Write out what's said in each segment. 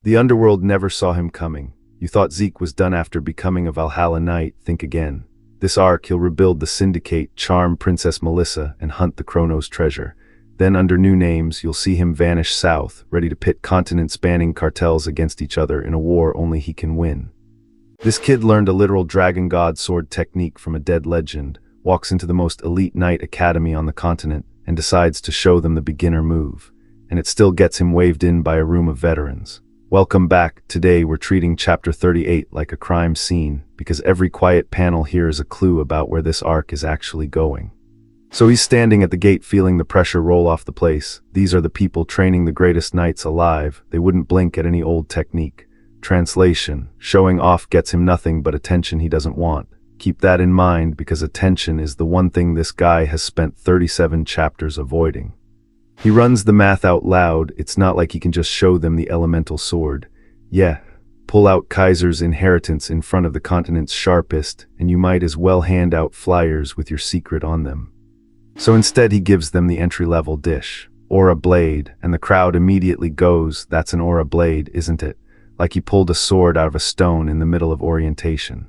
The Underworld never saw him coming. You thought Zeke was done after becoming a Valhalla knight, think again. This arc he'll rebuild the Syndicate, charm Princess Melissa, and hunt the Chronos treasure. Then under new names, you'll see him vanish south, ready to pit continent-spanning cartels against each other in a war only he can win. This kid learned a literal dragon god sword technique from a dead legend, walks into the most elite knight academy on the continent, and decides to show them the beginner move. And it still gets him waved in by a room of veterans. Welcome back. Today we're treating chapter 38 like a crime scene, because every quiet panel here is a clue about where this arc is actually going. So he's standing at the gate feeling the pressure roll off the place. These are the people training the greatest knights alive. They wouldn't blink at any old technique. Translation: showing off gets him nothing but attention he doesn't want. Keep that in mind, because attention is the one thing this guy has spent 37 chapters avoiding. He runs the math out loud. It's not like he can just show them the elemental sword. Yeah, pull out Kaiser's inheritance in front of the continent's sharpest, and you might as well hand out flyers with your secret on them. So instead he gives them the entry-level dish, Aura Blade, and the crowd immediately goes, "That's an Aura Blade, isn't it?" Like he pulled a sword out of a stone in the middle of orientation.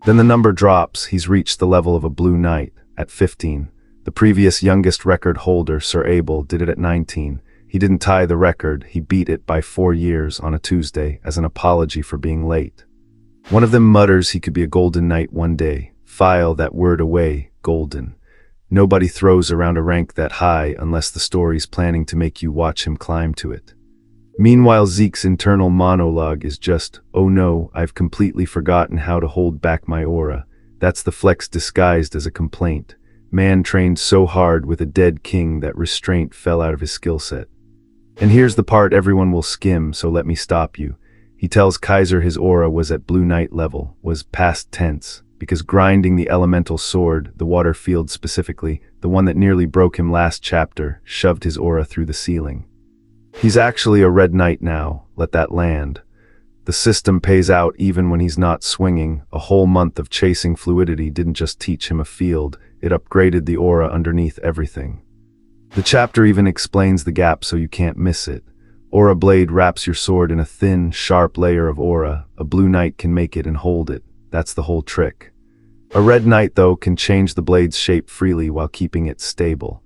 Then the number drops. He's reached the level of a Blue Knight, at 15. The previous youngest record holder, Sir Abel, did it at 19. He didn't tie the record, he beat it by 4 years on a Tuesday as an apology for being late. One of them mutters he could be a golden knight one day. File that word away, golden. Nobody throws around a rank that high unless the story's planning to make you watch him climb to it. Meanwhile, Zeke's internal monologue is just, "Oh no, I've completely forgotten how to hold back my aura." That's the flex disguised as a complaint. Man trained so hard with a dead king that restraint fell out of his skill set. And here's the part everyone will skim, so let me stop you. He tells Kaiser his aura was at Blue Knight level, was past tense, because grinding the elemental sword, the water field specifically, the one that nearly broke him last chapter, shoved his aura through the ceiling. He's actually a red knight now, let that land. The system pays out even when he's not swinging. A whole month of chasing fluidity didn't just teach him a field, it upgraded the aura underneath everything. The chapter even explains the gap so you can't miss it. Aura Blade wraps your sword in a thin, sharp layer of aura. A Blue Knight can make it and hold it. That's the whole trick. A Red Knight, though, can change the blade's shape freely while keeping it stable.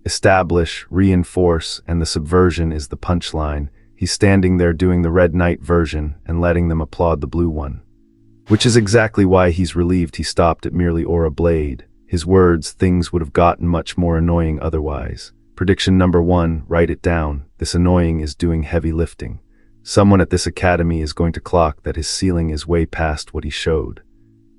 Establish, reinforce, and the subversion is the punchline. He's standing there doing the Red Knight version and letting them applaud the blue one. Which is exactly why he's relieved he stopped at merely Aura Blade. His words, things would have gotten much more annoying otherwise. Prediction number 1, write it down. This annoying is doing heavy lifting. Someone at this academy is going to clock that his ceiling is way past what he showed.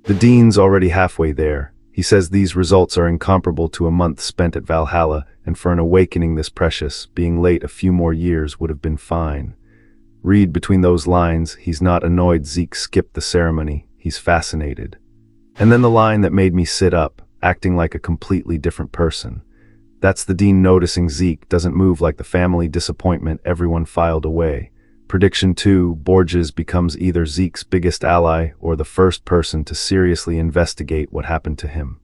The dean's already halfway there. He says these results are incomparable to a month spent at Valhalla, and for an awakening this precious, being late a few more years would have been fine. Read between those lines, he's not annoyed Zeke skipped the ceremony, he's fascinated. And then the line that made me sit up, acting like a completely different person. That's the dean noticing Zeke doesn't move like the family disappointment everyone filed away. Prediction 2, Borges becomes either Zeke's biggest ally or the first person to seriously investigate what happened to him.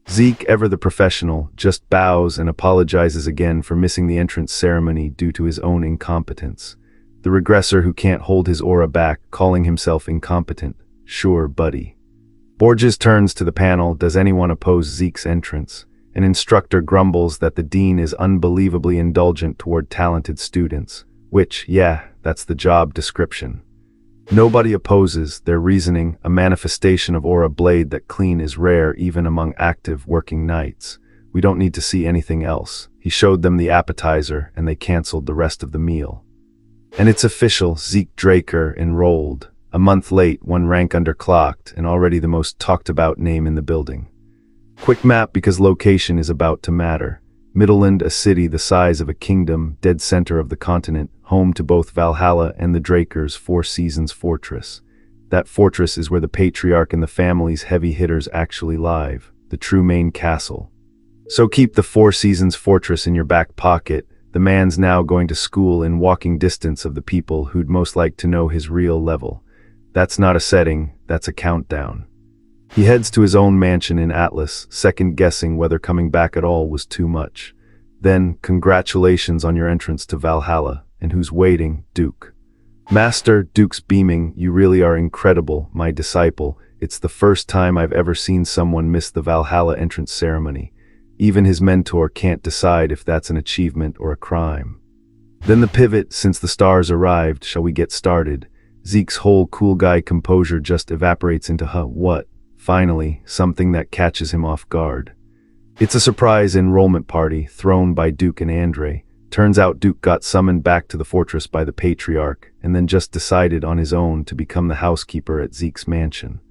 Zeke, ever the professional, just bows and apologizes again for missing the entrance ceremony due to his own incompetence. The regressor who can't hold his aura back, calling himself incompetent. Sure, buddy. Borges turns to the panel. Does anyone oppose Zeke's entrance? An instructor grumbles that the dean is unbelievably indulgent toward talented students. Which, yeah, that's the job description. Nobody opposes, their reasoning, a manifestation of Aura Blade that clean is rare even among active working knights. We don't need to see anything else. He showed them the appetizer and they canceled the rest of the meal. And it's official, Zeke Draker enrolled. A month late, 1 rank underclocked, and already the most talked about name in the building. Quick map because location is about to matter. Midland, a city the size of a kingdom, dead center of the continent, home to both Valhalla and the Drakers' Four Seasons fortress. That fortress is where the patriarch and the family's heavy hitters actually live, the true main castle. So keep the Four Seasons fortress in your back pocket. The man's now going to school in walking distance of the people who'd most like to know his real level. That's not a setting, that's a countdown. He heads to his own mansion in Atlas, second-guessing whether coming back at all was too much. Then, congratulations on your entrance to Valhalla, and who's waiting, Duke. Master, Duke's beaming, you really are incredible, my disciple. It's the first time I've ever seen someone miss the Valhalla entrance ceremony. Even his mentor can't decide if that's an achievement or a crime. Then the pivot, since the stars arrived, shall we get started? Zeke's whole cool guy composure just evaporates into what? Finally, something that catches him off guard. It's a surprise enrollment party thrown by Duke and Andre. Turns out Duke got summoned back to the fortress by the patriarch, and then just decided on his own to become the housekeeper at Zeke's mansion.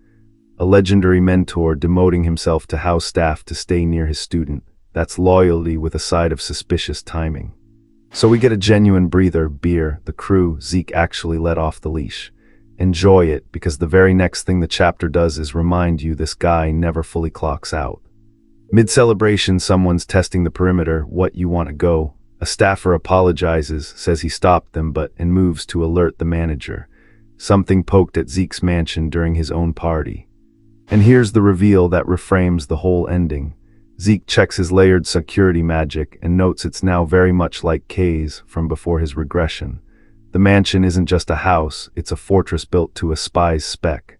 A legendary mentor demoting himself to house staff to stay near his student. That's loyalty with a side of suspicious timing. So we get a genuine breather, beer, the crew, Zeke actually let off the leash. Enjoy it, because the very next thing the chapter does is remind you this guy never fully clocks out. Mid-celebration, someone's testing the perimeter, what you want to go. A staffer apologizes, says he stopped them and moves to alert the manager. Something poked at Zeke's mansion during his own party. And here's the reveal that reframes the whole ending. Zeke checks his layered security magic and notes it's now very much like Kay's from before his regression. The mansion isn't just a house, it's a fortress built to a spy's spec.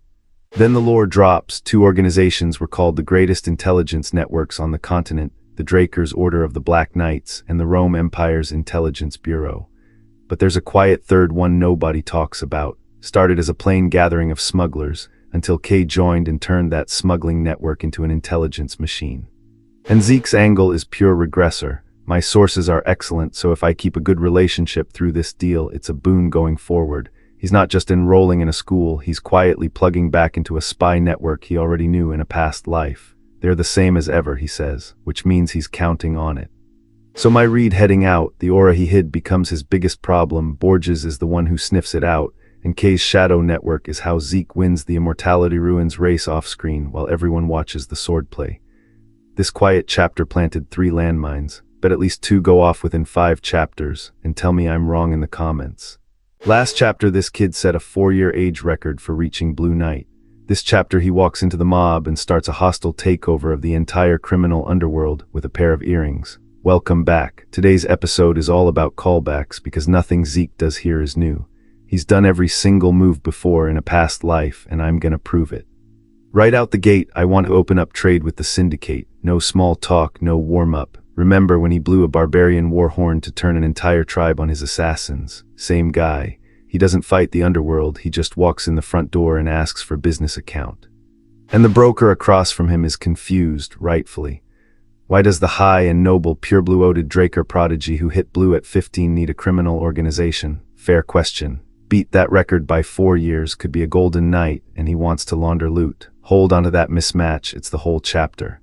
Then the lore drops. 2 organizations were called the greatest intelligence networks on the continent, the Draker's Order of the Black Knights and the Rome Empire's Intelligence Bureau. But there's a quiet third one nobody talks about. Started as a plain gathering of smugglers, until Kay joined and turned that smuggling network into an intelligence machine. And Zeke's angle is pure regressor. My sources are excellent, so if I keep a good relationship through this deal, it's a boon going forward. He's not just enrolling in a school, he's quietly plugging back into a spy network he already knew in a past life. They're the same as ever, he says, which means he's counting on it. So my read heading out, the aura he hid becomes his biggest problem. Borges is the one who sniffs it out, and Kay's shadow network is how Zeke wins the Immortality Ruins race off-screen while everyone watches the swordplay. This quiet chapter planted 3 landmines, but at least 2 go off within 5 chapters, and tell me I'm wrong in the comments. Last chapter, this kid set a 4-year age record for reaching Blue Knight. This chapter he walks into the mob and starts a hostile takeover of the entire criminal underworld with a pair of earrings. Welcome back. Today's episode is all about callbacks because nothing Zeke does here is new. He's done every single move before in a past life, and I'm gonna prove it. Right out the gate, I want to open up trade with the Syndicate. No small talk, no warm-up. Remember when he blew a barbarian war horn to turn an entire tribe on his assassins? Same guy. He doesn't fight the underworld, he just walks in the front door and asks for business account. And the broker across from him is confused, rightfully. Why does the high and noble pure blue-oded Draker prodigy who hit blue at 15 need a criminal organization? Fair question. Beat that record by 4 years, could be a golden knight, and he wants to launder loot. Hold on to that mismatch, it's the whole chapter.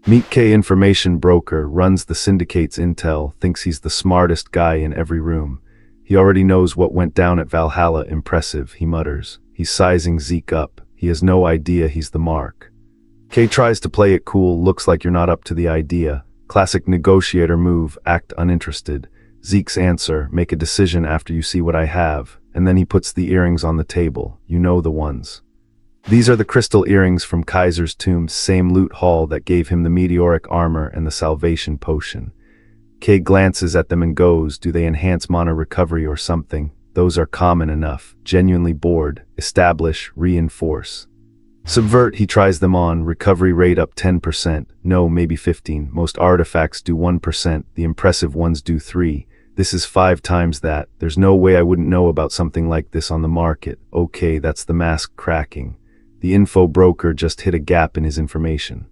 Meet K, information broker, runs the Syndicate's intel, thinks he's the smartest guy in every room. He already knows what went down at Valhalla. Impressive, he mutters. He's sizing Zeke up. He has no idea he's the mark. K tries to play it cool, looks like you're not up to the idea. Classic negotiator move, act uninterested. Zeke's answer, make a decision after you see what I have. And then he puts the earrings on the table. You know the ones. These are the crystal earrings from Kaiser's tomb, same loot haul that gave him the meteoric armor and the salvation potion. Kay glances at them and goes, do they enhance mana recovery or something? Those are common enough. Genuinely bored. Establish, reinforce. Subvert, he tries them on, recovery rate up 10%. No, maybe 15. Most artifacts do 1%. The impressive ones do 3. This is 5 times that. There's no way I wouldn't know about something like this on the market. Okay, that's the mask cracking. The info broker just hit a gap in his information.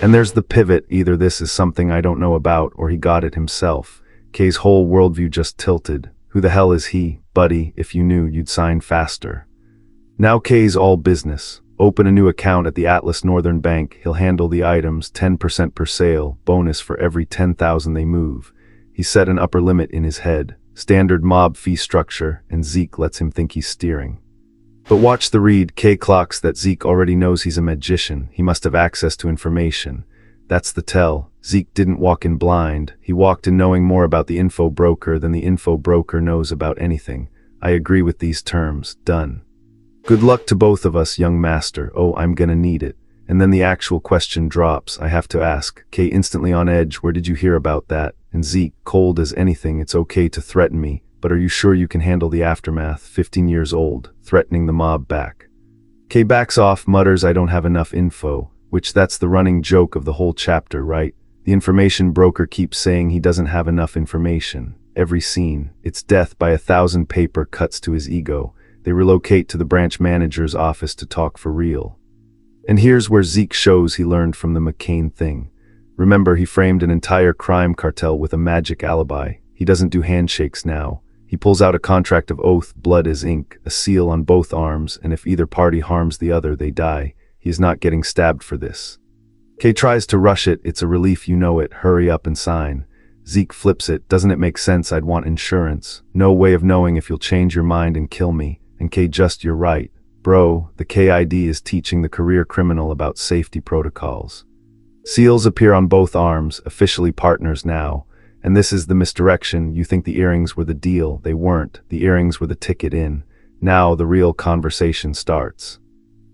And there's the pivot, either this is something I don't know about or he got it himself. Kay's whole worldview just tilted. Who the hell is he? Buddy, if you knew, you'd sign faster. Now Kay's all business. Open a new account at the Atlas Northern Bank. He'll handle the items, 10% per sale, bonus for every 10,000 they move. He set an upper limit in his head. Standard mob fee structure, and Zeke lets him think he's steering. But watch the read. Kay clocks that Zeke already knows he's a magician. He must have access to information. That's the tell. Zeke didn't walk in blind. He walked in knowing more about the info broker than the info broker knows about anything. I agree with these terms. Done. Good luck to both of us, young master. Oh, I'm gonna need it. And then the actual question drops. I have to ask. Kay instantly on edge. Where did you hear about that? And Zeke, cold as anything. It's okay to threaten me, but are you sure you can handle the aftermath? 15 years old, threatening the mob back. K backs off, mutters, I don't have enough info, which that's the running joke of the whole chapter, right? The information broker keeps saying he doesn't have enough information. Every scene, it's death by 1,000 paper cuts to his ego. They relocate to the branch manager's office to talk for real. And here's where Zeke shows he learned from the McCain thing. Remember, he framed an entire crime cartel with a magic alibi. He doesn't do handshakes now. He pulls out a contract of oath, blood as ink, a seal on both arms, and if either party harms the other, they die. He is not getting stabbed for this. Kay tries to rush it. It's a relief, you know it. Hurry up and sign. Zeke flips it. Doesn't it make sense? I'd want insurance. No way of knowing if you'll change your mind and kill me. And Kay, just you're right. Bro, the KID is teaching the career criminal about safety protocols. Seals appear on both arms, officially partners now. And this is the misdirection. You think the earrings were the deal. They weren't. The earrings were the ticket in. Now the real conversation starts.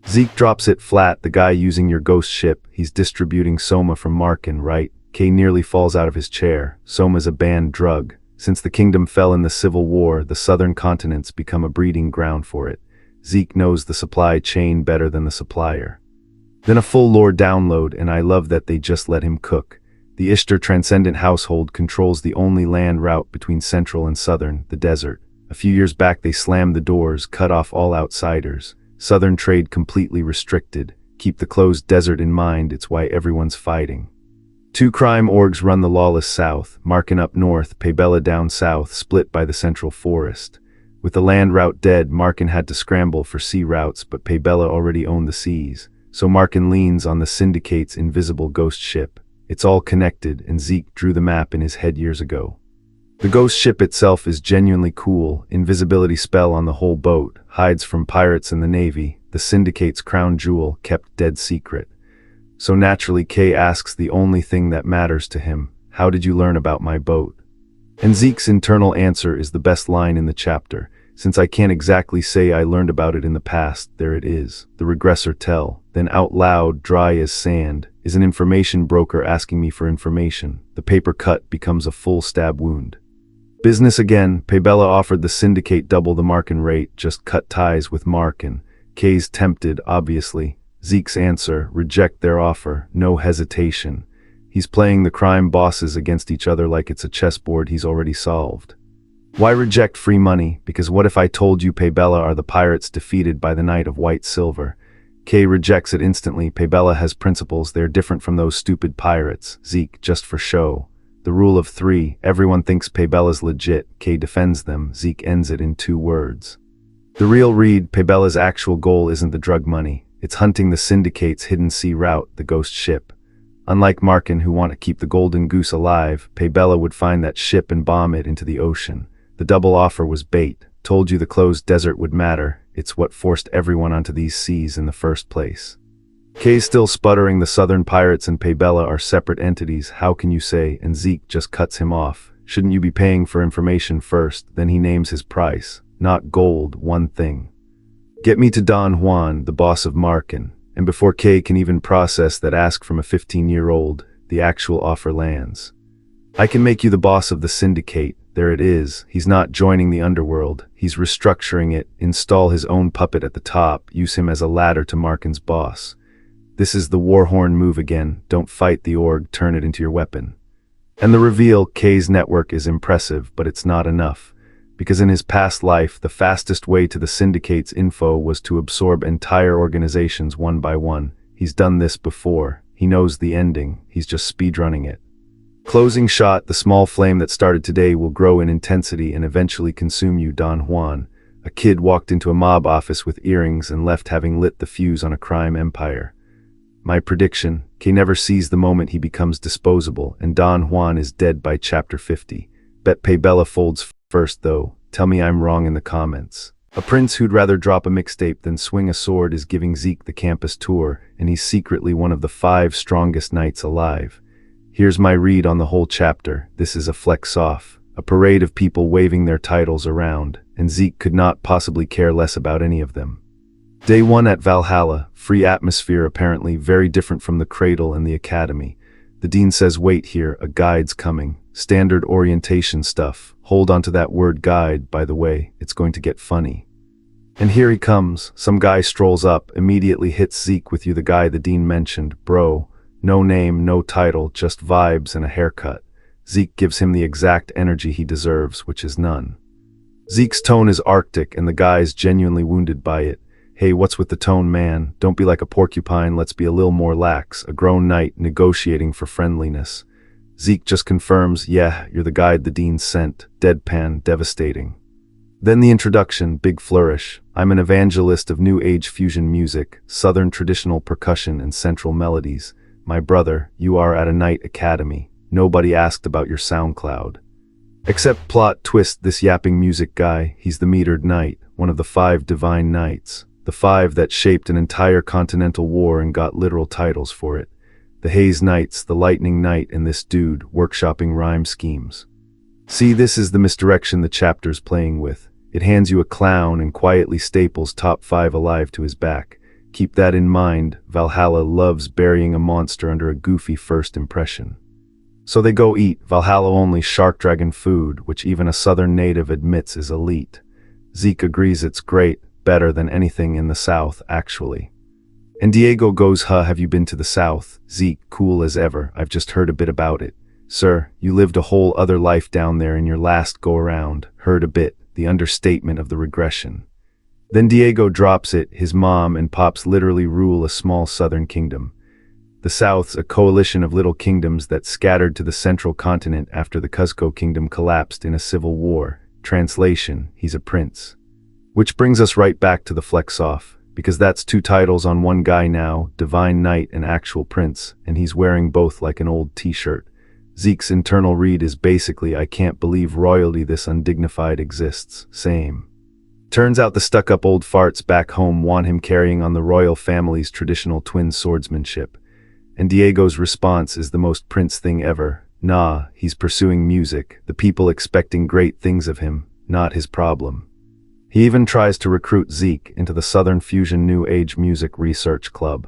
Zeke drops it flat. The guy using your ghost ship, he's distributing Soma from Markin, right? Kay nearly falls out of his chair. Soma's a banned drug. Since the kingdom fell in the Civil War, the southern continents become a breeding ground for it. Zeke knows the supply chain better than the supplier. Then a full lore download, and I love that they just let him cook. The Ishtar Transcendent household controls the only land route between central and southern, the desert. A few years back they slammed the doors, cut off all outsiders. Southern trade completely restricted. Keep the closed desert in mind, it's why everyone's fighting. Two crime orgs run the lawless south, Markin up north, Paybella down south, split by the central forest. With the land route dead, Markin had to scramble for sea routes, but Paybella already owned the seas. So Markin leans on the Syndicate's invisible ghost ship. It's all connected, and Zeke drew the map in his head years ago. The ghost ship itself is genuinely cool. Invisibility spell on the whole boat, hides from pirates and the Navy, the Syndicate's crown jewel, kept dead secret. So naturally Kay asks the only thing that matters to him, how did you learn about my boat? And Zeke's internal answer is the best line in the chapter. Since I can't exactly say I learned about it in the past, there it is. The regressor tell. Then out loud, dry as sand, is an information broker asking me for information. The paper cut becomes a full stab wound. Business again. Paybella offered the Syndicate double the Markin rate, just cut ties with Markin. Kay's tempted, obviously. Zeke's answer, reject their offer, no hesitation. He's playing the crime bosses against each other like it's a chessboard he's already solved. Why reject free money? Because what if I told you Paybella are the pirates defeated by the Knight of White Silver? Kay rejects it instantly. Paybella has principles, they're different from those stupid pirates. Zeke, just for show. The rule of three, everyone thinks Paybella's legit. Kay defends them. Zeke ends it in 2 words. The real read, Paybella's actual goal isn't the drug money. It's hunting the Syndicate's hidden sea route, the ghost ship. Unlike Markin, who want to keep the golden goose alive, Paybella would find that ship and bomb it into the ocean. The double offer was bait. Told you the closed desert would matter. It's what forced everyone onto these seas in the first place. Kay's still sputtering. The southern pirates and Paybella are separate entities. How can you say? And Zeke just cuts him off. Shouldn't you be paying for information first? Then he names his price. Not gold, one thing. Get me to Don Juan, the boss of Markin. And before Kay can even process that ask from a 15-year-old, the actual offer lands. I can make you the boss of the Syndicate. There it is. He's not joining the Underworld. He's restructuring it, install his own puppet at the top, use him as a ladder to Markin's boss. This is the Warhorn move again. Don't fight the org, turn it into your weapon. And the reveal, Kay's network is impressive, but it's not enough. Because in his past life, the fastest way to the Syndicate's info was to absorb entire organizations one by one. He's done this before. He knows the ending. He's just speedrunning it. Closing shot, the small flame that started today will grow in intensity and eventually consume you, Don Juan. A kid walked into a mob office with earrings and left having lit the fuse on a crime empire. My prediction, Kay never sees the moment he becomes disposable, and Don Juan is dead by chapter 50. Bet Paybella folds first though. Tell me I'm wrong in the comments. A prince who'd rather drop a mixtape than swing a sword is giving Zeke the campus tour, and he's secretly one of the 5 strongest knights alive. Here's my read on the whole chapter. This is a flex off, a parade of people waving their titles around, and Zeke could not possibly care less about any of them. Day 1 at Valhalla, free atmosphere apparently, very different from the Cradle and the Academy. The dean says wait here, a guide's coming. standard orientation stuff. Hold on to that word guide, by the way, it's going to get funny. And here he comes. Some guy strolls up, immediately hits Zeke with "You the guy the dean mentioned, bro." No name, no title, just vibes and a haircut. Zeke gives him the exact energy he deserves, which is none. Zeke's tone is arctic and the guy's genuinely wounded by it. "Hey, what's with the tone, man? Don't be like a porcupine, let's be a little more lax." A grown knight negotiating for friendliness. Zeke just confirms, "Yeah, you're the guide the dean sent." Deadpan, devastating. Then the introduction, big flourish. "I'm an evangelist of new age fusion music, southern traditional percussion and central melodies. My brother, you are at a night academy. Nobody asked about your SoundCloud." Except plot twist, this yapping music guy, he's the metered knight, one of the 5 divine knights. The 5 that shaped an entire continental war and got literal titles for it. The Haze Knights, the Lightning Knight, and this dude, workshopping rhyme schemes. See, this is the misdirection the chapter's playing with. It hands you a clown and quietly staples top 5 alive to his back. Keep that in mind, Valhalla loves burying a monster under a goofy first impression. So they go eat Valhalla only shark dragon food, which even a southern native admits is elite. Zeke agrees it's great, better than anything in the South, actually. And Diego goes, "Huh, have you been to the South?" Zeke, cool as ever, "I've just heard a bit about it." "Sir, you lived a whole other life down there in your last go-around." Heard a bit, the understatement of the regression. Then Diego drops it, his mom and pops literally rule a small southern kingdom. The South's a coalition of little kingdoms that scattered to the central continent after the Cuzco kingdom collapsed in a civil war. Translation, he's a prince. Which brings us right back to the flex-off, because that's 2 titles on one guy now, divine knight and actual prince, and he's wearing both like an old t-shirt. Zeke's internal read is basically, "I can't believe royalty this undignified exists." Same. Turns out the stuck-up old farts back home want him carrying on the royal family's traditional twin swordsmanship. And Diego's response is the most prince thing ever. Nah, he's pursuing music, the people expecting great things of him, not his problem. He even tries to recruit Zeke into the Southern Fusion New Age Music Research Club.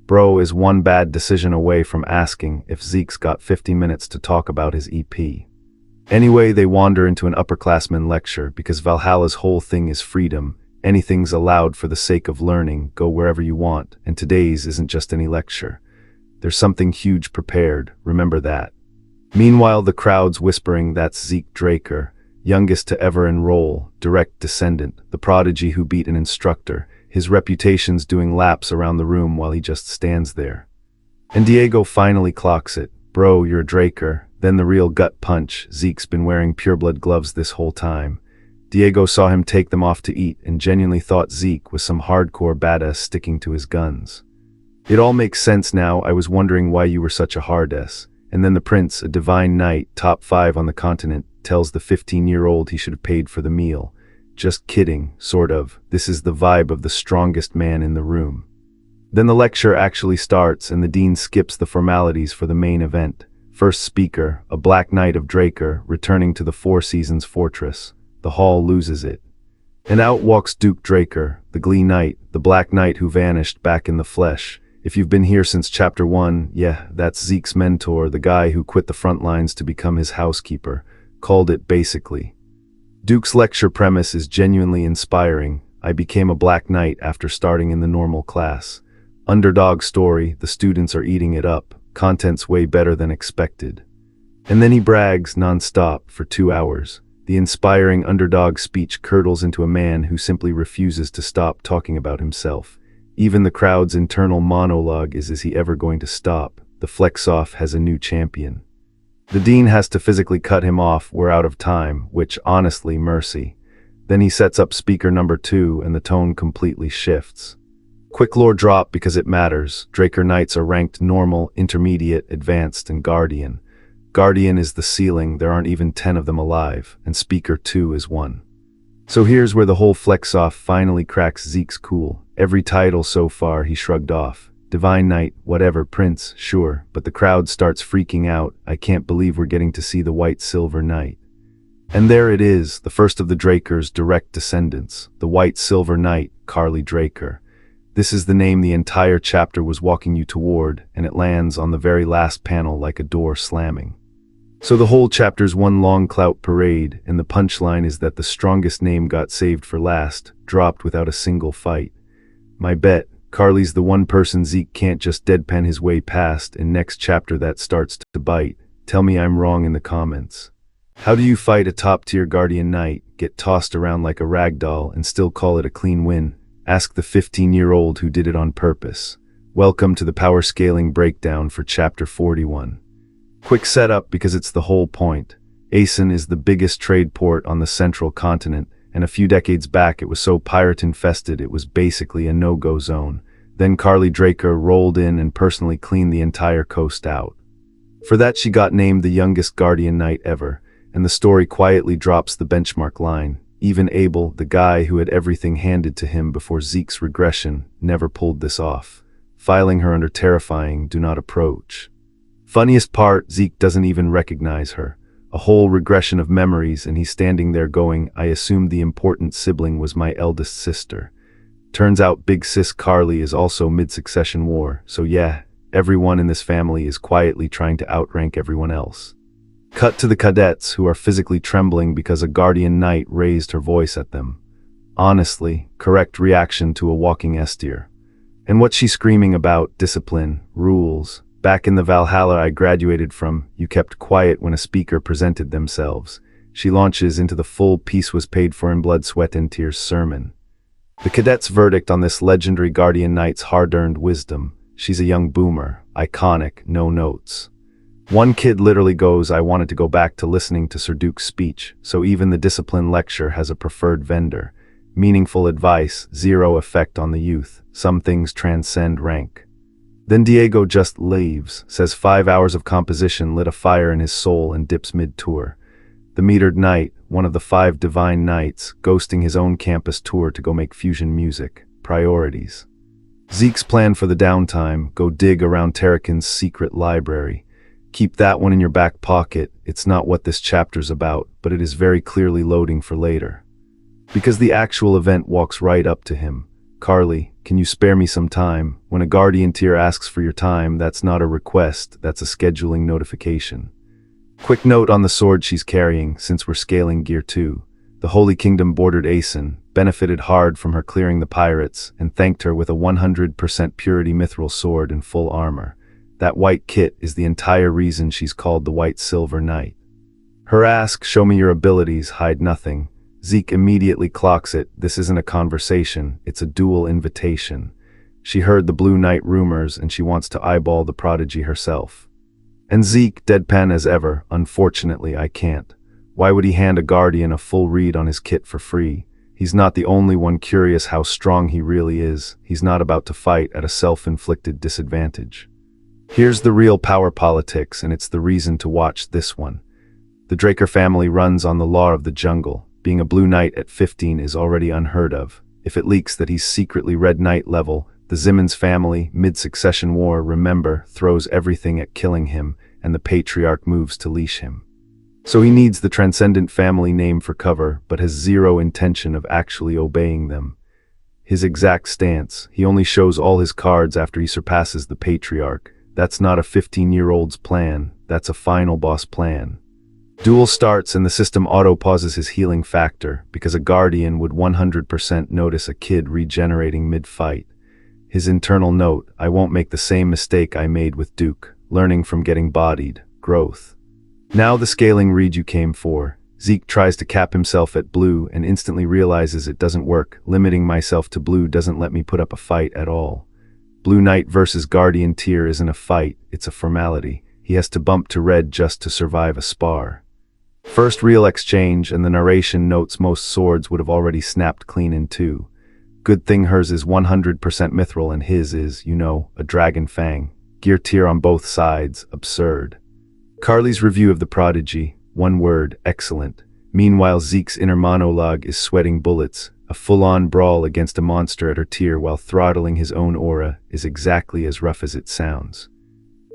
Bro is one bad decision away from asking if Zeke's got 50 minutes to talk about his EP. Anyway, they wander into an upperclassman lecture because Valhalla's whole thing is freedom. Anything's allowed for the sake of learning, go wherever you want, and today's isn't just any lecture. There's something huge prepared, remember that. Meanwhile, the crowd's whispering that's Zeke Draker, youngest to ever enroll, direct descendant, the prodigy who beat an instructor, his reputation's doing laps around the room while he just stands there. And Diego finally clocks it. "Bro, you're a Draker." Then the real gut punch, Zeke's been wearing pureblood gloves this whole time. Diego saw him take them off to eat and genuinely thought Zeke was some hardcore badass sticking to his guns. "It all makes sense now, I was wondering why you were such a hard-ass." And then the prince, a divine knight, top 5 on the continent, tells the 15-year-old he should have paid for the meal. Just kidding, sort of. This is the vibe of the strongest man in the room. Then the lecture actually starts and the dean skips the formalities for the main event. First speaker, a black knight of Draker, returning to the Four Seasons fortress. The hall loses it. And out walks Duke Draker, the Glee Knight, the Black Knight who vanished back in the flesh. If you've been here since chapter 1, yeah, that's Zeke's mentor, the guy who quit the front lines to become his housekeeper. Called it basically. Duke's lecture premise is genuinely inspiring. "I became a Black Knight after starting in the normal class. Underdog story, the students are eating it up. Content's way better than expected." And then he brags non-stop for 2 hours. The inspiring underdog speech curdles into a man who simply refuses to stop talking about himself. Even the crowd's internal monologue is he ever going to stop? The flex-off has a new champion. The dean has to physically cut him off, we're out of time, which, honestly, mercy. Then he sets up speaker number 2 and the tone completely shifts. Quick lore drop because it matters. Draker Knights are ranked normal, intermediate, advanced, and guardian. Guardian is the ceiling, there aren't even 10 of them alive, and speaker 2 is 1. So here's where the whole flex-off finally cracks Zeke's cool. Every title so far he shrugged off. Divine Knight, whatever, Prince, sure, but the crowd starts freaking out. "I can't believe we're getting to see the White Silver Knight." And there it is, the first of the Draker's direct descendants, the White Silver Knight, Carly Draker. This is the name the entire chapter was walking you toward, and it lands on the very last panel like a door slamming. So the whole chapter's one long clout parade, and the punchline is that the strongest name got saved for last, dropped without a single fight. My bet, Carly's the one person Zeke can't just deadpan his way past, and next chapter that starts to bite. Tell me I'm wrong in the comments. How do you fight a top-tier Guardian Knight, get tossed around like a ragdoll, and still call it a clean win? Ask the 15-year-old who did it on purpose. Welcome to the power scaling breakdown for chapter 41. Quick setup because it's the whole point. Aeson is the biggest trade port on the central continent, and a few decades back it was so pirate-infested it was basically a no-go zone. Then Carly Draker rolled in and personally cleaned the entire coast out. For that she got named the youngest Guardian Knight ever, and the story quietly drops the benchmark line. Even Abel, the guy who had everything handed to him before Zeke's regression, never pulled this off, filing her under terrifying do not approach. Funniest part, Zeke doesn't even recognize her. A whole regression of memories, and he's standing there going, I assumed the important sibling was my eldest sister. Turns out big sis Carly is also mid-succession war, so yeah, everyone in this family is quietly trying to outrank everyone else. Cut to the cadets, who are physically trembling because a Guardian Knight raised her voice at them. Honestly, correct reaction to a walking S-tier. And what's she screaming about? Discipline, rules. Back in the Valhalla I graduated from, you kept quiet when a speaker presented themselves. She launches into the full peace was paid for in blood, sweat and tears sermon. The cadet's verdict on this legendary Guardian Knight's hard-earned wisdom. She's a young boomer, iconic, no notes. One kid literally goes, I wanted to go back to listening to Sir Duke's speech, so even the discipline lecture has a preferred vendor. Meaningful advice, zero effect on the youth. Some things transcend rank. Then Diego just leaves, says 5 hours of composition lit a fire in his soul and dips mid-tour. The metered knight, one of the 5 divine knights, ghosting his own campus tour to go make fusion music. Priorities. Zeke's plan for the downtime, go dig around Terrakin's secret library. Keep that one in your back pocket. It's not what this chapter's about, but it is very clearly loading for later. Because the actual event walks right up to him. Carly, can you spare me some time? When a Guardian tier asks for your time, that's not a request, that's a scheduling notification. Quick note on the sword she's carrying, since we're scaling gear 2. The Holy Kingdom bordered Aeson, benefited hard from her clearing the pirates, and thanked her with a 100% purity mithril sword in full armor. That white kit is the entire reason she's called the White Silver Knight. Her ask, show me your abilities, hide nothing. Zeke immediately clocks it, this isn't a conversation, it's a dual invitation. She heard the Blue Knight rumors and she wants to eyeball the prodigy herself. And Zeke, deadpan as ever, unfortunately I can't. Why would he hand a Guardian a full read on his kit for free? He's not the only one curious how strong he really is. He's not about to fight at a self-inflicted disadvantage. Here's the real power politics, and it's the reason to watch this one. The Draker family runs on the law of the jungle. Being a Blue Knight at 15 is already unheard of. If it leaks that he's secretly Red Knight level, the Zimmons family, mid-succession war, remember, throws everything at killing him, and the patriarch moves to leash him. So he needs the transcendent family name for cover, but has zero intention of actually obeying them. His exact stance, he only shows all his cards after he surpasses the patriarch. That's not a 15-year-old's plan, that's a final boss plan. Duel starts and the system auto-pauses his healing factor, because a Guardian would 100% notice a kid regenerating mid-fight. His internal note, I won't make the same mistake I made with Duke, learning from getting bodied, growth. Now the scaling read you came for. Zeke tries to cap himself at blue and instantly realizes it doesn't work. Limiting myself to blue doesn't let me put up a fight at all. Blue Knight versus Guardian tier isn't a fight, it's a formality. He has to bump to red just to survive a spar. First real exchange, and the narration notes most swords would have already snapped clean in two. Good thing hers is 100% mithril and his is, you know, a dragon fang. Gear tier on both sides, absurd. Carly's review of the prodigy, one word, excellent. Meanwhile Zeke's inner monologue is sweating bullets. A full-on brawl against a monster at her tier while throttling his own aura is exactly as rough as it sounds.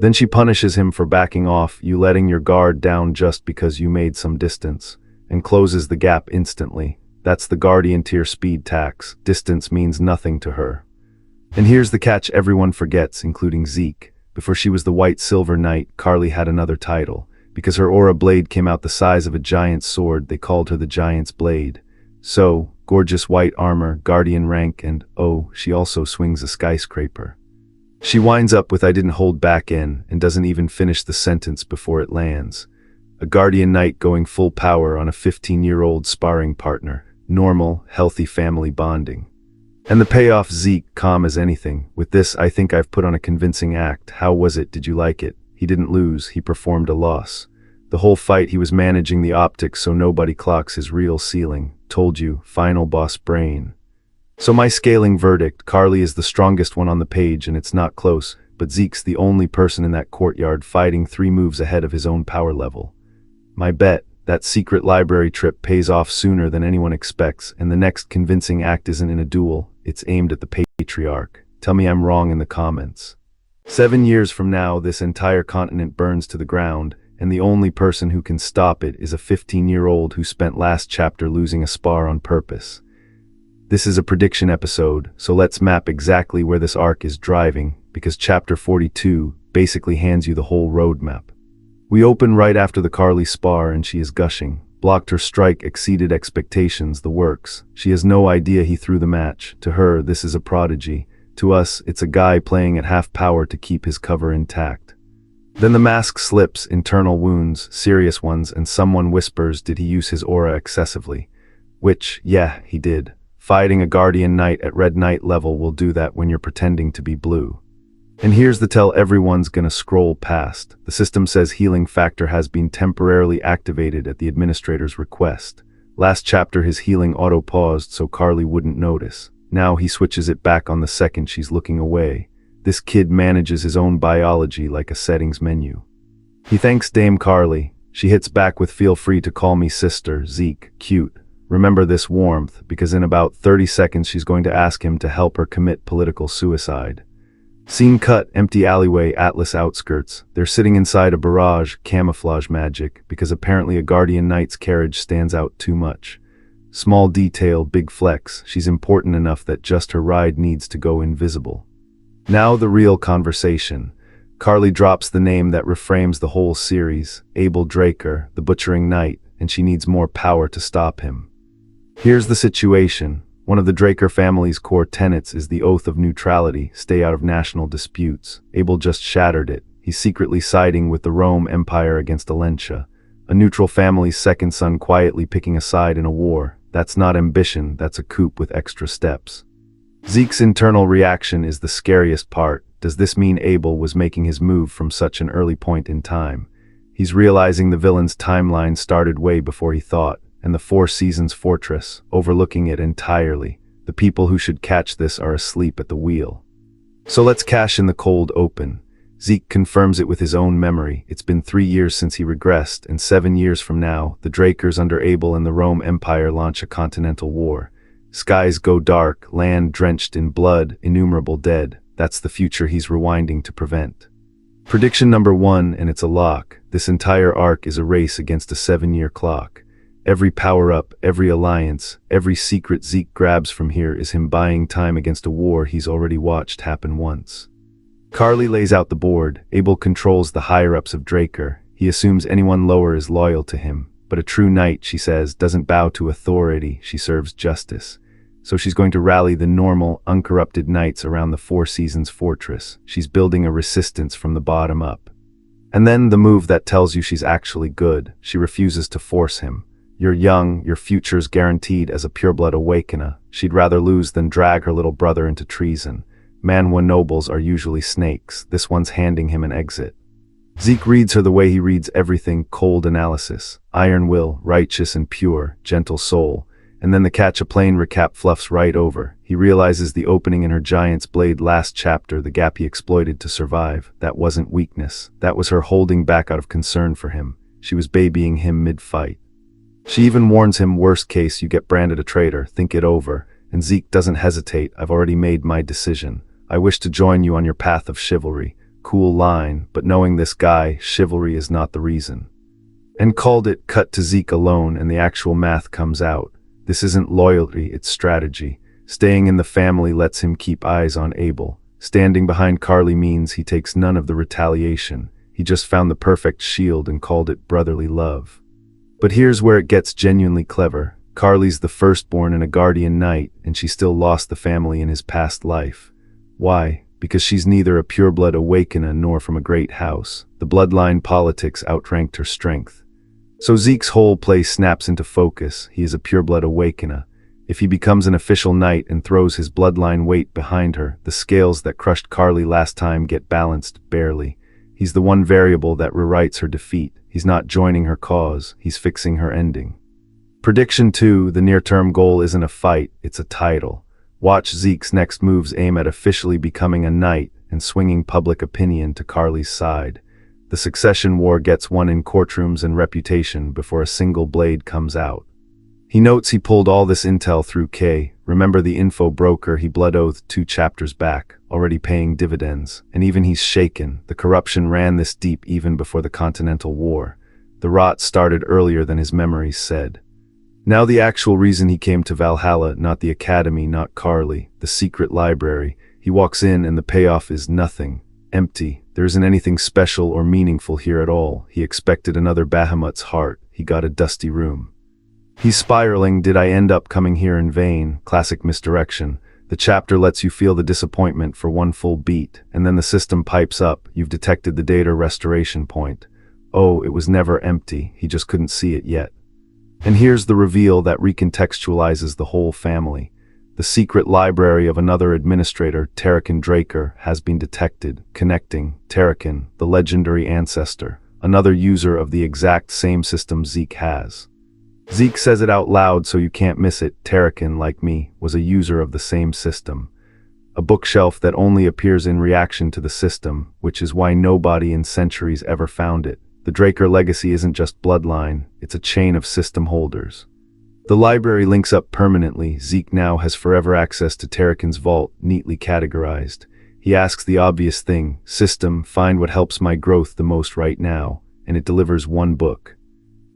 Then she punishes him for backing off, you letting your guard down just because you made some distance, and closes the gap instantly. That's the Guardian tier speed tax. Distance means nothing to her. And here's the catch everyone forgets, including Zeke. Before she was the White Silver Knight, Carly had another title. Because her aura blade came out the size of a giant's sword, they called her the Giant's Blade. So, gorgeous white armor, guardian rank, and, oh, she also swings a skyscraper. She winds up with "I didn't hold back in," and doesn't even finish the sentence before it lands. A guardian knight going full power on a 15-year-old sparring partner. Normal, healthy family bonding. And the payoff, Zeke, calm as anything. "With this, I think I've put on a convincing act. How was it? Did you like it?" He didn't lose, he performed a loss. The whole fight he was managing the optics so nobody clocks his real ceiling. Told you, final boss brain. So my scaling verdict, Carly is the strongest one on the page and it's not close, but Zeke's the only person in that courtyard fighting 3 moves ahead of his own power level. My bet, that secret library trip pays off sooner than anyone expects, and the next convincing act isn't in a duel, it's aimed at the patriarch. Tell me I'm wrong in the comments. 7 years from now, this entire continent burns to the ground, and the only person who can stop it is a 15-year-old who spent last chapter losing a spar on purpose. This is a prediction episode, so let's map exactly where this arc is driving, because chapter 42 basically hands you the whole roadmap. We open right after the Carly spar and she is gushing. Blocked her strike, exceeded expectations, the works. She has no idea he threw the match. To her, this is a prodigy. To us, it's a guy playing at half power to keep his cover intact. Then the mask slips, internal wounds, serious ones, and someone whispers, did he use his aura excessively? Which, yeah, he did. Fighting a guardian knight at red knight level will do that when you're pretending to be blue. And here's the tell everyone's gonna scroll past. The system says healing factor has been temporarily activated at the administrator's request. Last chapter his healing auto-paused so Carly wouldn't notice. Now he switches it back on the second she's looking away. This kid manages his own biology like a settings menu. He thanks Dame Carly. She hits back with "Feel free to call me sister, Zeke, cute. Remember this warmth, because in about 30 seconds she's going to ask him to help her commit political suicide." Scene cut, empty alleyway, Atlas outskirts. They're sitting inside a barrage, camouflage magic, because apparently a guardian knight's carriage stands out too much. Small detail, big flex. She's important enough that just her ride needs to go invisible. Now the real conversation. Carly drops the name that reframes the whole series, Abel Draker, the butchering knight, and she needs more power to stop him. Here's the situation. One of the Draker family's core tenets is the oath of neutrality, stay out of national disputes. Abel just shattered it. He's secretly siding with the Rome Empire against Alentia. A neutral family's second son quietly picking a side in a war. That's not ambition, that's a coup with extra steps. Zeke's internal reaction is the scariest part. Does this mean Abel was making his move from such an early point in time? He's realizing the villain's timeline started way before he thought, and the Four Seasons fortress, overlooking it entirely. The people who should catch this are asleep at the wheel. So let's cash in the cold open. Zeke confirms it with his own memory. It's been 3 years since he regressed, and 7 years from now, the Drakers under Abel and the Rome Empire launch a continental war. Skies go dark, land drenched in blood, innumerable dead. That's the future he's rewinding to prevent. Prediction number 1, and it's a lock. This entire arc is a race against a 7-year clock. Every power-up, every alliance, every secret Zeke grabs from here is him buying time against a war he's already watched happen once. Carly lays out the board. Abel controls the higher-ups of Draker. He assumes anyone lower is loyal to him. But a true knight, she says, doesn't bow to authority, she serves justice. So she's going to rally the normal, uncorrupted knights around the Four Seasons fortress. She's building a resistance from the bottom up. And then the move that tells you she's actually good. She refuses to force him. You're young, your future's guaranteed as a pureblood awakener. She'd rather lose than drag her little brother into treason. Manhwa nobles are usually snakes. This one's handing him an exit. Zeke reads her the way he reads everything, cold analysis. Iron will, righteous and pure, gentle soul. And then the catch-a-plane recap fluffs right over. He realizes the opening in her Giant's Blade last chapter, the gap he exploited to survive. That wasn't weakness. That was her holding back out of concern for him. She was babying him mid-fight. She even warns him, worst case, you get branded a traitor, think it over. And Zeke doesn't hesitate, I've already made my decision. I wish to join you on your path of chivalry. Cool line, but knowing this guy, chivalry is not the reason. And called it. Cut to Zeke alone and the actual math comes out. This isn't loyalty, it's strategy. Staying in the family lets him keep eyes on Abel. Standing behind Carly means he takes none of the retaliation. He just found the perfect shield and called it brotherly love. But here's where it gets genuinely clever. Carly's the firstborn and a guardian knight, and she still lost the family in his past life. Why? Because she's neither a pureblood awakener nor from a great house. The bloodline politics outranked her strength. So Zeke's whole play snaps into focus. He is a pureblood awakener. If he becomes an official knight and throws his bloodline weight behind her, the scales that crushed Carly last time get balanced barely. He's the one variable that rewrites her defeat. He's not joining her cause, he's fixing her ending. Prediction 2, the near-term goal isn't a fight, it's a title. Watch Zeke's next moves aim at officially becoming a knight and swinging public opinion to Carly's side. The succession war gets won in courtrooms and reputation before a single blade comes out. He notes he pulled all this intel through K. Remember the info broker he blood-oathed 2 chapters back, already paying dividends, and even he's shaken. The corruption ran this deep even before the Continental War. The rot started earlier than his memories said. Now the actual reason he came to Valhalla, not the academy, not Carly, the secret library. He walks in and the payoff is nothing. Empty. There isn't anything special or meaningful here at all. He expected another Bahamut's heart. He got a dusty room. He's spiraling. Did I end up coming here in vain? Classic misdirection. The chapter lets you feel the disappointment for one full beat, and then the system pipes up. You've detected the data restoration point. Oh, it was never empty. He just couldn't see it yet. And here's the reveal that recontextualizes the whole family. The secret library of another administrator, Tarakan Draker, has been detected, connecting Tarakan, the legendary ancestor, another user of the exact same system Zeke has. Zeke says it out loud so you can't miss it. Tarakan, like me, was a user of the same system. A bookshelf that only appears in reaction to the system, which is why nobody in centuries ever found it. The Draker legacy isn't just bloodline, it's a chain of system holders. The library links up permanently. Zeke now has forever access to Tarakan's vault, neatly categorized. He asks the obvious thing, system, find what helps my growth the most right now, and it delivers one book.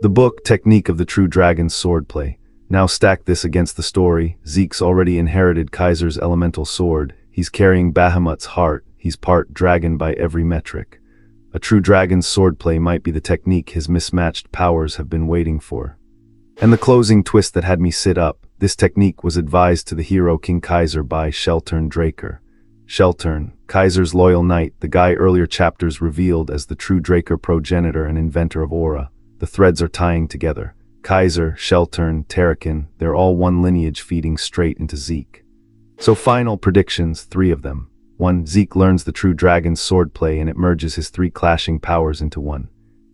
The book, Technique of the True Dragon's Swordplay. Now stack this against the story. Zeke's already inherited Kaiser's elemental sword. He's carrying Bahamut's heart. He's part dragon by every metric. A true dragon's swordplay might be the technique his mismatched powers have been waiting for. And the closing twist that had me sit up, this technique was advised to the hero King Kaiser by Sheltern Draker. Sheltern, Kaiser's loyal knight, the guy earlier chapters revealed as the true Draker progenitor and inventor of aura. The threads are tying together. Kaiser, Sheltern, Tarakan, they're all one lineage feeding straight into Zeke. So final predictions, 3 of them. 1. Zeke learns the true dragon's swordplay and it merges his 3 clashing powers into one.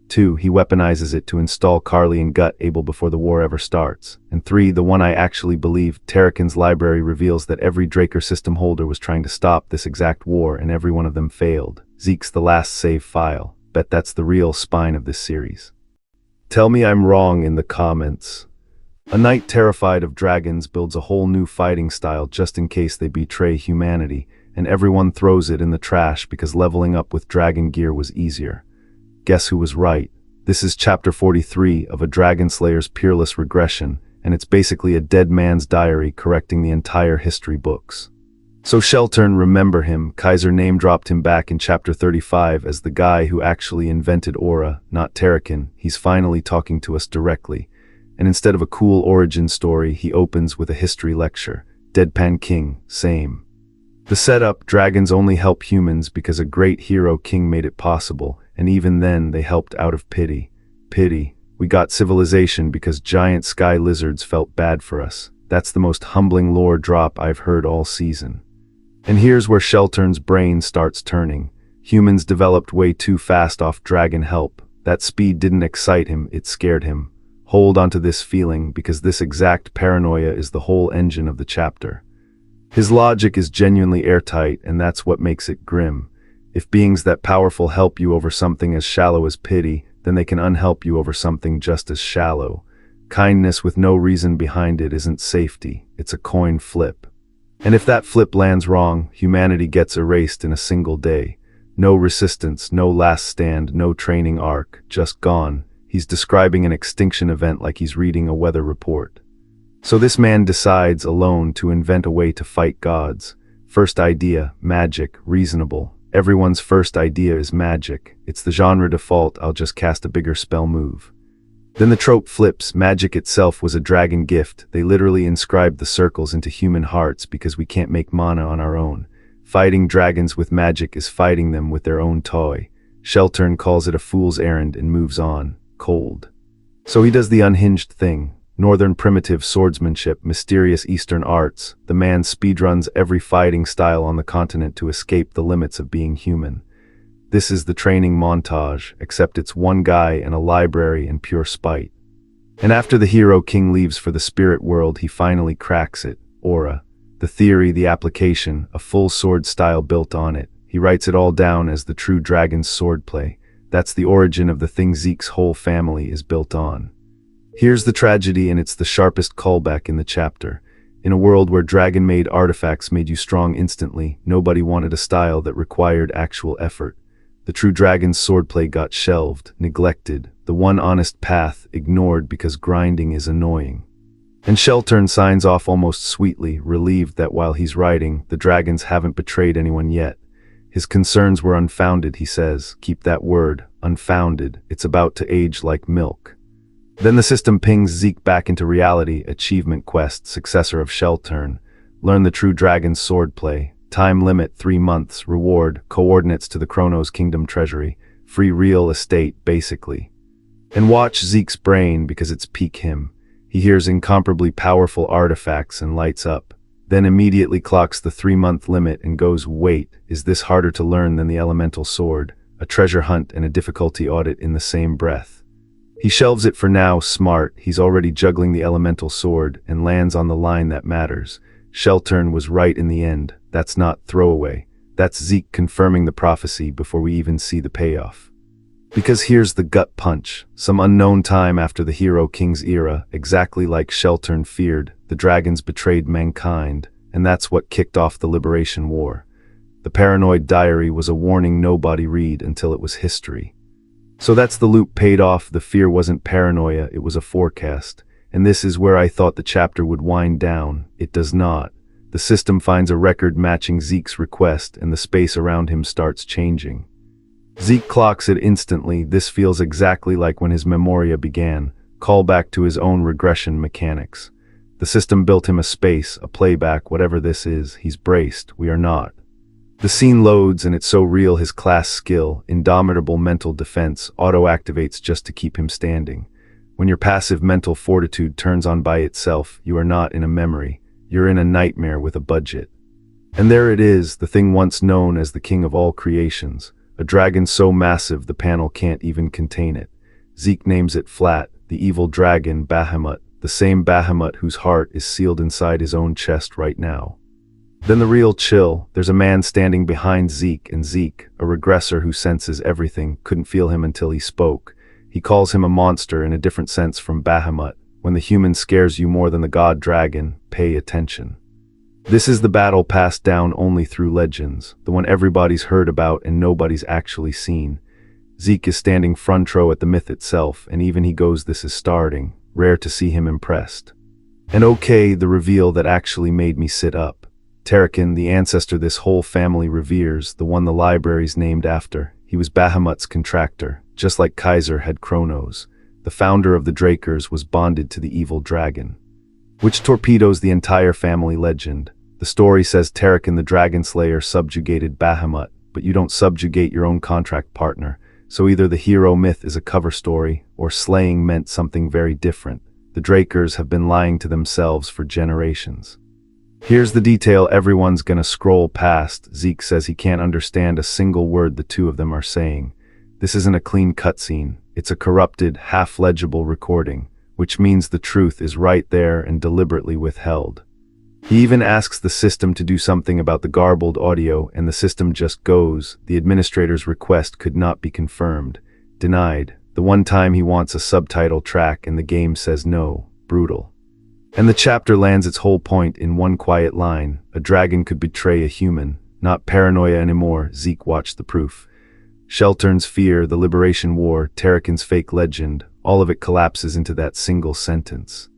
2. He weaponizes it to install Carly and Gut Able before the war ever starts. And 3. The one I actually believe, Tarakan's library reveals that every Draker system holder was trying to stop this exact war and every one of them failed. Zeke's the last save file. Bet that's the real spine of this series. Tell me I'm wrong in the comments. A knight terrified of dragons builds a whole new fighting style just in case they betray humanity, and everyone throws it in the trash because leveling up with dragon gear was easier. Guess who was right? This is chapter 43 of a Dragon Slayer's Peerless Regression, and it's basically a dead man's diary correcting the entire history books. So Sheltern, remember him, Kaiser name-dropped him back in chapter 35 as the guy who actually invented aura, not Tarakan. He's finally talking to us directly. And instead of a cool origin story, he opens with a history lecture. Deadpan King, same. The setup, dragons only help humans because a great hero king made it possible, and even then they helped out of pity. Pity. We got civilization because giant sky lizards felt bad for us. That's the most humbling lore drop I've heard all season. And here's where Sheltern's brain starts turning. Humans developed way too fast off dragon help. That speed didn't excite him, it scared him. Hold onto this feeling because this exact paranoia is the whole engine of the chapter. His logic is genuinely airtight, and that's what makes it grim. If beings that powerful help you over something as shallow as pity, then they can unhelp you over something just as shallow. Kindness with no reason behind it isn't safety, it's a coin flip. And if that flip lands wrong, humanity gets erased in a single day. No resistance, no last stand, no training arc, just gone. He's describing an extinction event like he's reading a weather report. So this man decides alone to invent a way to fight gods. First idea, magic, reasonable. Everyone's first idea is magic. It's the genre default, I'll just cast a bigger spell move. Then the trope flips, magic itself was a dragon gift. They literally inscribed the circles into human hearts because we can't make mana on our own. Fighting dragons with magic is fighting them with their own toy. Sheltern calls it a fool's errand and moves on, cold. So he does the unhinged thing. Northern primitive swordsmanship, mysterious Eastern arts. The man speedruns every fighting style on the continent to escape the limits of being human. This is the training montage, except it's one guy and a library and pure spite. And after the hero king leaves for the spirit world, he finally cracks it. Aura. The theory, the application, a full sword style built on it. He writes it all down as the true dragon's swordplay. That's the origin of the thing Zeke's whole family is built on. Here's the tragedy, and it's the sharpest callback in the chapter. In a world where dragon-made artifacts made you strong instantly, nobody wanted a style that required actual effort. The true dragon's swordplay got shelved, neglected, the one honest path ignored because grinding is annoying. And Sheltern signs off almost sweetly, relieved that while he's writing, the dragons haven't betrayed anyone yet. His concerns were unfounded, he says. Keep that word, unfounded. It's about to age like milk. Then the system pings Zeke back into reality. Achievement quest, successor of Sheltern. Learn the true dragon's swordplay. Time limit 3 months. Reward, coordinates to the Chronos Kingdom treasury. Free real estate, basically. And watch Zeke's brain, because it's peak him. He hears incomparably powerful artifacts and lights up. Then immediately clocks the 3-month limit and goes, wait, is this harder to learn than the elemental sword? A treasure hunt and a difficulty audit in the same breath. He shelves it for now, smart. He's already juggling the elemental sword and lands on the line that matters. Sheltern was right in the end. That's not throwaway. That's Zeke confirming the prophecy before we even see the payoff. Because here's the gut punch. Some unknown time after the Hero King's era, exactly like Sheltern feared, the dragons betrayed mankind, and that's what kicked off the Liberation War. The paranoid diary was a warning nobody read until it was history. So that's the loop paid off. The fear wasn't paranoia, it was a forecast. And this is where I thought the chapter would wind down. It does not. The system finds a record matching Zeke's request, and the space around him starts changing. Zeke clocks it instantly. This feels exactly like when his memoria began. Callback to his own regression mechanics. The system built him a space, a playback, whatever this is. He's braced. We are not. The scene loads, and it's so real. His class skill, indomitable mental defense, auto-activates just to keep him standing. When your passive mental fortitude turns on by itself, you are not in a memory. You're in a nightmare with a budget. And there it is, the thing once known as the king of all creations. A dragon so massive the panel can't even contain it. Zeke names it flat, the evil dragon Bahamut, the same Bahamut whose heart is sealed inside his own chest right now. Then the real chill, there's a man standing behind Zeke, and Zeke, a regressor who senses everything, couldn't feel him until he spoke. He calls him a monster in a different sense from Bahamut. When the human scares you more than the god dragon, pay attention. This is the battle passed down only through legends, the one everybody's heard about and nobody's actually seen. Zeke is standing front row at the myth itself, and even he goes, this is starting. Rare to see him impressed. And okay, the reveal that actually made me sit up. Terrakin, the ancestor this whole family reveres, the one the library's named after. He was Bahamut's contractor, just like Kaiser had Chronos. The founder of the Drakers was bonded to the evil dragon, which torpedoes the entire family legend. The story says Terrakin the Dragon Slayer subjugated Bahamut, but you don't subjugate your own contract partner. So either the hero myth is a cover story, or slaying meant something very different. The Drakers have been lying to themselves for generations. Here's the detail everyone's gonna scroll past. Zeke says he can't understand a single word the two of them are saying. This isn't a clean cutscene. It's a corrupted, half-legible recording, which means the truth is right there and deliberately withheld. He even asks the system to do something about the garbled audio, and the system just goes. The administrator's request could not be confirmed. Denied. The one time he wants a subtitle track and the game says no. Brutal. And the chapter lands its whole point in one quiet line. A dragon could betray a human. Not paranoia anymore. Zeke watched the proof. Sheltern's fear, the Liberation War, Terrakin's fake legend, all of it collapses into that single sentence.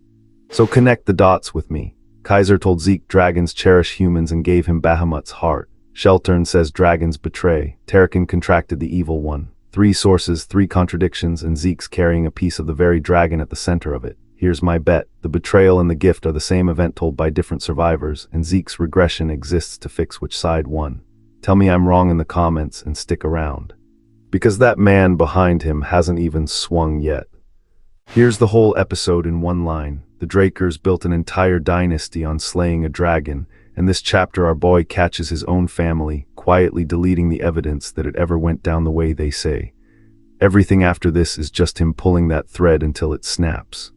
So connect the dots with me. Kaiser told Zeke dragons cherish humans and gave him Bahamut's heart. Sheltern says dragons betray. Terrakin contracted the evil one. 3 sources, 3 contradictions, and Zeke's carrying a piece of the very dragon at the center of it. Here's my bet. The betrayal and the gift are the same event told by different survivors, and Zeke's regression exists to fix which side won. Tell me I'm wrong in the comments and stick around. Because that man behind him hasn't even swung yet. Here's the whole episode in one line. The Drakers built an entire dynasty on slaying a dragon, and this chapter our boy catches his own family, quietly deleting the evidence that it ever went down the way they say. Everything after this is just him pulling that thread until it snaps.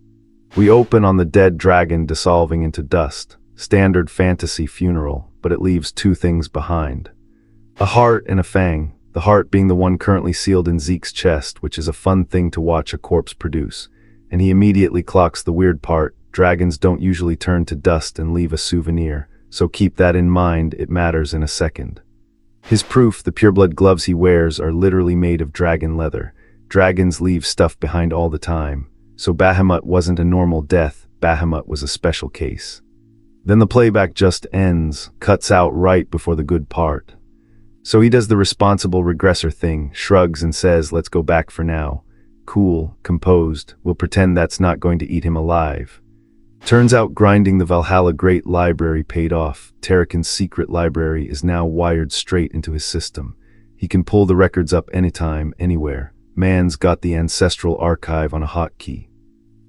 We open on the dead dragon dissolving into dust. Standard fantasy funeral, but it leaves 2 things behind. A heart and a fang, the heart being the one currently sealed in Zeke's chest, which is a fun thing to watch a corpse produce. And he immediately clocks the weird part. Dragons don't usually turn to dust and leave a souvenir, so keep that in mind, it matters in a second. His proof, the pureblood gloves he wears are literally made of dragon leather. Dragons leave stuff behind all the time. So Bahamut wasn't a normal death, Bahamut was a special case. Then the playback just ends, cuts out right before the good part. So he does the responsible regressor thing, shrugs and says, let's go back for now. Cool, composed, we'll pretend that's not going to eat him alive. Turns out grinding the Valhalla Great Library paid off. Terrakin's secret library is now wired straight into his system. He can pull the records up anytime, anywhere. Man's got the ancestral archive on a hotkey.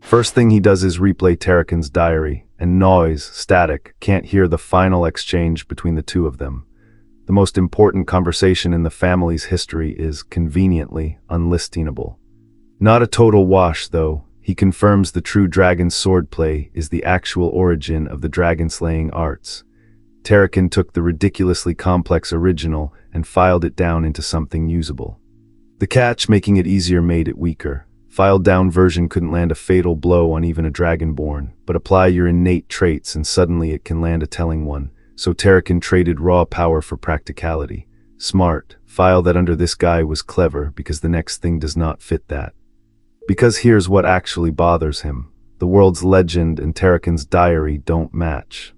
First thing he does is replay Terrakin's diary, and noise, static, can't hear the final exchange between the 2 of them. The most important conversation in the family's history is, conveniently, unlistenable. Not a total wash, though. He confirms the true dragon swordplay is the actual origin of the dragon-slaying arts. Terrakin took the ridiculously complex original and filed it down into something usable. The catch, making it easier, made it weaker. Filed-down version couldn't land a fatal blow on even a dragonborn, but apply your innate traits and suddenly it can land a telling one. So Terrakin traded raw power for practicality. Smart. File that under this guy was clever because the next thing does not fit that. Because here's what actually bothers him. The world's legend and Terrakin's diary don't match.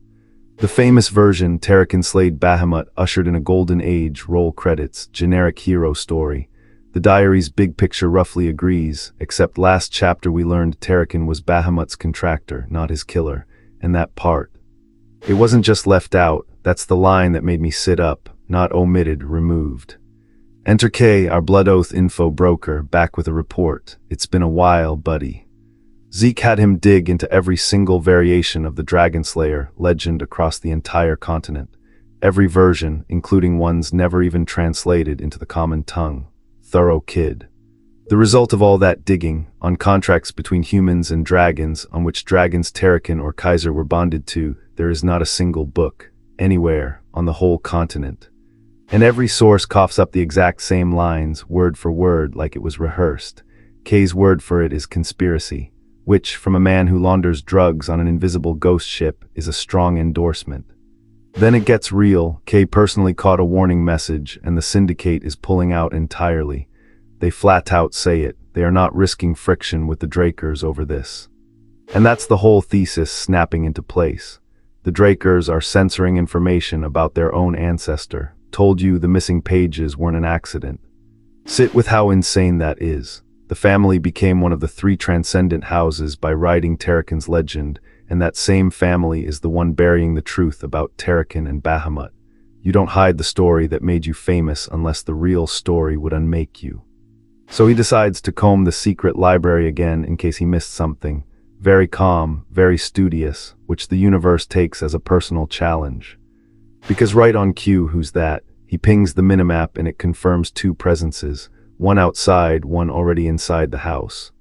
The famous version, Terrakin slayed Bahamut, ushered in a golden age, roll credits, generic hero story. The diary's big picture roughly agrees, except last chapter we learned Terrakin was Bahamut's contractor, not his killer, and that part. It wasn't just left out, that's the line that made me sit up, not omitted, removed. Enter K, our blood oath info broker, back with a report. It's been a while, buddy. Zeke had him dig into every single variation of the Dragon Slayer legend across the entire continent. Every version, including ones never even translated into the common tongue. Thorough kid. The result of all that digging, on contracts between humans and dragons on which dragons Terrakin or Kaiser were bonded to, there is not a single book, anywhere, on the whole continent. And every source coughs up the exact same lines, word for word, like it was rehearsed. K's word for it is conspiracy, which, from a man who launders drugs on an invisible ghost ship, is a strong endorsement. Then it gets real. K personally caught a warning message, and the syndicate is pulling out entirely. They flat out say it. They are not risking friction with the Drakers over this. And that's the whole thesis snapping into place. The Drakers are censoring information about their own ancestor. Told you the missing pages weren't an accident. Sit with how insane that is. The family became one of the 3 transcendent houses by writing Terrakin's legend, and that same family is the one burying the truth about Terrakin and Bahamut. You don't hide the story that made you famous unless the real story would unmake you. So he decides to comb the secret library again in case he missed something. Very calm, very studious, which the universe takes as a personal challenge. Because right on cue, who's that? He pings the minimap and it confirms 2 presences, one outside, one already inside the house.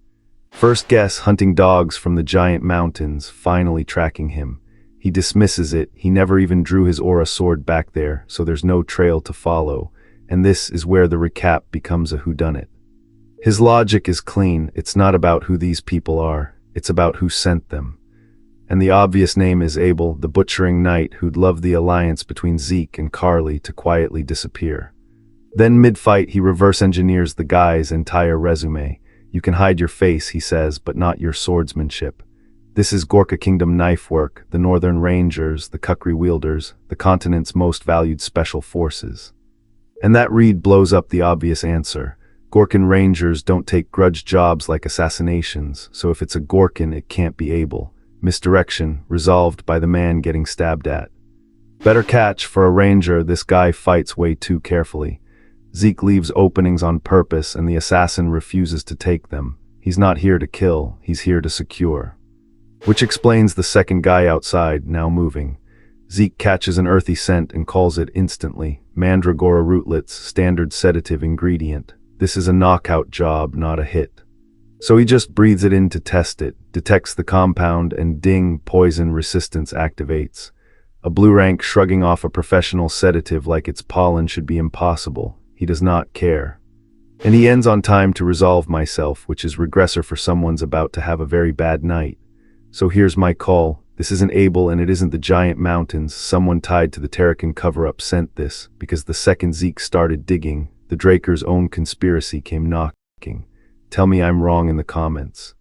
First guess, hunting dogs from the giant mountains, finally tracking him. He dismisses it, he never even drew his aura sword back there, so there's no trail to follow, and this is where the recap becomes a whodunit. His logic is clean, it's not about who these people are, it's about who sent them. And the obvious name is Abel, the butchering knight who'd love the alliance between Zeke and Carly to quietly disappear. Then mid-fight he reverse engineers the guy's entire resume. You can hide your face, he says, but not your swordsmanship. This is Gorka Kingdom knife work, the Northern Rangers, the Kukri wielders, the continent's most valued special forces. And that read blows up the obvious answer. Gorkan Rangers don't take grudge jobs like assassinations, so if it's a Gorkan it can't be able. Misdirection, resolved by the man getting stabbed at. Better catch, for a ranger, this guy fights way too carefully. Zeke leaves openings on purpose and the assassin refuses to take them. He's not here to kill, he's here to secure. Which explains the second guy outside, now moving. Zeke catches an earthy scent and calls it instantly. Mandragora rootlets, standard sedative ingredient. This is a knockout job, not a hit. So he just breathes it in to test it, detects the compound, and ding, poison resistance activates. A blue rank shrugging off a professional sedative like its pollen should be impossible. He does not care. And he ends on time to resolve myself, which is regressor for someone's about to have a very bad night. So here's my call. This isn't Abel and it isn't the giant mountains. Someone tied to the Terracan cover-up sent this, because the second Zeke started digging, the Draker's own conspiracy came knocking. Tell me I'm wrong in the comments.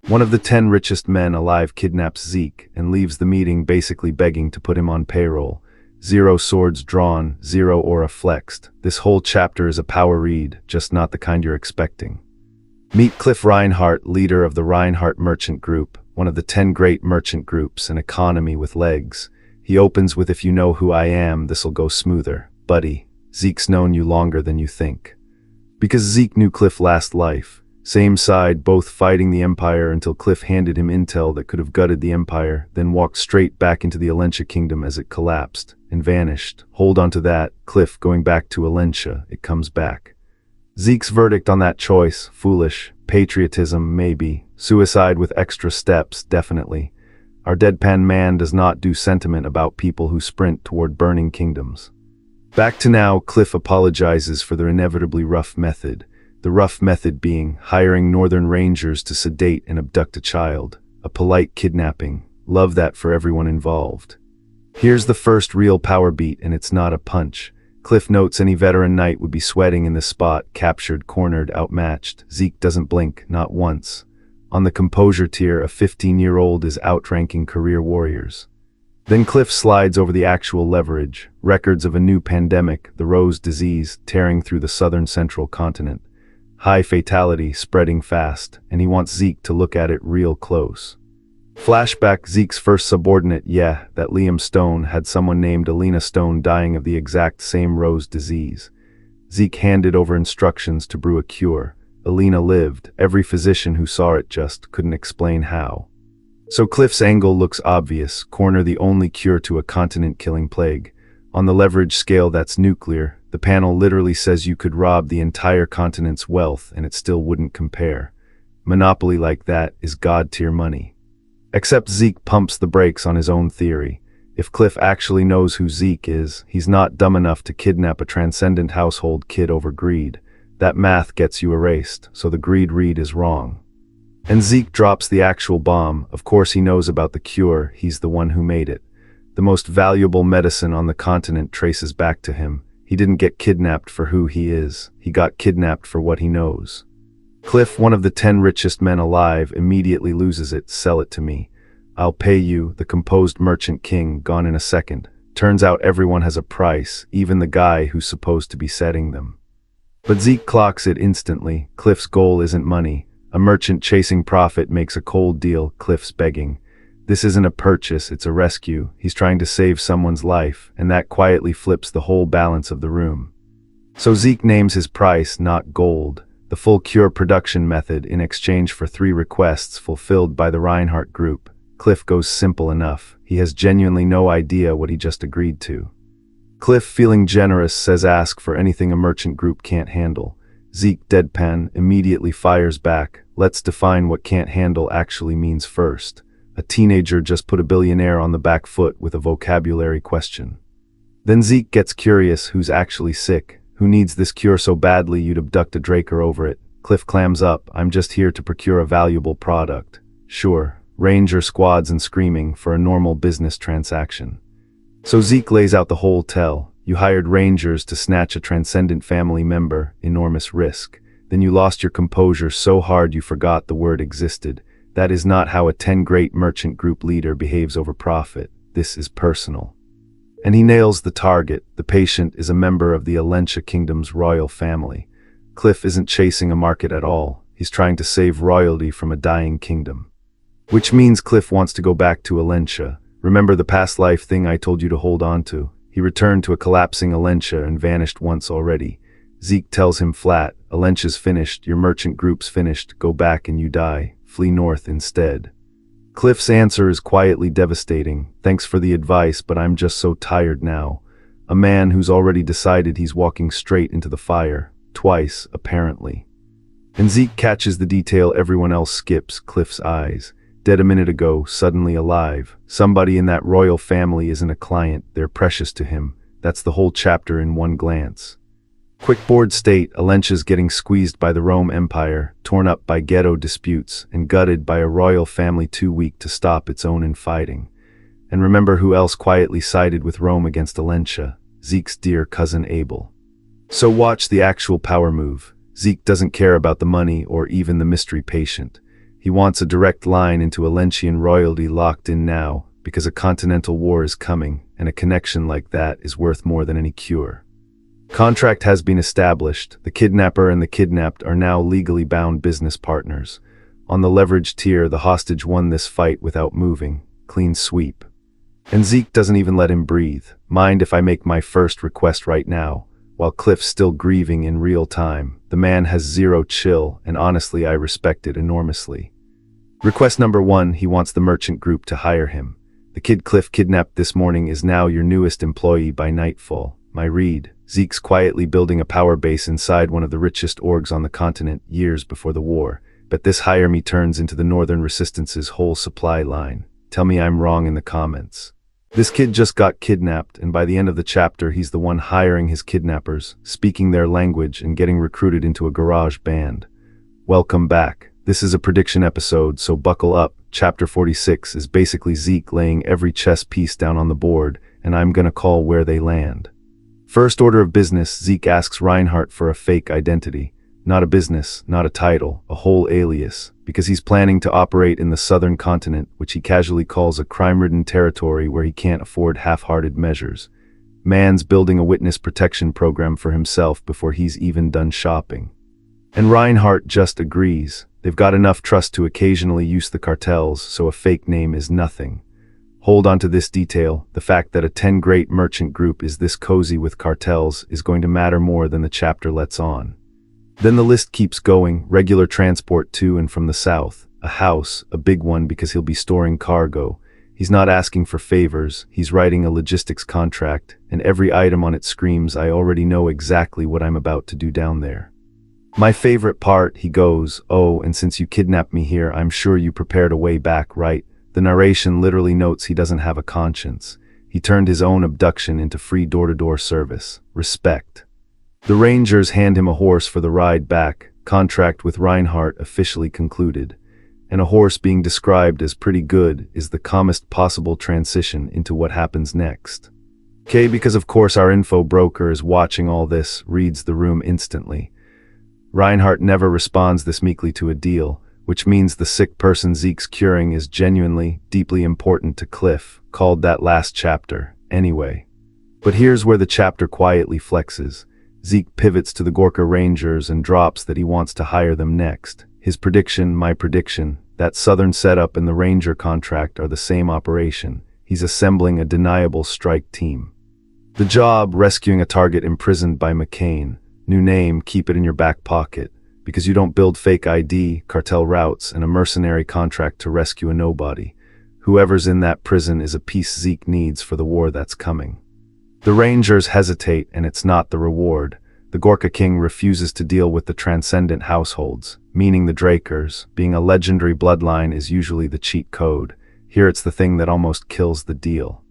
One of the 10 richest men alive kidnaps Zeke and leaves the meeting basically begging to put him on payroll. 0 swords drawn, 0 aura flexed. This whole chapter is a power read, just not the kind you're expecting. Meet Cliff Reinhardt, leader of the Reinhardt Merchant Group, one of the 10 great merchant groups, an economy with legs. He opens with, "If you know who I am, this'll go smoother. Buddy, Zeke's known you longer than you think." Because Zeke knew Cliff last life. Same side, both fighting the Empire until Cliff handed him intel that could have gutted the Empire, then walked straight back into the Alentia Kingdom as it collapsed and vanished. Hold on to that, Cliff going back to Alentia, it comes back. Zeke's verdict on that choice, foolish. Patriotism, maybe. Suicide with extra steps, definitely. Our deadpan man does not do sentiment about people who sprint toward burning kingdoms. Back to now, Cliff apologizes for their inevitably rough method. The rough method being hiring Northern Rangers to sedate and abduct a child. A polite kidnapping. Love that for everyone involved. Here's the first real power beat, and it's not a punch. Cliff notes any veteran knight would be sweating in this spot, captured, cornered, outmatched. Zeke doesn't blink, not once. On the composure tier, a 15-year-old is outranking career warriors. Then Cliff slides over the actual leverage, records of a new pandemic, the Rose disease, tearing through the southern central continent. High fatality, spreading fast, and he wants Zeke to look at it real close. Flashback, Zeke's first subordinate, that Liam Stone had someone named Alina Stone dying of the exact same Rose disease. Zeke handed over instructions to brew a cure. Alina lived, every physician who saw it just couldn't explain how. So Cliff's angle looks obvious, corner the only cure to a continent-killing plague. On the leverage scale that's nuclear, the panel literally says you could rob the entire continent's wealth and it still wouldn't compare. Monopoly like that is god-tier money. Except Zeke pumps the brakes on his own theory. If Cliff actually knows who Zeke is, he's not dumb enough to kidnap a transcendent household kid over greed. That math gets you erased, so the greed read is wrong. And Zeke drops the actual bomb. Of course he knows about the cure, he's the one who made it. The most valuable medicine on the continent traces back to him. He didn't get kidnapped for who he is, he got kidnapped for what he knows. Cliff, one of the 10 richest men alive, immediately loses it. Sell it to me. I'll pay you, the composed merchant king, gone in a second. Turns out everyone has a price, even the guy who's supposed to be setting them. But Zeke clocks it instantly. Cliff's goal isn't money. A merchant chasing profit makes a cold deal, Cliff's begging. This isn't a purchase, it's a rescue. He's trying to save someone's life, and that quietly flips the whole balance of the room. So Zeke names his price, not gold. The full cure production method in exchange for 3 requests fulfilled by the Reinhardt group. Cliff goes simple enough. He has genuinely no idea what he just agreed to. Cliff, feeling generous, says ask for anything a merchant group can't handle. Zeke, deadpan, immediately fires back. Let's define what can't handle actually means first. A teenager just put a billionaire on the back foot with a vocabulary question. Then Zeke gets curious, who's actually sick? Who needs this cure so badly you'd abduct a Draker over it? Cliff clams up, I'm just here to procure a valuable product. Sure, ranger squads and screaming for a normal business transaction. So Zeke lays out the whole tell. You hired rangers to snatch a transcendent family member, enormous risk. Then you lost your composure so hard you forgot the word existed. That is not how a 10 great merchant group leader behaves over profit. This is personal. And he nails the target. The patient is a member of the Alentia Kingdom's royal family. Cliff isn't chasing a market at all. He's trying to save royalty from a dying kingdom. Which means Cliff wants to go back to Alentia. Remember the past life thing I told you to hold on to? He returned to a collapsing Alentia and vanished once already. Zeke tells him flat, Alentia's finished, your merchant group's finished, go back and you die. Flee north instead. Cliff's answer is quietly devastating. Thanks for the advice, but I'm just so tired now. A man who's already decided he's walking straight into the fire. Twice, apparently. And Zeke catches the detail everyone else skips, Cliff's eyes. Dead a minute ago, suddenly alive. Somebody in that royal family isn't a client, they're precious to him. That's the whole chapter in one glance. Quick board state, Alentia's getting squeezed by the Rome Empire, torn up by ghetto disputes, and gutted by a royal family too weak to stop its own infighting. And remember who else quietly sided with Rome against Alentia? Zeke's dear cousin Abel. So watch the actual power move. Zeke doesn't care about the money or even the mystery patient. He wants a direct line into Alentian royalty locked in now, because a continental war is coming, and a connection like that is worth more than any cure. Contract has been established. The kidnapper and the kidnapped are now legally bound business partners. On the leverage tier, the hostage won this fight without moving. Clean sweep. And Zeke doesn't even let him breathe. Mind if I make my first request right now? While Cliff's still grieving in real time, the man has zero chill, and honestly I respect it enormously. Request number 1, he wants the merchant group to hire him. The kid Cliff kidnapped this morning is now your newest employee by nightfall. My read, Zeke's quietly building a power base inside one of the richest orgs on the continent years before the war, but this hire me turns into the Northern Resistance's whole supply line. Tell me I'm wrong in the comments. This kid just got kidnapped, and by the end of the chapter he's the one hiring his kidnappers, speaking their language and getting recruited into a garage band. Welcome back. This is a prediction episode, so buckle up. Chapter 46 is basically Zeke laying every chess piece down on the board, and I'm gonna call where they land. First order of business, Zeke asks Reinhardt for a fake identity. Not a business, not a title, a whole alias, because he's planning to operate in the southern continent, which he casually calls a crime-ridden territory where he can't afford half-hearted measures. Man's building a witness protection program for himself before he's even done shopping. And Reinhardt just agrees. They've got enough trust to occasionally use the cartels, so a fake name is nothing. Hold on to this detail, the fact that a 10 great merchant group is this cozy with cartels is going to matter more than the chapter lets on. Then the list keeps going, regular transport to and from the south, a house, a big one because he'll be storing cargo. He's not asking for favors, he's writing a logistics contract, and every item on it screams, I already know exactly what I'm about to do down there. My favorite part, he goes, oh, and since you kidnapped me here, I'm sure you prepared a way back, right? The narration literally notes he doesn't have a conscience. He turned his own abduction into free door-to-door service. Respect. The Rangers hand him a horse for the ride back. Contract with Reinhardt officially concluded. And a horse being described as pretty good is the calmest possible transition into what happens next. Okay, because of course our info broker is watching all this, reads the room instantly. Reinhardt never responds this meekly to a deal, which means the sick person Zeke's curing is genuinely, deeply important to Cliff, called that last chapter, anyway. But here's where the chapter quietly flexes. Zeke pivots to the Gorka Rangers and drops that he wants to hire them next. His prediction, my prediction, that southern setup and the Ranger contract are the same operation. He's assembling a deniable strike team. The job, rescuing a target imprisoned by McCain. New name, keep it in your back pocket. Because you don't build fake ID, cartel routes, and a mercenary contract to rescue a nobody. Whoever's in that prison is a piece Zeke needs for the war that's coming. The Rangers hesitate, and it's not the reward. The Gorka King refuses to deal with the transcendent households, meaning the Drakers. Being a legendary bloodline is usually the cheat code. Here it's the thing that almost kills the deal.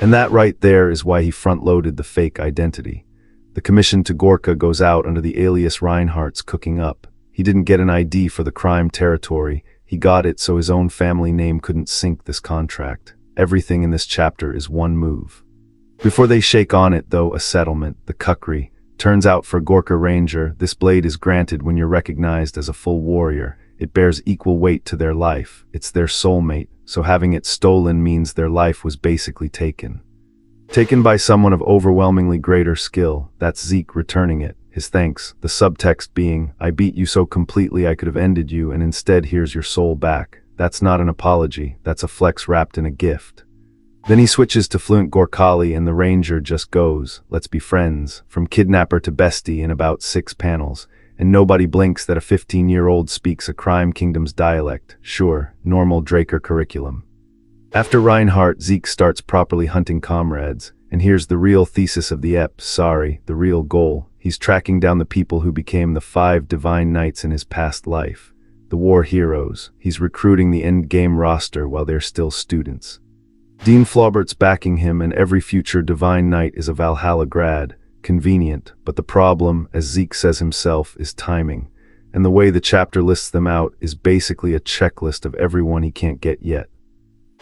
And that right there is why he front-loaded the fake identity. The commission to Gorka goes out under the alias Reinhardt's cooking up. He didn't get an ID for the crime territory. He got it so his own family name couldn't sink this contract. Everything in this chapter is one move. Before they shake on it, though, a settlement, the Kukri. Turns out for Gorka Ranger, this blade is granted when you're recognized as a full warrior. It bears equal weight to their life. It's their soulmate, so having it stolen means their life was basically taken. Taken by someone of overwhelmingly greater skill. That's Zeke returning it. His thanks, the subtext being, I beat you so completely I could have ended you, and instead here's your soul back. That's not an apology, that's a flex wrapped in a gift. Then he switches to fluent Gorkali and the ranger just goes, let's be friends, from kidnapper to bestie in about 6 panels, and nobody blinks that a 15-year-old speaks a crime kingdom's dialect. Sure, normal Draker curriculum. After Reinhardt, Zeke starts properly hunting comrades, and here's the real thesis of the the real goal. He's tracking down the people who became the 5 divine knights in his past life. The war heroes. He's recruiting the endgame roster while they're still students. Dean Flaubert's backing him, and every future divine knight is a Valhalla grad. Convenient, but the problem, as Zeke says himself, is timing. And the way the chapter lists them out is basically a checklist of everyone he can't get yet.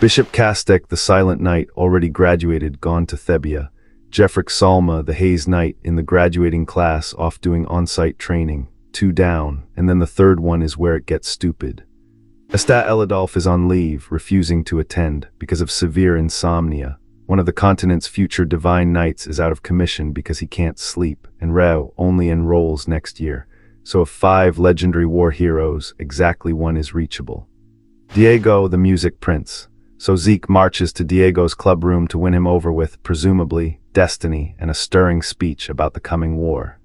Bishop Kastek, the Silent Knight, already graduated, gone to Thebia. Jeffrick Salma, the Haze Knight, in the graduating class, off doing on-site training. 2 down, and then the third one is where it gets stupid. Estat Eladolf is on leave, refusing to attend, because of severe insomnia. One of the continent's future divine knights is out of commission because he can't sleep, and Reo only enrolls next year. So of 5 legendary war heroes, exactly 1 is reachable. Diego, the music prince. So Zeke marches to Diego's club room to win him over with, presumably, destiny and a stirring speech about the coming war.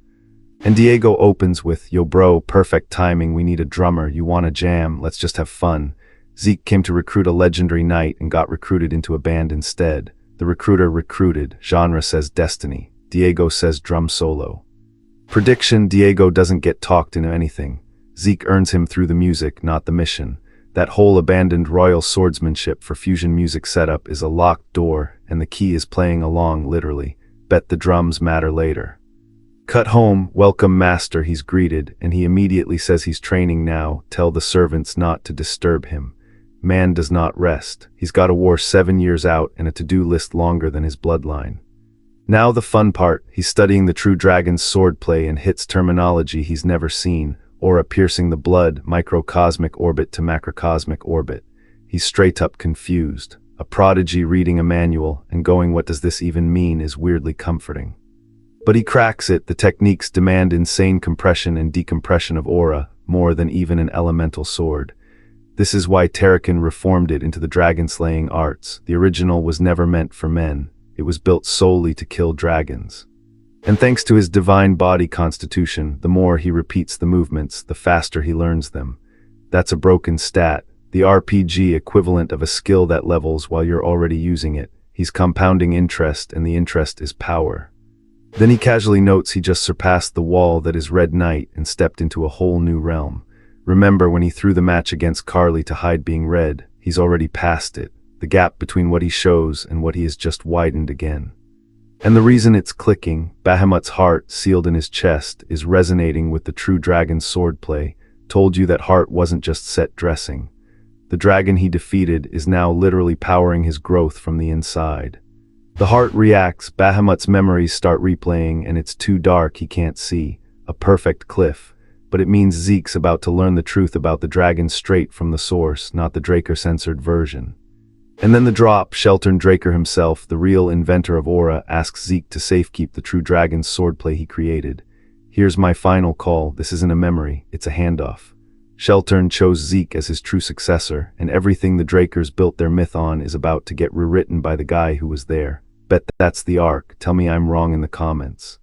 And Diego opens with, yo bro, perfect timing, we need a drummer, you wanna jam, let's just have fun. Zeke came to recruit a legendary knight and got recruited into a band instead. The recruiter recruited, genre says destiny, Diego says drum solo. Prediction, Diego doesn't get talked into anything. Zeke earns him through the music, not the mission. That whole abandoned royal swordsmanship for fusion music setup is a locked door, and the key is playing along literally. Bet the drums matter later. Cut home, welcome master, he's greeted, and he immediately says he's training now, tell the servants not to disturb him. Man does not rest. He's got a war 7 years out and a to-do list longer than his bloodline. Now the fun part, he's studying the true dragon's swordplay and hits terminology he's never seen, aura piercing the blood, microcosmic orbit to macrocosmic orbit. He's straight up confused. A prodigy reading a manual and going, what does this even mean, is weirdly comforting. But he cracks it. The techniques demand insane compression and decompression of aura, more than even an elemental sword. This is why Terrakin reformed it into the dragon-slaying arts. The original was never meant for men. It was built solely to kill dragons. And thanks to his divine body constitution, the more he repeats the movements, the faster he learns them. That's a broken stat, the RPG equivalent of a skill that levels while you're already using it. He's compounding interest, and the interest is power. Then he casually notes he just surpassed the wall that is Red Knight and stepped into a whole new realm. Remember when he threw the match against Carly to hide being red, he's already past it. The gap between what he shows and what he has just widened again. And the reason it's clicking, Bahamut's heart, sealed in his chest, is resonating with the true dragon's swordplay. Told you that heart wasn't just set dressing. The dragon he defeated is now literally powering his growth from the inside. The heart reacts, Bahamut's memories start replaying, and it's too dark he can't see. A perfect cliff. But it means Zeke's about to learn the truth about the dragon straight from the source, not the Draker-censored version. And then the drop, Sheltern Draker himself, the real inventor of aura, asks Zeke to safekeep the true dragon's swordplay he created. Here's my final call, this isn't a memory, it's a handoff. Sheltern chose Zeke as his true successor, and everything the Drakers built their myth on is about to get rewritten by the guy who was there. Bet that's the arc, tell me I'm wrong in the comments.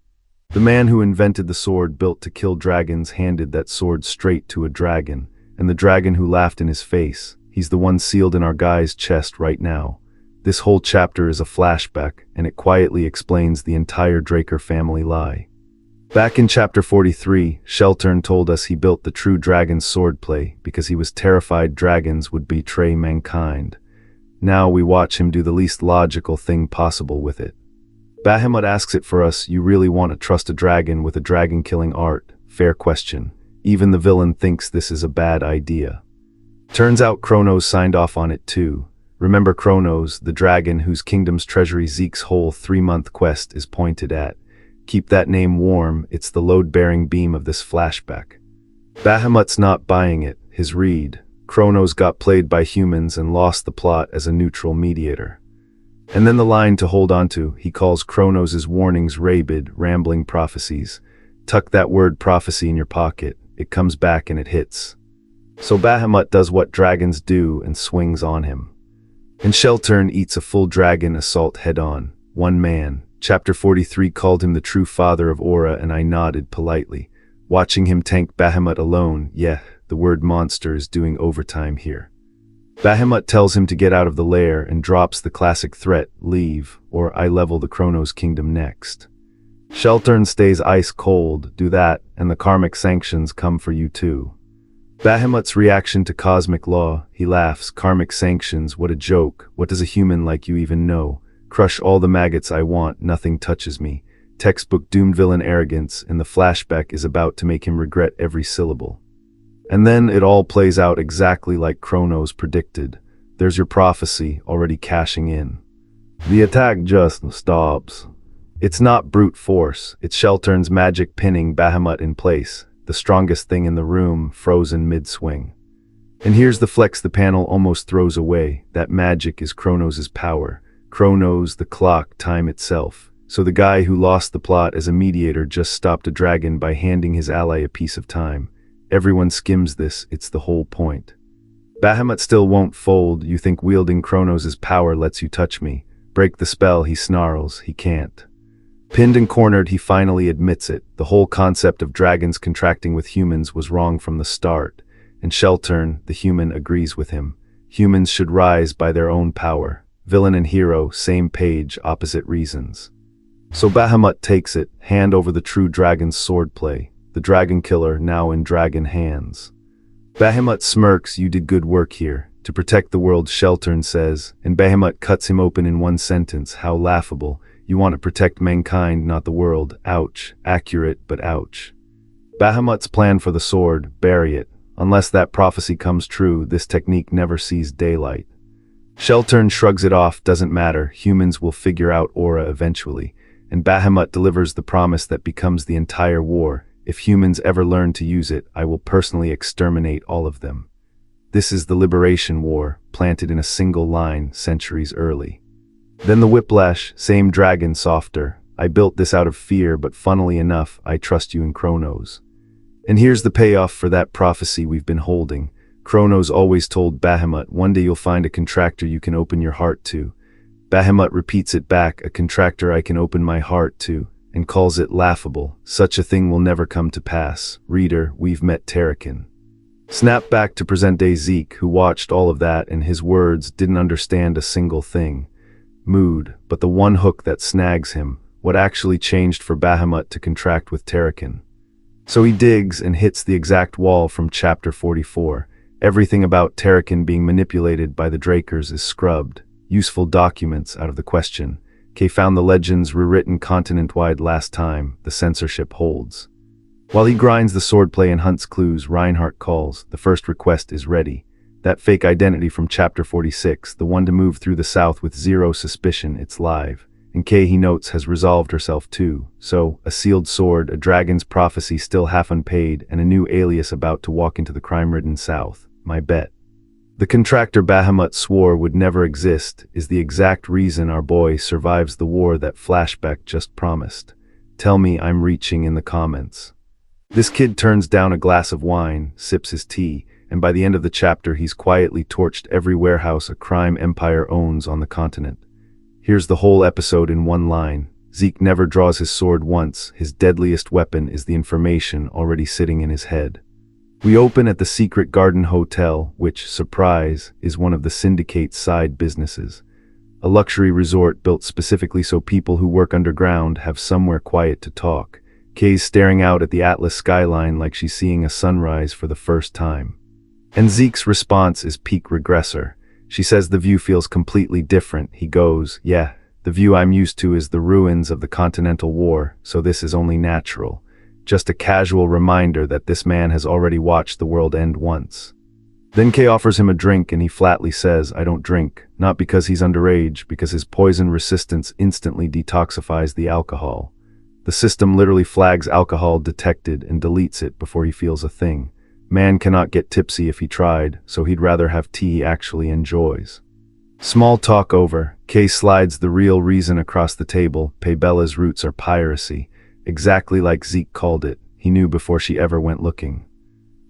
The man who invented the sword built to kill dragons handed that sword straight to a dragon, and the dragon who laughed in his face, he's the one sealed in our guy's chest right now. This whole chapter is a flashback, and it quietly explains the entire Draker family lie. Back in chapter 43, Sheltern told us he built the true dragon's swordplay because he was terrified dragons would betray mankind. Now we watch him do the least logical thing possible with it. Bahamut asks it for us, you really want to trust a dragon with a dragon-killing art? Fair question. Even the villain thinks this is a bad idea. Turns out Kronos signed off on it too. Remember Kronos, the dragon whose kingdom's treasury Zeke's whole 3-month quest is pointed at. Keep that name warm, it's the load-bearing beam of this flashback. Bahamut's not buying it. his read. Kronos got played by humans and lost the plot as a neutral mediator. And then the line to hold onto, he calls Kronos' warnings rabid, rambling prophecies. Tuck that word prophecy in your pocket, it comes back and it hits. So Bahamut does what dragons do and swings on him. And Sheltern eats a full dragon assault head-on. One man. Chapter 43 called him the true father of Aura, and I nodded politely. Watching him tank Bahamut alone, the word monster is doing overtime here. Bahamut tells him to get out of the lair and drops the classic threat, leave, or I level the Kronos kingdom next. Sheltern stays ice cold, do that, and the karmic sanctions come for you too. Bahamut's reaction to cosmic law, he laughs, karmic sanctions, what a joke, what does a human like you even know? Crush all the maggots I want, nothing touches me. Textbook doomed villain arrogance, and the flashback is about to make him regret every syllable. And then it all plays out exactly like Kronos predicted. There's your prophecy, already cashing in. The attack just stops. It's not brute force, it's Sheltern's magic pinning Bahamut in place. The strongest thing in the room, frozen mid-swing. And here's the flex the panel almost throws away. That magic is Kronos' power. Kronos, the clock, time itself. So the guy who lost the plot as a mediator just stopped a dragon by handing his ally a piece of time. Everyone skims this, it's the whole point. Bahamut still won't fold. You think wielding Kronos' power lets you touch me. Break the spell, he snarls, he can't. Pinned and cornered, he finally admits it. The whole concept of dragons contracting with humans was wrong from the start. And Sheltern, the human, agrees with him. Humans should rise by their own power. Villain and hero, same page, opposite reasons. So Bahamut takes it, hand over the true dragon's swordplay. The dragon killer now in dragon hands. Bahamut smirks, you did good work here. To protect the world, Sheltern says, and Bahamut cuts him open in one sentence. How laughable. You want to protect mankind, not the world. Ouch. Accurate, but ouch. Bahamut's plan for the sword, bury it. Unless that prophecy comes true, this technique never sees daylight. Sheltern shrugs it off, doesn't matter, humans will figure out Aura eventually. And Bahamut delivers the promise that becomes the entire war. If humans ever learn to use it, I will personally exterminate all of them. This is the Liberation War, planted in a single line, centuries early. Then the whiplash, same dragon, softer. I built this out of fear, but funnily enough, I trust you in Kronos. And here's the payoff for that prophecy we've been holding. Kronos always told Bahamut, one day you'll find a contractor you can open your heart to. Bahamut repeats it back, a contractor I can open my heart to, and calls it laughable. Such a thing will never come to pass. Reader, we've met Terrakin. Snap back to present-day Zeke, who watched all of that and his words didn't understand a single thing. Mood, but the one hook that snags him, what actually changed for Bahamut to contract with Terrakin. So he digs and hits the exact wall from chapter 44. Everything about Terrakin being manipulated by the Drakers is scrubbed. Useful documents out of the question. Kay found the legends rewritten continent-wide last time, the censorship holds. While he grinds the swordplay and hunts clues, Reinhardt calls. The first request is ready. That fake identity from chapter 46, the one to move through the south with zero suspicion, it's live. And Kay, he notes, has resolved herself too. So, a sealed sword, a dragon's prophecy still half unpaid, and a new alias about to walk into the crime-ridden south. My bet. The contractor Bahamut swore would never exist is the exact reason our boy survives the war that flashback just promised. Tell me I'm reaching in the comments. This kid turns down a glass of wine, sips his tea, and by the end of the chapter he's quietly torched every warehouse a crime empire owns on the continent. Here's the whole episode in one line. Zeke never draws his sword once, his deadliest weapon is the information already sitting in his head. We open at the Secret Garden Hotel, which, surprise, is one of the Syndicate's side businesses. A luxury resort built specifically so people who work underground have somewhere quiet to talk. Kay's staring out at the Atlas skyline like she's seeing a sunrise for the first time. And Zeke's response is peak regressor. She says the view feels completely different. He goes, yeah, the view I'm used to is the ruins of the Continental War, so this is only natural. Just a casual reminder that this man has already watched the world end once. Then Kay offers him a drink and he flatly says, I don't drink, not because he's underage, because his poison resistance instantly detoxifies the alcohol. The system literally flags alcohol detected and deletes it before he feels a thing. Man cannot get tipsy if he tried, so he'd rather have tea he actually enjoys. Small talk over, Kay slides the real reason across the table. Paybella's roots are piracy, exactly like Zeke called it. He knew before she ever went looking.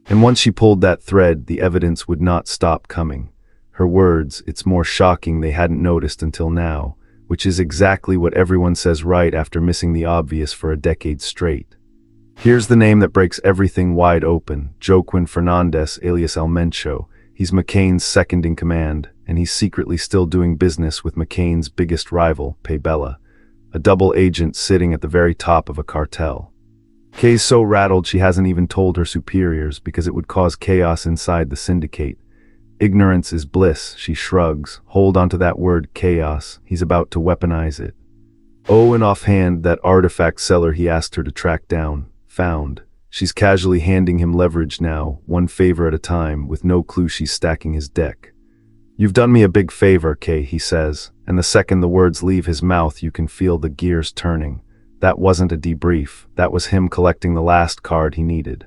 And once she pulled that thread, the evidence would not stop coming. Her words, it's more shocking they hadn't noticed until now, which is exactly what everyone says right after missing the obvious for a decade straight. Here's the name that breaks everything wide open: Joaquin Fernandez, alias El Mencho. He's McCain's second-in-command, and he's secretly still doing business with McCain's biggest rival, Paybella, a double agent sitting at the very top of a cartel. Kay's so rattled she hasn't even told her superiors because it would cause chaos inside the syndicate. Ignorance is bliss, she shrugs. Hold onto that word, chaos. He's about to weaponize it. Oh, and offhand, that artifact seller he asked her to track down, found. She's casually handing him leverage now, one favor at a time, with no clue she's stacking his deck. You've done me a big favor, Kay, he says, and the second the words leave his mouth you can feel the gears turning. That wasn't a debrief, that was him collecting the last card he needed.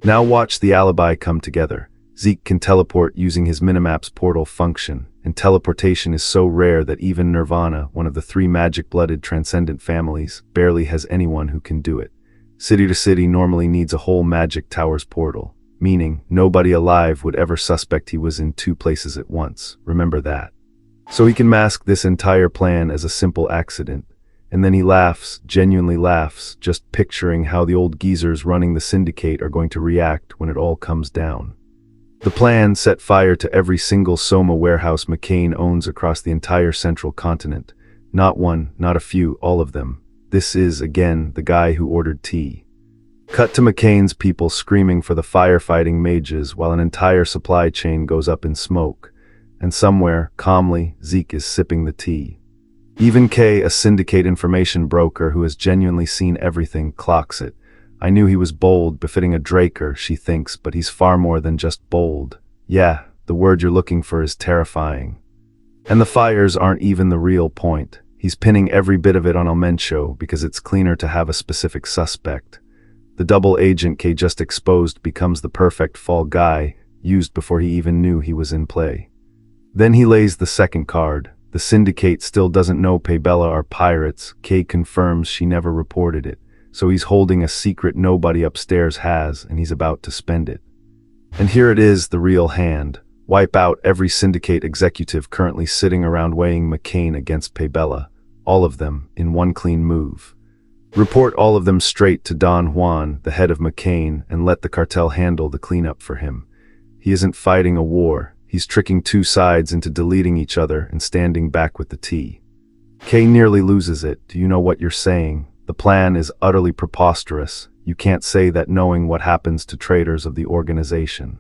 Now watch the alibi come together. Zeke can teleport using his Minimap's portal function, and teleportation is so rare that even Nirvana, one of the 3 magic-blooded transcendent families, barely has anyone who can do it. City to city normally needs a whole magic tower's portal, meaning nobody alive would ever suspect he was in 2 places at once. Remember that. So he can mask this entire plan as a simple accident. And then he laughs, genuinely laughs, just picturing how the old geezers running the syndicate are going to react when it all comes down. The plan set fire to every single Soma warehouse McCain owns across the entire central continent. Not one, not a few, all of them. This is, again, the guy who ordered tea. Cut to McCain's people screaming for the firefighting mages while an entire supply chain goes up in smoke. And somewhere, calmly, Zeke is sipping the tea. Even Kay, a syndicate information broker who has genuinely seen everything, clocks it. I knew he was bold, befitting a Draker, she thinks, but he's far more than just bold. Yeah, the word you're looking for is terrifying. And the fires aren't even the real point. He's pinning every bit of it on El Mencho because it's cleaner to have a specific suspect. The double agent Kay just exposed becomes the perfect fall guy, used before he even knew he was in play. Then he lays the second card. The syndicate still doesn't know Paybella are pirates. Kay confirms she never reported it, so he's holding a secret nobody upstairs has, and he's about to spend it. And here it is, the real hand. Wipe out every syndicate executive currently sitting around weighing McCain against Paybella. All of them, in one clean move. Report all of them straight to Don Juan, the head of McCain, and let the cartel handle the cleanup for him. He isn't fighting a war. He's tricking 2 sides into deleting each other and standing back with the tea. Kay nearly loses it. Do you know what you're saying? The plan is utterly preposterous. You can't say that knowing what happens to traitors of the organization.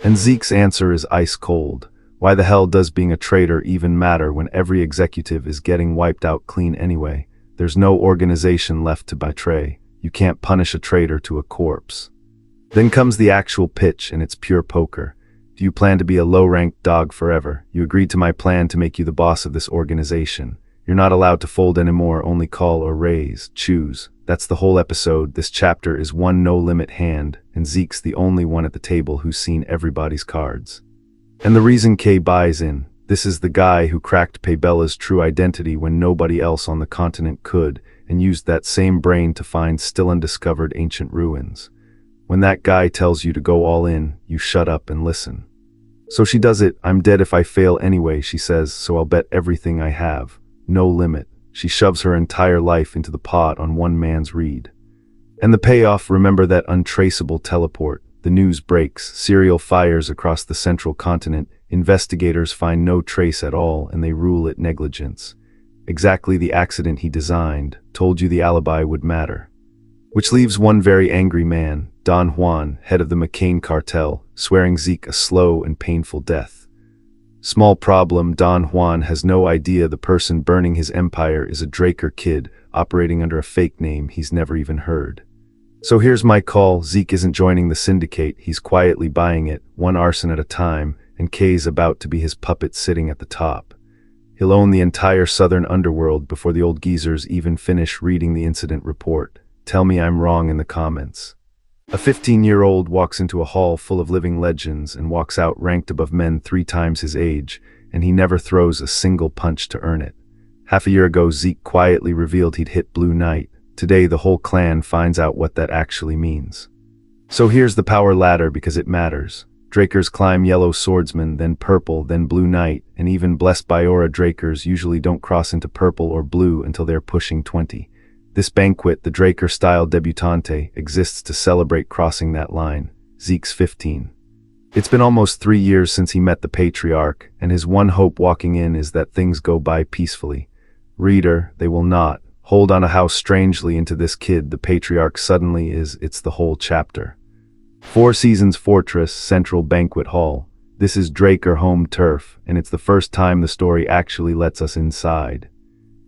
And Zeke's answer is ice cold. Why the hell does being a traitor even matter when every executive is getting wiped out clean anyway? There's no organization left to betray. You can't punish a traitor to a corpse. Then comes the actual pitch, and it's pure poker. Do you plan to be a low-ranked dog forever? You agreed to my plan to make you the boss of this organization. You're not allowed to fold anymore, only call or raise. Choose. That's the whole episode. This chapter is one no-limit hand, and Zeke's the only one at the table who's seen everybody's cards. And the reason Kay buys in, this is the guy who cracked Paybella's true identity when nobody else on the continent could, and used that same brain to find still undiscovered ancient ruins. When that guy tells you to go all in, you shut up and listen. So she does it. I'm dead if I fail anyway, she says, so I'll bet everything I have. No limit. She shoves her entire life into the pot on one man's read. And the payoff, remember that untraceable teleport. The news breaks, serial fires across the central continent, investigators find no trace at all, and they rule it negligence. Exactly the accident he designed, told you the alibi would matter. Which leaves one very angry man, Don Juan, head of the McCain cartel, swearing Zeke a slow and painful death. Small problem, Don Juan has no idea the person burning his empire is a Draker kid operating under a fake name he's never even heard. So here's my call. Zeke isn't joining the syndicate, he's quietly buying it, one arson at a time, and Kay's about to be his puppet sitting at the top. He'll own the entire southern underworld before the old geezers even finish reading the incident report. Tell me I'm wrong in the comments. A 15-year-old walks into a hall full of living legends and walks out ranked above men 3 times his age, and he never throws a single punch to earn it. Half a year ago, Zeke quietly revealed he'd hit Blue Knight. Today, the whole clan finds out what that actually means. So here's the power ladder because it matters. Drakers climb Yellow Swordsman, then Purple, then Blue Knight, and even blessed by Aura Drakers usually don't cross into Purple or Blue until they're pushing 20. This banquet, the Draker-style debutante, exists to celebrate crossing that line. Zeke's 15. It's been almost 3 years since he met the Patriarch, and his one hope walking in is that things go by peacefully. Reader, they will not. Hold on to how strangely into this kid the Patriarch suddenly is. It's the whole chapter. 4 Seasons Fortress, Central Banquet Hall. This is Draker home turf, and it's the first time the story actually lets us inside.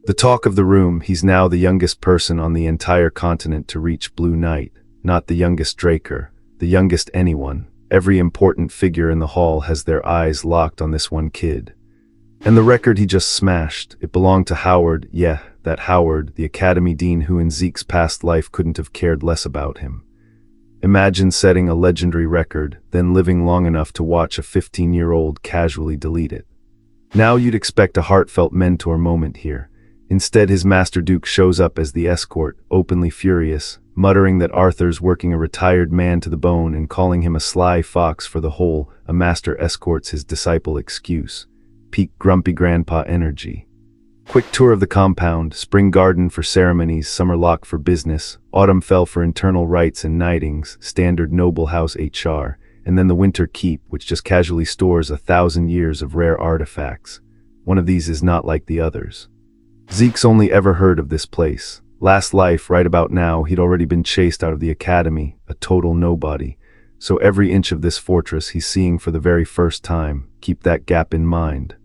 The talk of the room, he's now the youngest person on the entire continent to reach Blue Knight. Not the youngest Draker, the youngest anyone. Every important figure in the hall has their eyes locked on this one kid. And the record he just smashed, it belonged to Howard, yeah, that Howard, the academy dean who in Zeke's past life couldn't have cared less about him. Imagine setting a legendary record, then living long enough to watch a 15-year-old casually delete it. Now you'd expect a heartfelt mentor moment here. Instead, his Master Duke shows up as the escort, openly furious, muttering that Arthur's working a retired man to the bone and calling him a sly fox for the whole. A master escorts his disciple excuse. Peak grumpy grandpa energy. Quick tour of the compound, spring garden for ceremonies, summer lock for business, autumn fell for internal rites and knightings, standard noble house HR, and then the winter keep, which just casually stores 1,000 years of rare artifacts. One of these is not like the others. Zeke's only ever heard of this place. Last life, right about now, he'd already been chased out of the academy, a total nobody. So every inch of this fortress he's seeing for the very first time. Keep that gap in mind.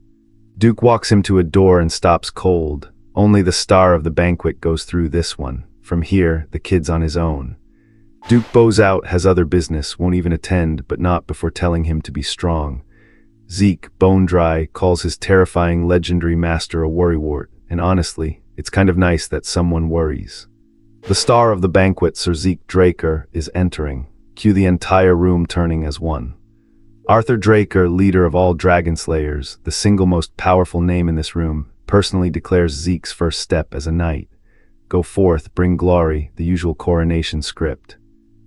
Duke walks him to a door and stops cold. Only the star of the banquet goes through this one. From here, the kid's on his own. Duke bows out, has other business, won't even attend, but not before telling him to be strong. Zeke, bone dry, calls his terrifying legendary master a worrywart. And honestly, it's kind of nice that someone worries. The star of the banquet, Sir Zeke Draker, is entering. Cue the entire room turning as one. Arthur Draker, leader of all dragon slayers, the single most powerful name in this room, personally declares Zeke's first step as a knight. Go forth, bring glory, the usual coronation script.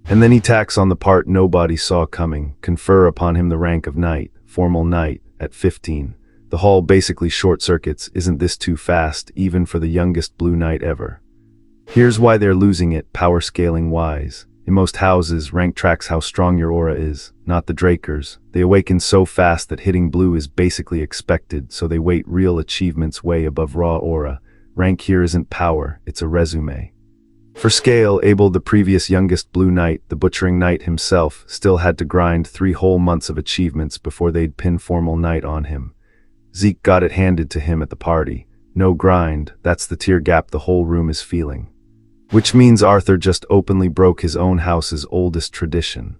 And then he tacks on the part nobody saw coming, confer upon him the rank of knight, formal knight, at 15. The hall basically short-circuits. Isn't this too fast, even for the youngest Blue Knight ever? Here's why they're losing it, power scaling wise. In most houses, rank tracks how strong your aura is, not the Drakers. They awaken so fast that hitting blue is basically expected, so they weight real achievements way above raw aura. Rank here isn't power, it's a resume. For scale, Abel, the previous youngest Blue Knight, the butchering knight himself, still had to grind 3 whole months of achievements before they'd pin formal knight on him. Zeke got it handed to him at the party. No grind, that's the tier gap the whole room is feeling. Which means Arthur just openly broke his own house's oldest tradition.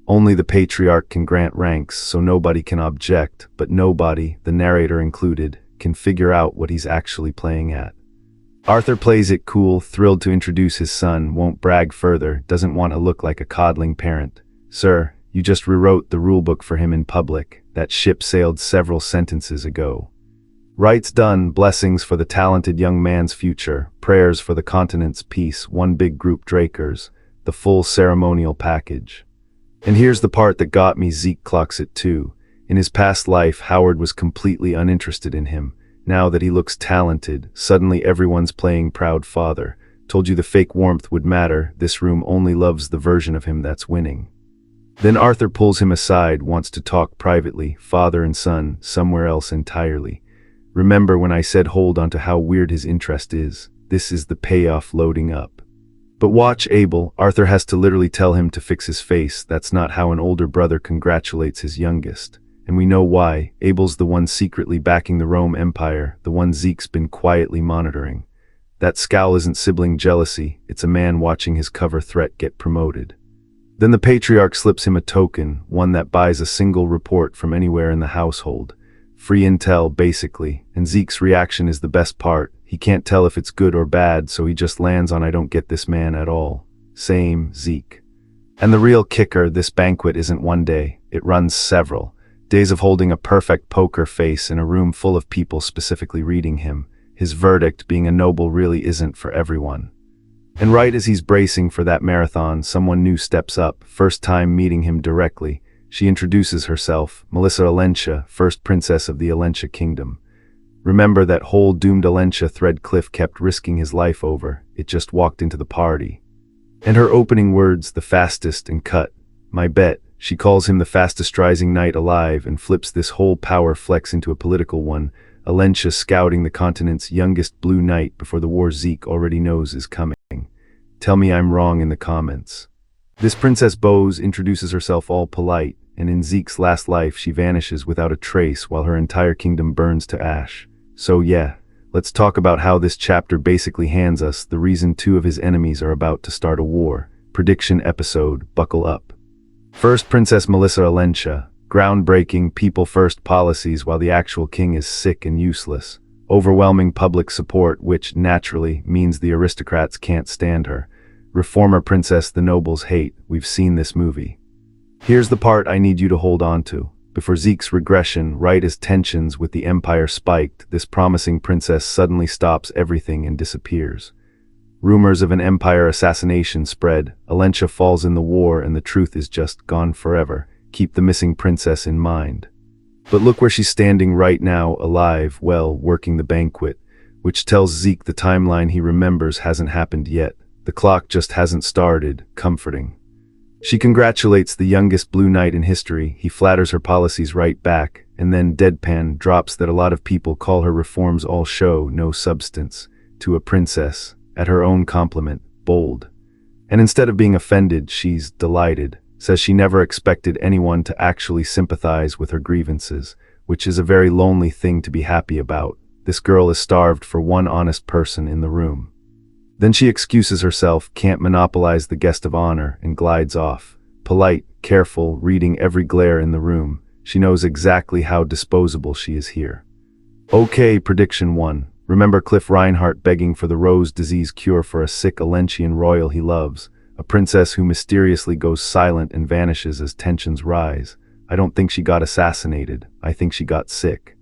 Only the Patriarch can grant ranks, so nobody can object, but nobody, the narrator included, can figure out what he's actually playing at. Arthur plays it cool, thrilled to introduce his son, won't brag further, doesn't want to look like a coddling parent. Sir, you just rewrote the rulebook for him in public. That ship sailed several sentences ago. Rites done, blessings for the talented young man's future, prayers for the continent's peace, one big group Drakers, the full ceremonial package. And here's the part that got me. Zeke clocks it too. In his past life, Howard was completely uninterested in him. Now that he looks talented, suddenly everyone's playing proud father. Told you the fake warmth would matter. This room only loves the version of him that's winning. Then Arthur pulls him aside, wants to talk privately, father and son, somewhere else entirely. Remember when I said hold on to how weird his interest is? This is the payoff loading up. But watch Abel, Arthur has to literally tell him to fix his face. That's not how an older brother congratulates his youngest. And we know why. Abel's the one secretly backing the Rome Empire, the one Zeke's been quietly monitoring. That scowl isn't sibling jealousy, it's a man watching his cover threat get promoted. Then the Patriarch slips him a token, one that buys a single report from anywhere in the household. Free intel, basically, and Zeke's reaction is the best part. He can't tell if it's good or bad, so he just lands on I don't get this man at all. Same, Zeke. And the real kicker, this banquet isn't one day, it runs several. Days of holding a perfect poker face in a room full of people specifically reading him. His verdict, being a noble, really isn't for everyone. And right as he's bracing for that marathon, someone new steps up, first time meeting him directly. She introduces herself, Melissa Alentia, first princess of the Alentia kingdom. Remember that whole doomed Alentia thread Cliff kept risking his life over? It just walked into the party. And her opening words, the fastest and cut. My bet. She calls him the fastest rising knight alive and flips this whole power flex into a political one. Alentia scouting the continent's youngest blue knight before the war Zeke already knows is coming. Tell me I'm wrong in the comments. This Princess Bose introduces herself all polite, and in Zeke's last life she vanishes without a trace while her entire kingdom burns to ash. So yeah, let's talk about how this chapter basically hands us the reason two of his enemies are about to start a war. Prediction episode, buckle up. First, Princess Melissa Alentia. Groundbreaking people-first policies while the actual king is sick and useless. Overwhelming public support, which, naturally, means the aristocrats can't stand her. Reformer princess the nobles hate. We've seen this movie. Here's the part I need you to hold on to. Before Zeke's regression, right as tensions with the empire spiked, this promising princess suddenly stops everything and disappears. Rumors of an empire assassination spread. Alentia falls in the war and the truth is just gone forever. Keep the missing princess in mind. But look where she's standing right now, alive, well, working the banquet, which tells Zeke the timeline he remembers hasn't happened yet. The clock just hasn't started. Comforting. She congratulates the youngest blue knight in history. He flatters her policies right back, and then deadpan drops that a lot of people call her reforms all show, no substance, to a princess, at her own compliment, bold. And instead of being offended, she's delighted. Says she never expected anyone to actually sympathize with her grievances, which is a very lonely thing to be happy about. This girl is starved for one honest person in the room. Then she excuses herself, can't monopolize the guest of honor, and glides off. Polite, careful, reading every glare in the room. She knows exactly how disposable she is here. Okay, prediction 1. Remember Cliff Reinhardt begging for the rose disease cure for a sick Alentian royal he loves. A princess who mysteriously goes silent and vanishes as tensions rise. I don't think she got assassinated. I think she got sick.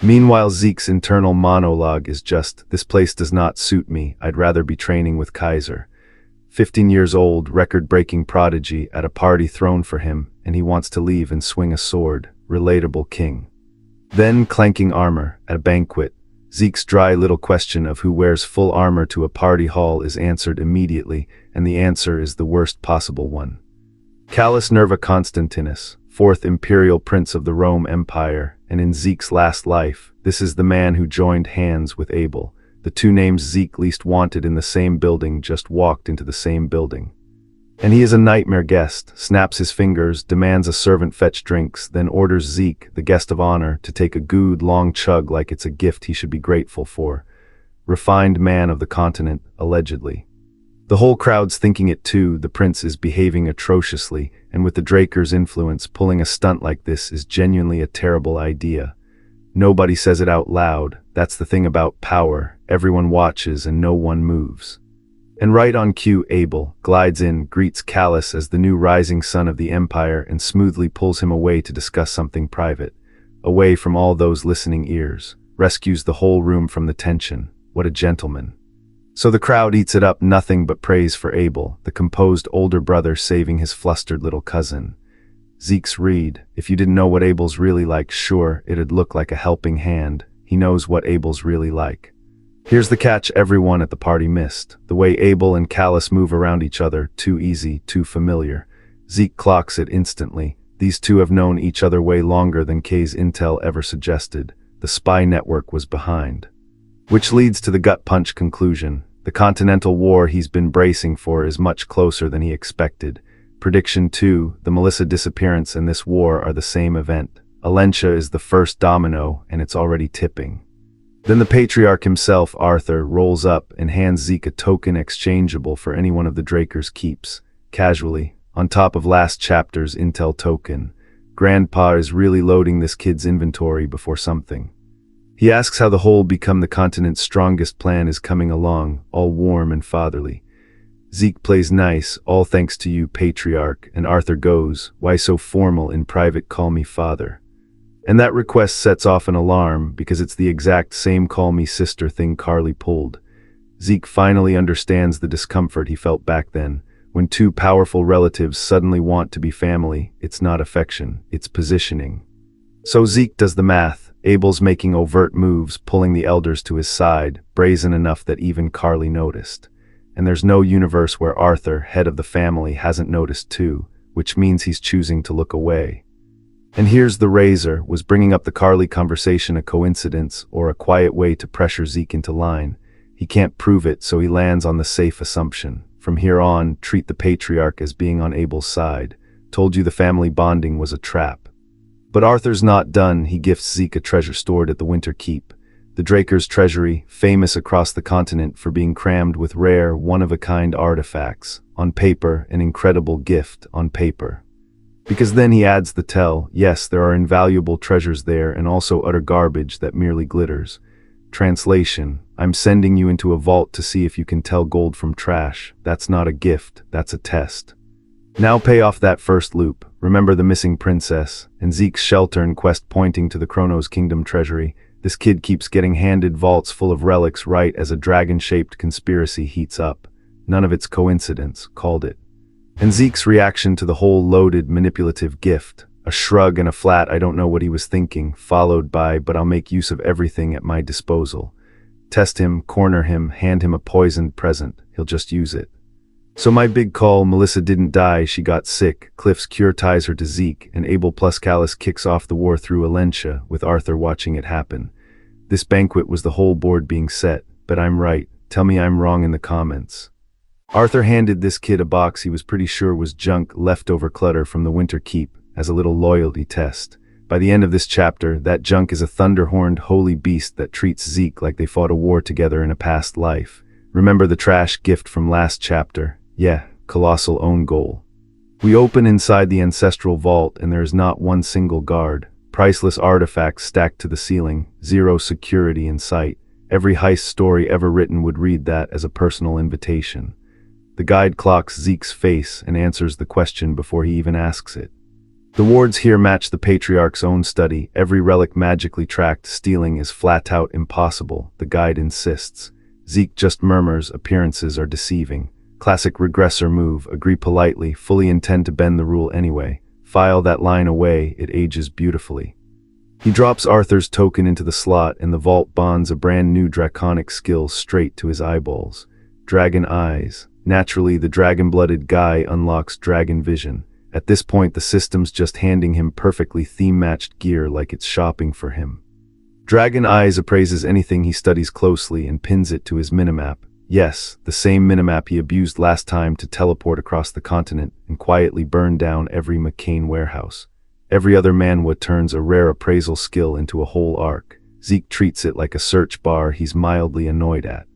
Meanwhile, Zeke's internal monologue is just, this place does not suit me. I'd rather be training with Kaiser. 15 years old, record-breaking prodigy at a party thrown for him, and he wants to leave and swing a sword. Relatable king. Then clanking armor at a banquet. Zeke's dry little question of who wears full armor to a party hall is answered immediately, and the answer is the worst possible one. Callus Nerva Constantinus, 4th imperial prince of the Rome Empire, and in Zeke's last life, this is the man who joined hands with Abel. The two names Zeke least wanted in the same building just walked into the same building. And he is a nightmare guest, snaps his fingers, demands a servant fetch drinks, then orders Zeke, the guest of honor, to take a good long chug like it's a gift he should be grateful for. Refined man of the continent, allegedly. The whole crowd's thinking it too. The prince is behaving atrociously, and with the Draker's influence, pulling a stunt like this is genuinely a terrible idea. Nobody says it out loud. That's the thing about power. Everyone watches and no one moves. And right on cue, Abel glides in, greets Callus as the new rising son of the empire, and smoothly pulls him away to discuss something private. Away from all those listening ears. Rescues the whole room from the tension. What a gentleman. So the crowd eats it up, nothing but praise for Abel, the composed older brother saving his flustered little cousin. Zeke's read, if you didn't know what Abel's really like, sure, it'd look like a helping hand. He knows what Abel's really like. Here's the catch everyone at the party missed. The way Abel and Callus move around each other, too easy, too familiar. Zeke clocks it instantly. These two have known each other way longer than Kay's intel ever suggested. The spy network was behind. Which leads to the gut punch conclusion. The continental war he's been bracing for is much closer than he expected. Prediction 2, the Melissa disappearance and this war are the same event. Alentia is the first domino, and it's already tipping. Then the patriarch himself, Arthur, rolls up and hands Zeke a token exchangeable for any one of the Draker's keeps. Casually, on top of last chapter's intel token. Grandpa is really loading this kid's inventory before something. He asks how the whole become the continent's strongest plan is coming along, all warm and fatherly. Zeke plays nice, all thanks to you, patriarch, and Arthur goes, "Why so formal in private, call me father." And that request sets off an alarm because it's the exact same call me sister thing Carly pulled. Zeke finally understands the discomfort he felt back then. When two powerful relatives suddenly want to be family, it's not affection, it's positioning. So Zeke does the math. Abel's making overt moves, pulling the elders to his side, brazen enough that even Carly noticed. And there's no universe where Arthur, head of the family, hasn't noticed too, which means he's choosing to look away. And here's the razor. Was bringing up the Carly conversation a coincidence or a quiet way to pressure Zeke into line? He can't prove it, so he lands on the safe assumption. From here on, treat the patriarch as being on Abel's side. Told you the family bonding was a trap. But Arthur's not done. He gifts Zeke a treasure stored at the Winter Keep. The Draker's treasury, famous across the continent for being crammed with rare, one-of-a-kind artifacts. On paper, an incredible gift on paper. Because then he adds the tell, yes, there are invaluable treasures there and also utter garbage that merely glitters. Translation, I'm sending you into a vault to see if you can tell gold from trash. That's not a gift, that's a test. Now pay off that first loop. Remember the missing princess, and Zeke's shelter and quest pointing to the Chronos Kingdom treasury. This kid keeps getting handed vaults full of relics right as a dragon-shaped conspiracy heats up. None of it's coincidence, called it. And Zeke's reaction to the whole loaded, manipulative gift, a shrug and a flat "I don't know what he was thinking," followed by "but I'll make use of everything at my disposal." Test him, corner him, hand him a poisoned present, he'll just use it. So my big call, Melissa didn't die, she got sick. Cliff's cure ties her to Zeke, and Abel plus Callus kicks off the war through Alentia, with Arthur watching it happen. This banquet was the whole board being set, but I'm right. Tell me I'm wrong in the comments. Arthur handed this kid a box he was pretty sure was junk, leftover clutter from the Winter Keep, as a little loyalty test. By the end of this chapter, that junk is a thunder-horned holy beast that treats Zeke like they fought a war together in a past life. Remember the trash gift from last chapter? Yeah, colossal own goal. We open inside the ancestral vault and there is not one single guard. Priceless artifacts stacked to the ceiling, zero security in sight. Every heist story ever written would read that as a personal invitation. The guide clocks Zeke's face and answers the question before he even asks it. The wards here match the patriarch's own study. Every relic magically tracked. Stealing is flat out impossible, the guide insists. Zeke just murmurs, appearances are deceiving. Classic regressor move, agree politely, fully intend to bend the rule anyway. File that line away, it ages beautifully. He drops Arthur's token into the slot and the vault bonds a brand new draconic skill straight to his eyeballs. Dragon eyes. Naturally, the dragon-blooded guy unlocks dragon vision. At this point, the system's just handing him perfectly theme-matched gear like it's shopping for him. Dragon eyes appraises anything he studies closely and pins it to his minimap. Yes, the same minimap he abused last time to teleport across the continent and quietly burn down every McCain warehouse. Every other Manhwa turns a rare appraisal skill into a whole arc. Zeke treats it like a search bar he's mildly annoyed at.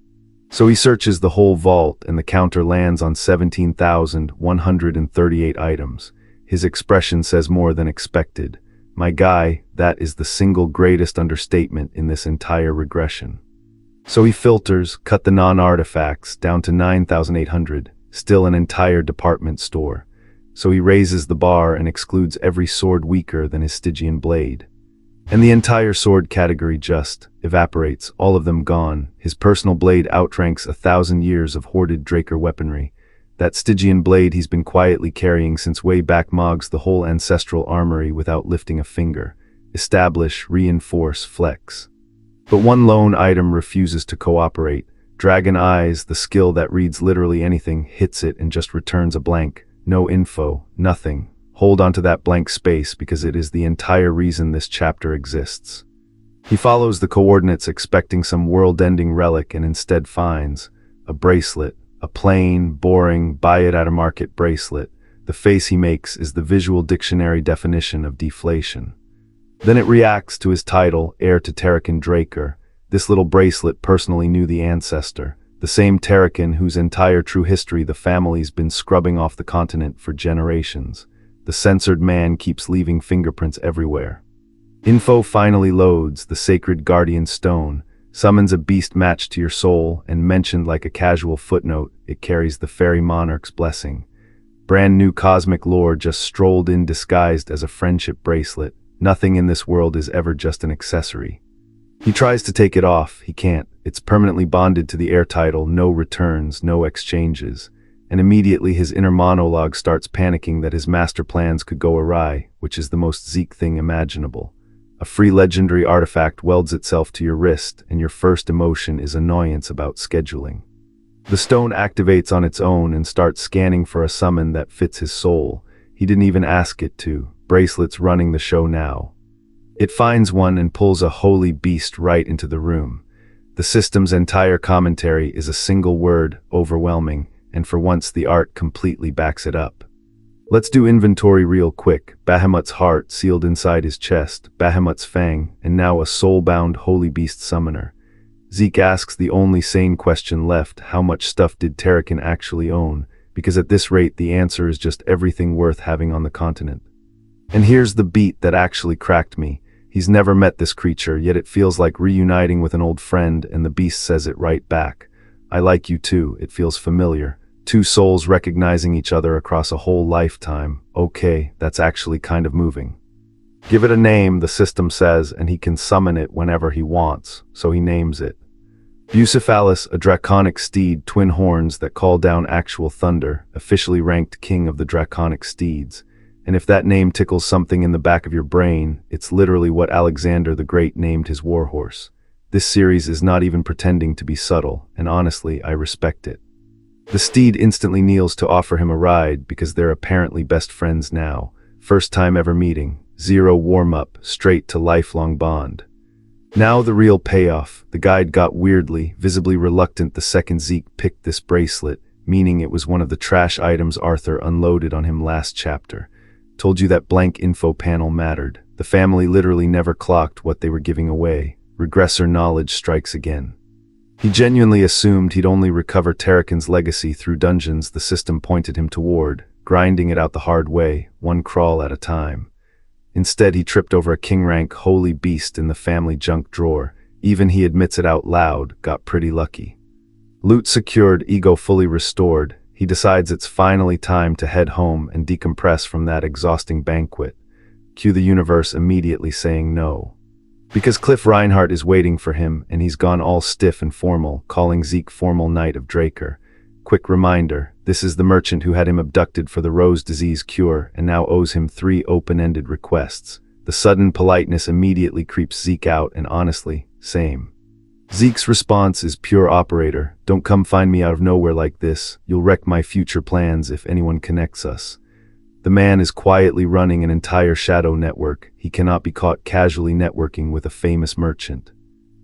So he searches the whole vault and the counter lands on 17,138 items. His expression says more than expected. My guy, that is the single greatest understatement in this entire regression. So he filters, cut the non-artifacts down to 9,800, still an entire department store. So he raises the bar and excludes every sword weaker than his Stygian blade. And the entire sword category just evaporates, all of them gone. His personal blade outranks 1,000 years of hoarded Draker weaponry. That Stygian blade he's been quietly carrying since way back mogs the whole ancestral armory without lifting a finger. Establish, reinforce, flex. But one lone item refuses to cooperate. Dragon Eyes, the skill that reads literally anything, hits it and just returns a blank. No info, nothing. Hold on to that blank space because it is the entire reason this chapter exists. He follows the coordinates expecting some world-ending relic and instead finds a bracelet, a plain, boring, buy-it-at-a-market bracelet. The face he makes is the visual dictionary definition of deflation. Then it reacts to his title, heir to Terrakin Draker. This little bracelet personally knew the ancestor, the same Terrakin whose entire true history the family's been scrubbing off the continent for generations. The censored man keeps leaving fingerprints everywhere. Info finally loads, the sacred guardian stone. summons a beast matched to your soul, and mentioned like a casual footnote, it carries the fairy monarch's blessing. Brand new cosmic lore just strolled in disguised as a friendship bracelet. Nothing in this world is ever just an accessory. He tries to take it off, he can't. It's permanently bonded to the air title, no returns, no exchanges. And immediately his inner monologue starts panicking that his master plans could go awry, which is the most Zeke thing imaginable. A free legendary artifact welds itself to your wrist, and your first emotion is annoyance about scheduling. The stone activates on its own and starts scanning for a summon that fits his soul. He didn't even ask it to. Bracelet's running the show now. It finds one and pulls a holy beast right into the room. The system's entire commentary is a single word, overwhelming, and for once the art completely backs it up. Let's do inventory real quick. Bahamut's heart sealed inside his chest, Bahamut's fang, and now a soul-bound holy beast summoner. Zeke asks the only sane question left: how much stuff did Terrakin actually own? Because at this rate the answer is just everything worth having on the continent. And here's the beat that actually cracked me. He's never met this creature, yet it feels like reuniting with an old friend, and the beast says it right back. I like you too, it feels familiar. Two souls recognizing each other across a whole lifetime. Okay, that's actually kind of moving. Give it a name, the system says, and he can summon it whenever he wants, so he names it. Bucephalus, a draconic steed, twin horns that call down actual thunder, officially ranked king of the draconic steeds. And if that name tickles something in the back of your brain, it's literally what Alexander the Great named his warhorse. This series is not even pretending to be subtle, and honestly, I respect it. The steed instantly kneels to offer him a ride because they're apparently best friends now. First time ever meeting, zero warm-up, straight to lifelong bond. Now the real payoff. The guide got weirdly, visibly reluctant the second Zeke picked this bracelet, meaning it was one of the trash items Arthur unloaded on him last chapter. Told you that blank info panel mattered. The family literally never clocked what they were giving away. Regressor knowledge strikes again. He genuinely assumed he'd only recover Terrakin's legacy through dungeons the system pointed him toward, grinding it out the hard way, one crawl at a time. Instead, he tripped over a king-rank holy beast in the family junk drawer. Even he admits it out loud, got pretty lucky. Loot secured, ego fully restored. He decides it's finally time to head home and decompress from that exhausting banquet. Cue the universe immediately saying no. Because Cliff Reinhardt is waiting for him, and he's gone all stiff and formal, calling Zeke formal knight of Draker. Quick reminder, this is the merchant who had him abducted for the rose disease cure and now owes him 3 open-ended requests. The sudden politeness immediately creeps Zeke out, and honestly, same. Zeke's response is pure operator. Don't come find me out of nowhere like this. You'll wreck my future plans if anyone connects us. The man is quietly running an entire shadow network. He cannot be caught casually networking with a famous merchant.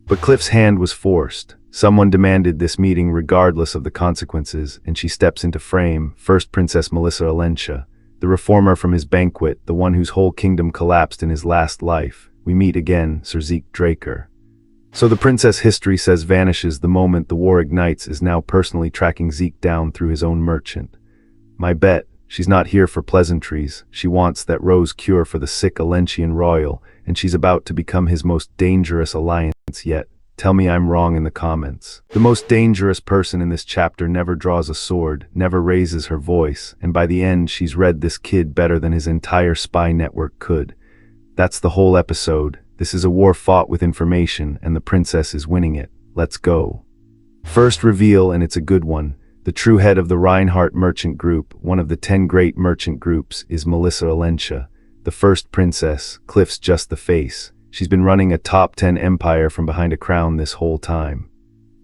But Cliff's hand was forced. Someone demanded this meeting regardless of the consequences, and she steps into frame. First Princess Melissa Alentia, the reformer from his banquet, the one whose whole kingdom collapsed in his last life. We meet again, Sir Zeke Draker. So the princess history says vanishes the moment the war ignites, is now personally tracking Zeke down through his own merchant. My bet, she's not here for pleasantries. She wants that rose cure for the sick Alentian royal, and she's about to become his most dangerous alliance yet. Tell me I'm wrong in the comments. The most dangerous person in this chapter never draws a sword, never raises her voice, and by the end she's read this kid better than his entire spy network could. That's the whole episode. This is a war fought with information, and the princess is winning it. Let's go. First reveal, and it's a good one. The true head of the Reinhardt merchant group, one of the 10 great merchant groups, is Melissa Alentia. The first princess, Cliff's just the face. She's been running a top 10 empire from behind a crown this whole time.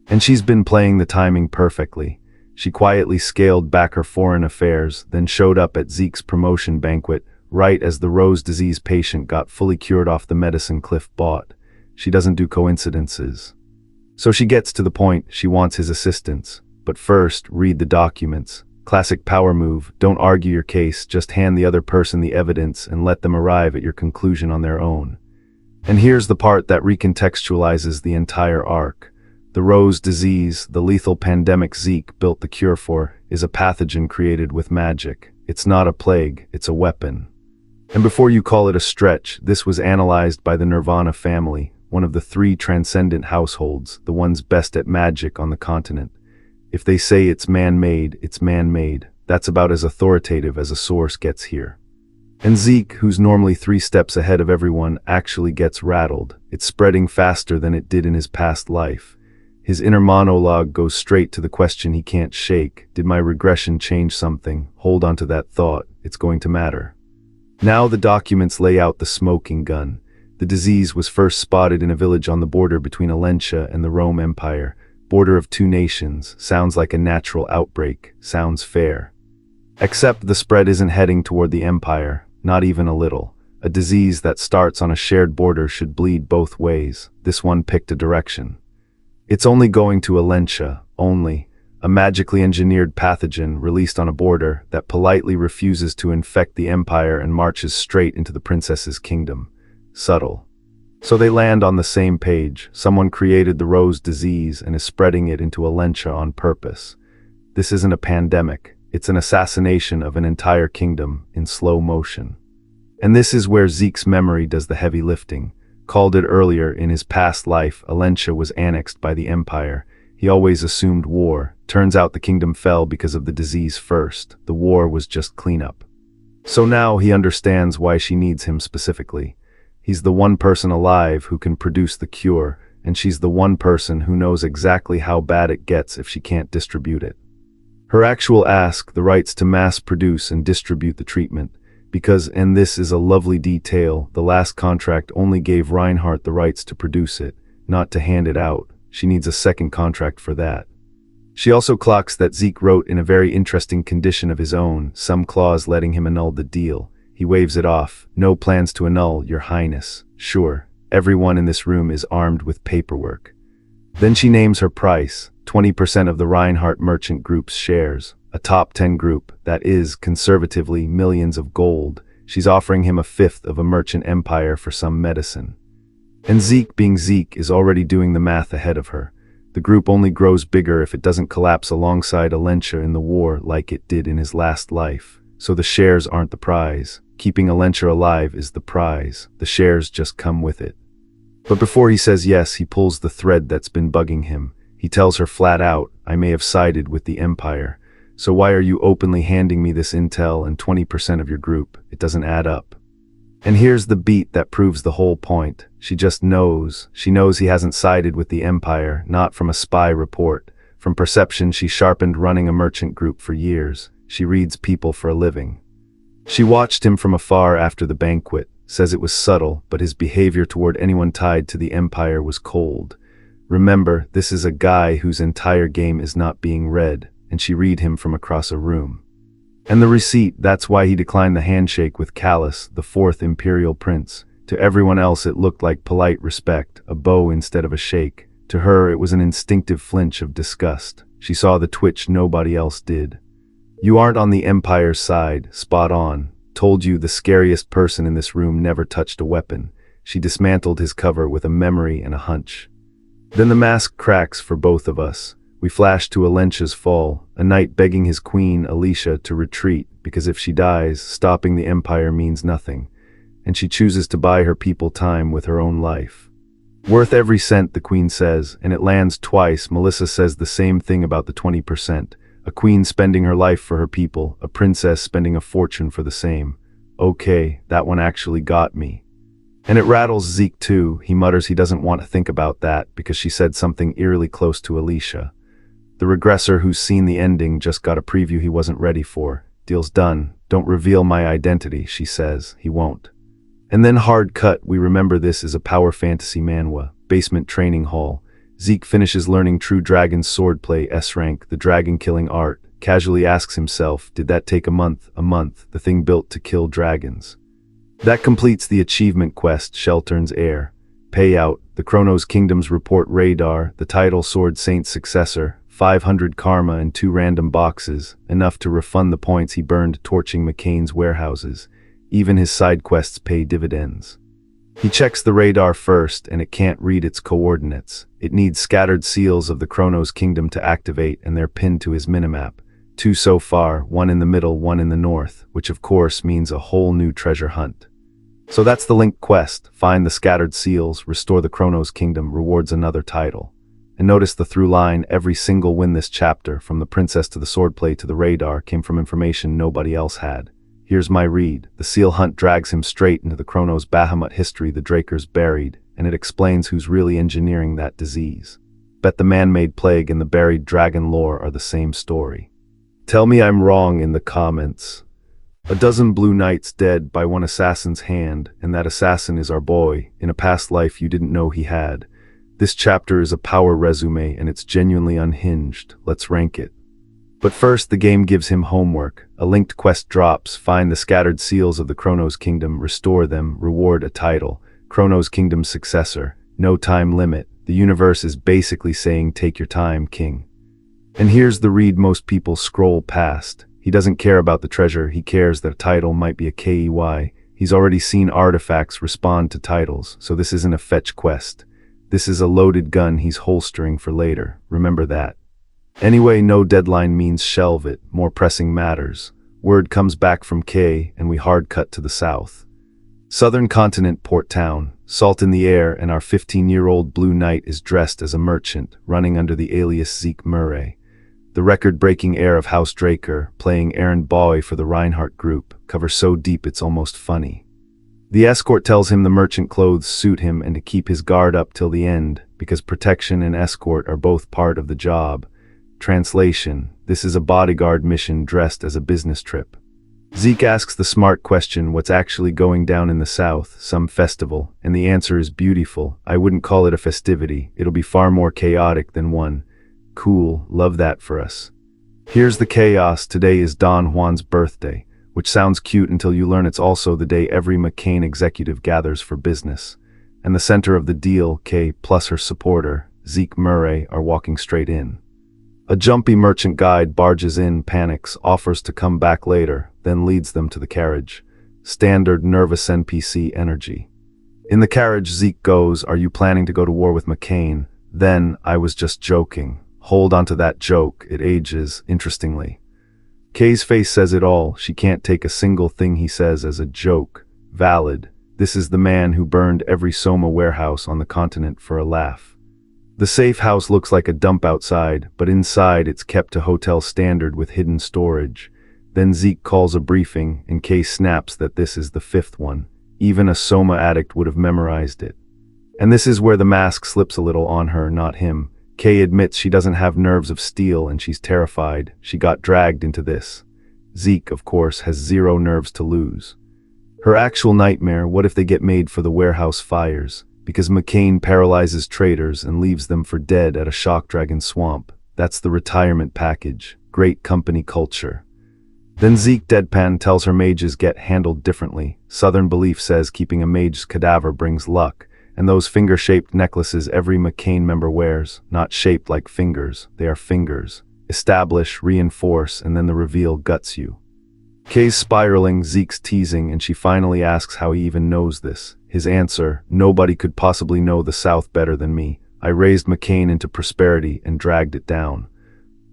And she's been playing the timing perfectly. She quietly scaled back her foreign affairs, then showed up at Zeke's promotion banquet, right as the rose disease patient got fully cured off the medicine Cliff bought. She doesn't do coincidences. So she gets to the point, she wants his assistance. But first, read the documents. Classic power move, don't argue your case, just hand the other person the evidence and let them arrive at your conclusion on their own. And here's the part that recontextualizes the entire arc. The rose disease, the lethal pandemic Zeke built the cure for, is a pathogen created with magic. It's not a plague, it's a weapon. And before you call it a stretch, this was analyzed by the Nirvana family, one of the three transcendent households, the ones best at magic on the continent. If they say it's man-made, it's man-made. That's about as authoritative as a source gets here. And Zeke, who's normally 3 steps ahead of everyone, actually gets rattled. It's spreading faster than it did in his past life. His inner monologue goes straight to the question he can't shake. Did my regression change something? Hold on to that thought. It's going to matter. Now the documents lay out the smoking gun. The disease was first spotted in a village on the border between Alentia and the Rome Empire. Border of 2 nations. Sounds like a natural outbreak. Sounds fair. Except the spread isn't heading toward the empire. Not even a little. A disease that starts on a shared border should bleed both ways. This one picked a direction. It's only going to Alentia, only. A magically engineered pathogen released on a border that politely refuses to infect the empire and marches straight into the princess's kingdom. Subtle. So they land on the same page. Someone created the rose disease and is spreading it into Alentia on purpose. This isn't a pandemic. It's an assassination of an entire kingdom in slow motion. And this is where Zeke's memory does the heavy lifting. Called it earlier, in his past life, Alentia was annexed by the empire. He always assumed war. Turns out the kingdom fell because of the disease first. The war was just cleanup. So now he understands why she needs him specifically. He's the one person alive who can produce the cure, and she's the one person who knows exactly how bad it gets if she can't distribute it. Her actual ask, the rights to mass produce and distribute the treatment. Because, and this is a lovely detail, the last contract only gave Reinhardt the rights to produce it, not to hand it out. She needs a second contract for that. She also clocks that Zeke wrote in a very interesting condition of his own, some clause letting him annul the deal. He waves it off. No plans to annul, Your Highness. Sure, everyone in this room is armed with paperwork. Then she names her price, 20% of the Reinhardt Merchant Group's shares. A top 10 group, that is, conservatively, millions of gold. She's offering him 1/5 of a merchant empire for some medicine. And Zeke, being Zeke, is already doing the math ahead of her. The group only grows bigger if it doesn't collapse alongside Alentia in the war like it did in his last life. So the shares aren't the prize. Keeping Alentia alive is the prize. The shares just come with it. But before he says yes, he pulls the thread that's been bugging him. He tells her flat out, I may have sided with the empire. So why are you openly handing me this intel and 20% of your group? It doesn't add up. And here's the beat that proves the whole point. She just knows. She knows he hasn't sided with the empire, not from a spy report. From perception, she sharpened running a merchant group for years. She reads people for a living. She watched him from afar after the banquet, says it was subtle, but his behavior toward anyone tied to the empire was cold. Remember, this is a guy whose entire game is not being read. And she read him from across a room. And the receipt, that's why he declined the handshake with Callus, the 4th imperial prince. To everyone else it looked like polite respect, a bow instead of a shake. To her it was an instinctive flinch of disgust. She saw the twitch nobody else did. You aren't on the Empire's side, spot on. Told you the scariest person in this room never touched a weapon. She dismantled his cover with a memory and a hunch. Then the mask cracks for both of us. We flash to Alentia's fall, a knight begging his queen, Alicia, to retreat, because if she dies, stopping the empire means nothing, and she chooses to buy her people time with her own life. Worth every cent, the queen says, and it lands twice. Melissa says the same thing about the 20%. A queen spending her life for her people, a princess spending a fortune for the same. Okay, that one actually got me. And it rattles Zeke too. He mutters he doesn't want to think about that because she said something eerily close to Alicia. The regressor who's seen the ending just got a preview he wasn't ready for. Deal's done. Don't reveal my identity, she says. He won't. And then hard cut, we remember this is a power fantasy manhwa, basement training hall. Zeke finishes learning True Dragon's swordplay S-rank, the dragon-killing art, casually asks himself, did that take a month? A month, the thing built to kill dragons. That completes the achievement quest, Sheltern's heir. Payout, the Chronos Kingdom's report radar, the title Sword Saint's successor, 500 karma and 2 random boxes, enough to refund the points he burned torching McCain's warehouses. Even his side quests pay dividends. He checks the radar first, and it can't read its coordinates. It needs scattered seals of the Chronos Kingdom to activate, and they're pinned to his minimap. 2 so far, 1 in the middle, 1 in the north, which of course means a whole new treasure hunt. So that's the linked quest. Find the scattered seals, restore the Chronos Kingdom, rewards another title. And notice the through line, every single win this chapter, from the princess to the swordplay to the radar, came from information nobody else had. Here's my read. The seal hunt drags him straight into the Chronos Bahamut history the Drakers buried, and it explains who's really engineering that disease. Bet the man-made plague and the buried dragon lore are the same story. Tell me I'm wrong in the comments. A dozen blue knights dead by one assassin's hand, and that assassin is our boy, in a past life you didn't know he had. This chapter is a power resume, and it's genuinely unhinged. Let's rank it. But first, the game gives him homework. A linked quest drops. Find the scattered seals of the Chronos Kingdom, restore them, reward a title. Chronos Kingdom's successor. No time limit. The universe is basically saying, take your time, king. And here's the read most people scroll past. He doesn't care about the treasure, he cares that a title might be a KEY. He's already seen artifacts respond to titles, so this isn't a fetch quest. This is a loaded gun he's holstering for later, remember that. Anyway, no deadline means shelve it, more pressing matters. Word comes back from K, and we hard cut to the south. Southern continent, Port Town, salt in the air, and our 15-year-old Blue Knight is dressed as a merchant, running under the alias Zeke Murray. The record-breaking heir of House Draker, playing errand boy for the Reinhardt group, covers so deep it's almost funny. The escort tells him the merchant clothes suit him and to keep his guard up till the end, because protection and escort are both part of the job. Translation: this is a bodyguard mission dressed as a business trip. Zeke asks the smart question, what's actually going down in the south, some festival, and the answer is beautiful. I wouldn't call it a festivity, it'll be far more chaotic than one. Cool, love that for us. Here's the chaos. Today is Don Juan's birthday, which sounds cute until you learn it's also the day every McCain executive gathers for business. And the center of the deal, Kay plus her supporter, Zeke Murray, are walking straight in. A jumpy merchant guide barges in, panics, offers to come back later, then leads them to the carriage. Standard nervous NPC energy. In the carriage, Zeke goes, "Are you planning to go to war with McCain?" Then, "I was just joking." Hold on to that joke, it ages, interestingly. Kay's face says it all. She can't take a single thing he says as a joke. Valid. This is the man who burned every Soma warehouse on the continent for a laugh. The safe house looks like a dump outside, but inside it's kept to hotel standard with hidden storage. Then Zeke calls a briefing, and Kay snaps that this is the fifth one. Even a Soma addict would have memorized it. And this is where the mask slips a little on her, not him. Kay admits she doesn't have nerves of steel and she's terrified. She got dragged into this. Zeke, of course, has zero nerves to lose. Her actual nightmare, what if they get made for the warehouse fires? Because McCain paralyzes traders and leaves them for dead at a shock dragon swamp. That's the retirement package. Great company culture. Then Zeke deadpan tells her mages get handled differently. Southern belief says keeping a mage's cadaver brings luck. And those finger-shaped necklaces every McCain member wears, not shaped like fingers, they are fingers. Establish, reinforce, and then the reveal guts you. Kay's spiraling, Zeke's teasing, and she finally asks how he even knows this. His answer: nobody could possibly know the South better than me. I raised McCain into prosperity and dragged it down.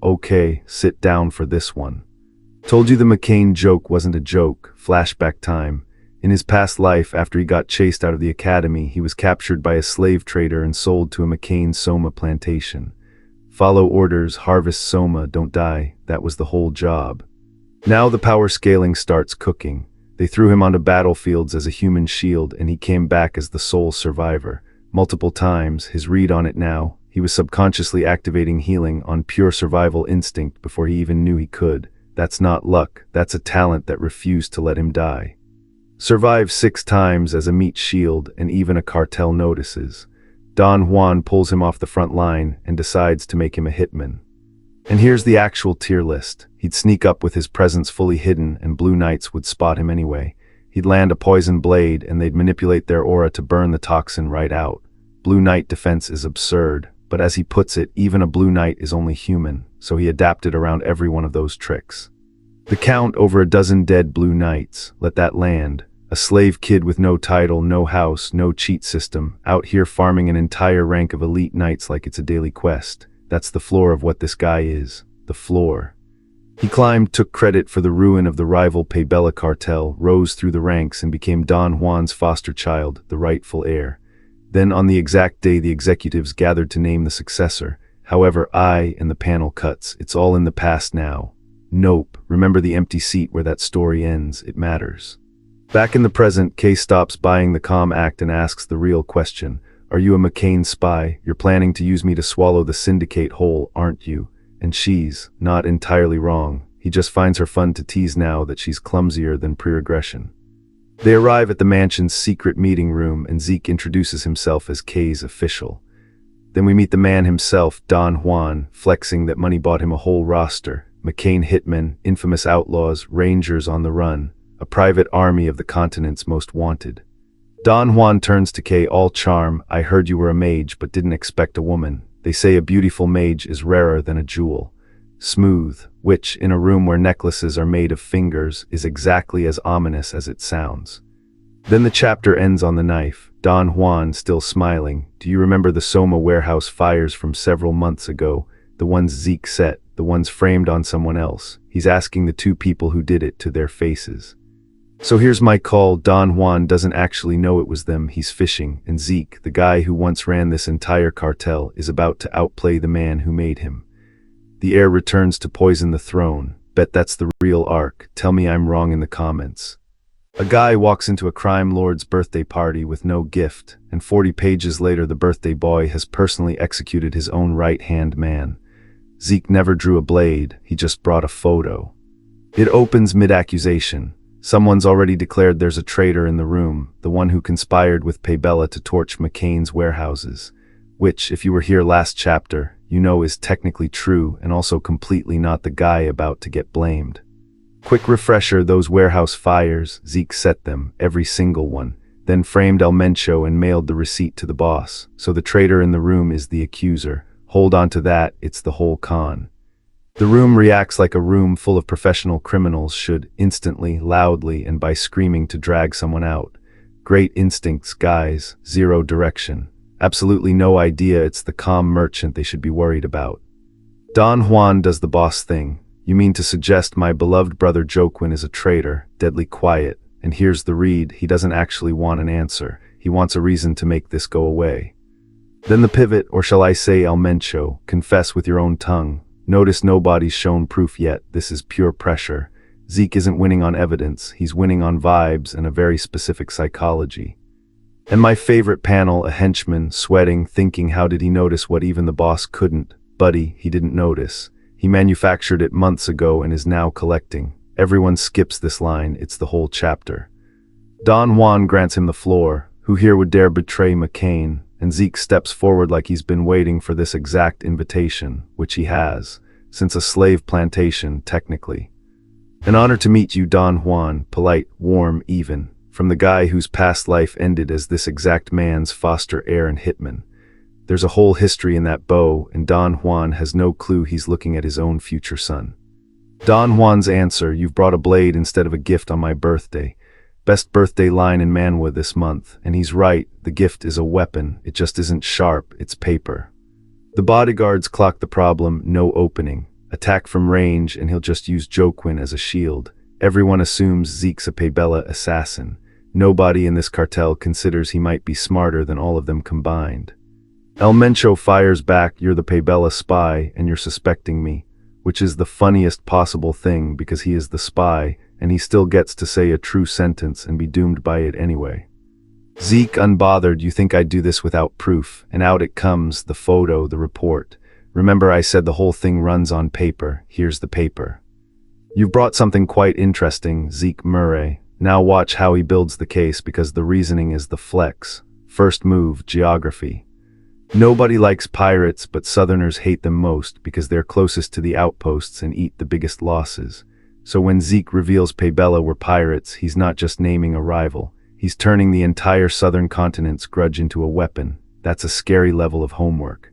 Okay, sit down for this one. Told you the McCain joke wasn't a joke. Flashback time. In his past life, after he got chased out of the academy, he was captured by a slave trader and sold to a McCain Soma plantation. Follow orders, harvest Soma, don't die. That was the whole job. Now the power scaling starts cooking. They threw him onto battlefields as a human shield, and he came back as the sole survivor. Multiple times, his read on it now, he was subconsciously activating healing on pure survival instinct before he even knew he could. That's not luck, that's a talent that refused to let him die. Survives 6 times as a meat shield, and even a cartel notices. Don Juan pulls him off the front line and decides to make him a hitman. And here's the actual tier list. He'd sneak up with his presence fully hidden, and Blue Knights would spot him anyway. He'd land a poison blade, and they'd manipulate their aura to burn the toxin right out. Blue Knight defense is absurd, but as he puts it, even a Blue Knight is only human, so he adapted around every one of those tricks. The count: over a dozen dead Blue Knights. Let that land. A slave kid with no title, no house, no cheat system, out here farming an entire rank of elite knights like it's a daily quest. That's the floor of what this guy is. The floor. He climbed, took credit for the ruin of the rival Paybella cartel, rose through the ranks and became Don Juan's foster child, the rightful heir. Then on the exact day the executives gathered to name the successor. However, and the panel cuts. It's all in the past now. Nope, remember the empty seat where that story ends. It matters. Back in the present, Kay stops buying the calm act and asks the real question. Are you a McCain spy? You're planning to use me to swallow the syndicate whole, aren't you? And she's not entirely wrong. He just finds her fun to tease now that she's clumsier than pre-regression. They arrive at the mansion's secret meeting room and Zeke introduces himself as Kay's official. Then we meet the man himself, Don Juan, flexing that money bought him a whole roster. McCain hitmen, infamous outlaws, rangers on the run, a private army of the continent's most wanted. Don Juan turns to Kay, all charm. I heard you were a mage, but didn't expect a woman. They say a beautiful mage is rarer than a jewel. Smooth, which, in a room where necklaces are made of fingers, is exactly as ominous as it sounds. Then the chapter ends on the knife. Don Juan, still smiling. Do you remember the Soma warehouse fires from several months ago? The ones Zeke set, the ones framed on someone else. He's asking the two people who did it to their faces. So here's my call. Don Juan doesn't actually know it was them. He's fishing, and Zeke, the guy who once ran this entire cartel, is about to outplay the man who made him. The heir returns to poison the throne. Bet that's the real arc. Tell me I'm wrong in the comments. A guy walks into a crime lord's birthday party with no gift, and 40 pages later the birthday boy has personally executed his own right-hand man. Zeke never drew a blade, he just brought a photo. It opens mid-accusation. Someone's already declared there's a traitor in the room, the one who conspired with Paybella to torch McCain's warehouses, which, if you were here last chapter, you know is technically true and also completely not the guy about to get blamed. Quick refresher, those warehouse fires, Zeke set them, every single one, then framed Almencho and mailed the receipt to the boss, so the traitor in the room is the accuser. Hold on to that, it's the whole con. The room reacts like a room full of professional criminals should, instantly, loudly, and by screaming to drag someone out. Great instincts, guys, zero direction. Absolutely no idea it's the calm merchant they should be worried about. Don Juan does the boss thing. You mean to suggest my beloved brother Joaquin is a traitor, deadly quiet, and here's the read, he doesn't actually want an answer. He wants a reason to make this go away. Then the pivot, or shall I say Almencho, confess with your own tongue. Notice nobody's shown proof yet, this is pure pressure. Zeke isn't winning on evidence, he's winning on vibes and a very specific psychology. And my favorite panel, a henchman, sweating, thinking how did he notice what even the boss couldn't? Buddy, he didn't notice. He manufactured it months ago and is now collecting. Everyone skips this line, it's the whole chapter. Don Juan grants him the floor. Who here would dare betray McCain? And Zeke steps forward like he's been waiting for this exact invitation, which he has, since a slave plantation, technically. An honor to meet you, Don Juan, polite, warm, even, from the guy whose past life ended as this exact man's foster heir and hitman. There's a whole history in that bow, and Don Juan has no clue he's looking at his own future son. Don Juan's answer, you've brought a blade instead of a gift on my birthday. Best birthday line in Manhwa this month, and he's right, the gift is a weapon, it just isn't sharp, it's paper. The bodyguards clock the problem, no opening. Attack from range, and he'll just use Joaquin as a shield. Everyone assumes Zeke's a Paybella assassin. Nobody in this cartel considers he might be smarter than all of them combined. Almencho fires back, you're the Paybella spy, and you're suspecting me, which is the funniest possible thing because he is the spy, and he still gets to say a true sentence and be doomed by it anyway. Zeke, unbothered, you think I'd do this without proof, and out it comes, the photo, the report. Remember I said the whole thing runs on paper, here's the paper. You've brought something quite interesting, Zeke Murray. Now watch how he builds the case because the reasoning is the flex. First move, geography. Nobody likes pirates, but Southerners hate them most because they're closest to the outposts and eat the biggest losses. So when Zeke reveals Paybella were pirates, he's not just naming a rival. He's turning the entire southern continent's grudge into a weapon. That's a scary level of homework.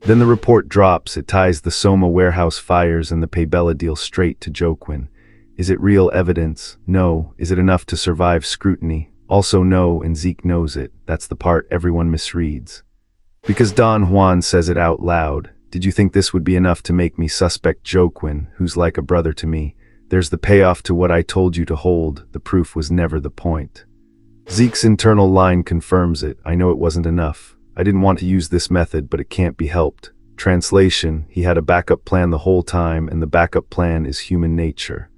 Then the report drops, it ties the Soma warehouse fires and the Paybella deal straight to Joaquin. Is it real evidence? No. Is it enough to survive scrutiny? Also no, and Zeke knows it. That's the part everyone misreads. Because Don Juan says it out loud. Did you think this would be enough to make me suspect Joaquin, who's like a brother to me? There's the payoff to what I told you to hold. The proof was never the point. Zeke's internal line confirms it. I know it wasn't enough. I didn't want to use this method, but it can't be helped. Translation, he had a backup plan the whole time, and the backup plan is human nature.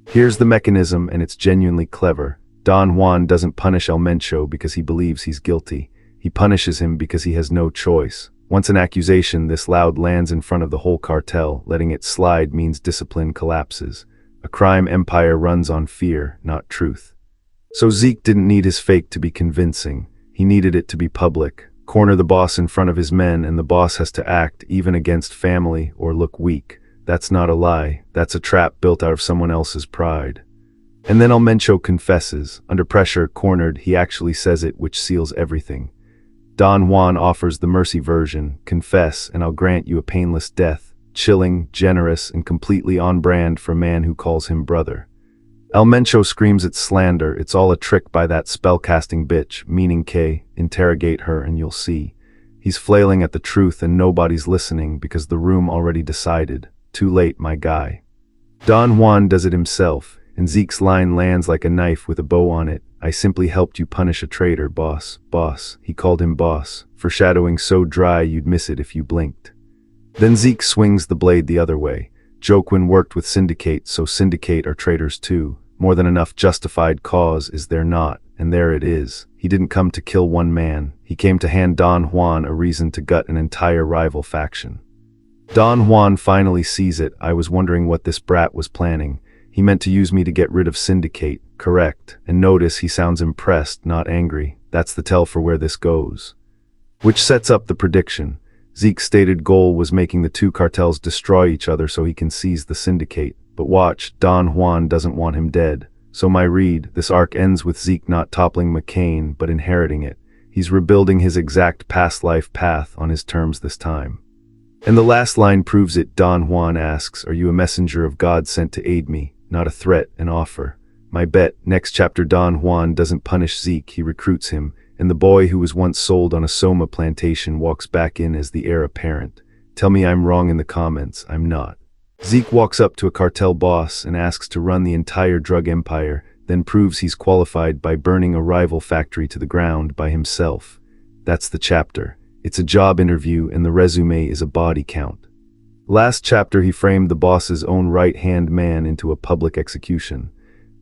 Here's the mechanism, and it's genuinely clever. Don Juan doesn't punish El Mencho because he believes he's guilty. He punishes him because he has no choice. Once an accusation this loud lands in front of the whole cartel, letting it slide means discipline collapses. A crime empire runs on fear, not truth. So Zeke didn't need his fake to be convincing. He needed it to be public. Corner the boss in front of his men, and the boss has to act, even against family, or look weak. That's not a lie. That's a trap built out of someone else's pride. And then El Mencho confesses. Under pressure, cornered, he actually says it, which seals everything. Don Juan offers the mercy version. Confess, and I'll grant you a painless death. Chilling, generous, and completely on brand for a man who calls him brother. El Mencho screams at slander. It's all a trick by that spellcasting bitch, meaning K. Interrogate her and you'll see. He's flailing at the truth and nobody's listening because the room already decided. Too late, my guy. Don Juan does it himself, and Zeke's line lands like a knife with a bow on it. I simply helped you punish a traitor, boss. Boss. He called him boss, foreshadowing so dry you'd miss it if you blinked. Then Zeke swings the blade the other way. Joaquin worked with Syndicate, so Syndicate are traitors too. More than enough justified cause is there not, and there it is. He didn't come to kill one man. He came to hand Don Juan a reason to gut an entire rival faction. Don Juan finally sees it. I was wondering what this brat was planning. He meant to use me to get rid of Syndicate, correct. And notice he sounds impressed, not angry. That's the tell for where this goes. Which sets up the prediction. Zeke's stated goal was making the two cartels destroy each other so he can seize the Syndicate. But watch, Don Juan doesn't want him dead. So my read, this arc ends with Zeke not toppling McCain, but inheriting it. He's rebuilding his exact past life path on his terms this time. And the last line proves it. Don Juan asks, are you a messenger of God sent to aid me? Not a threat, an offer. My bet, next chapter Don Juan doesn't punish Zeke, he recruits him, and the boy who was once sold on a Soma plantation walks back in as the heir apparent. Tell me I'm wrong in the comments. I'm not. Zeke walks up to a cartel boss and asks to run the entire drug empire, then proves he's qualified by burning a rival factory to the ground by himself. That's the chapter. It's a job interview and the resume is a body count. Last chapter he framed the boss's own right-hand man into a public execution.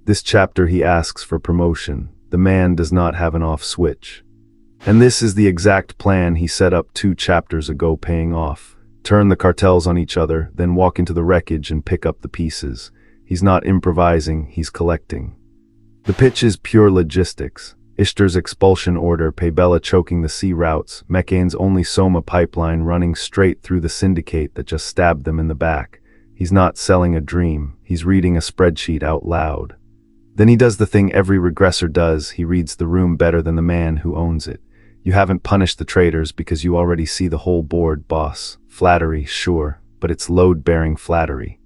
This chapter he asks for promotion. The man does not have an off switch. And this is the exact plan he set up 2 chapters ago, paying off. Turn the cartels on each other, then walk into the wreckage and pick up the pieces. He's not improvising, he's collecting. The pitch is pure logistics. Ishtar's expulsion order, Paybella choking the sea routes, McCain's only Soma pipeline running straight through the Syndicate that just stabbed them in the back. He's not selling a dream, he's reading a spreadsheet out loud. Then he does the thing every regressor does, he reads the room better than the man who owns it. You haven't punished the traitors because you already see the whole board, boss. Flattery, sure, but it's load-bearing flattery.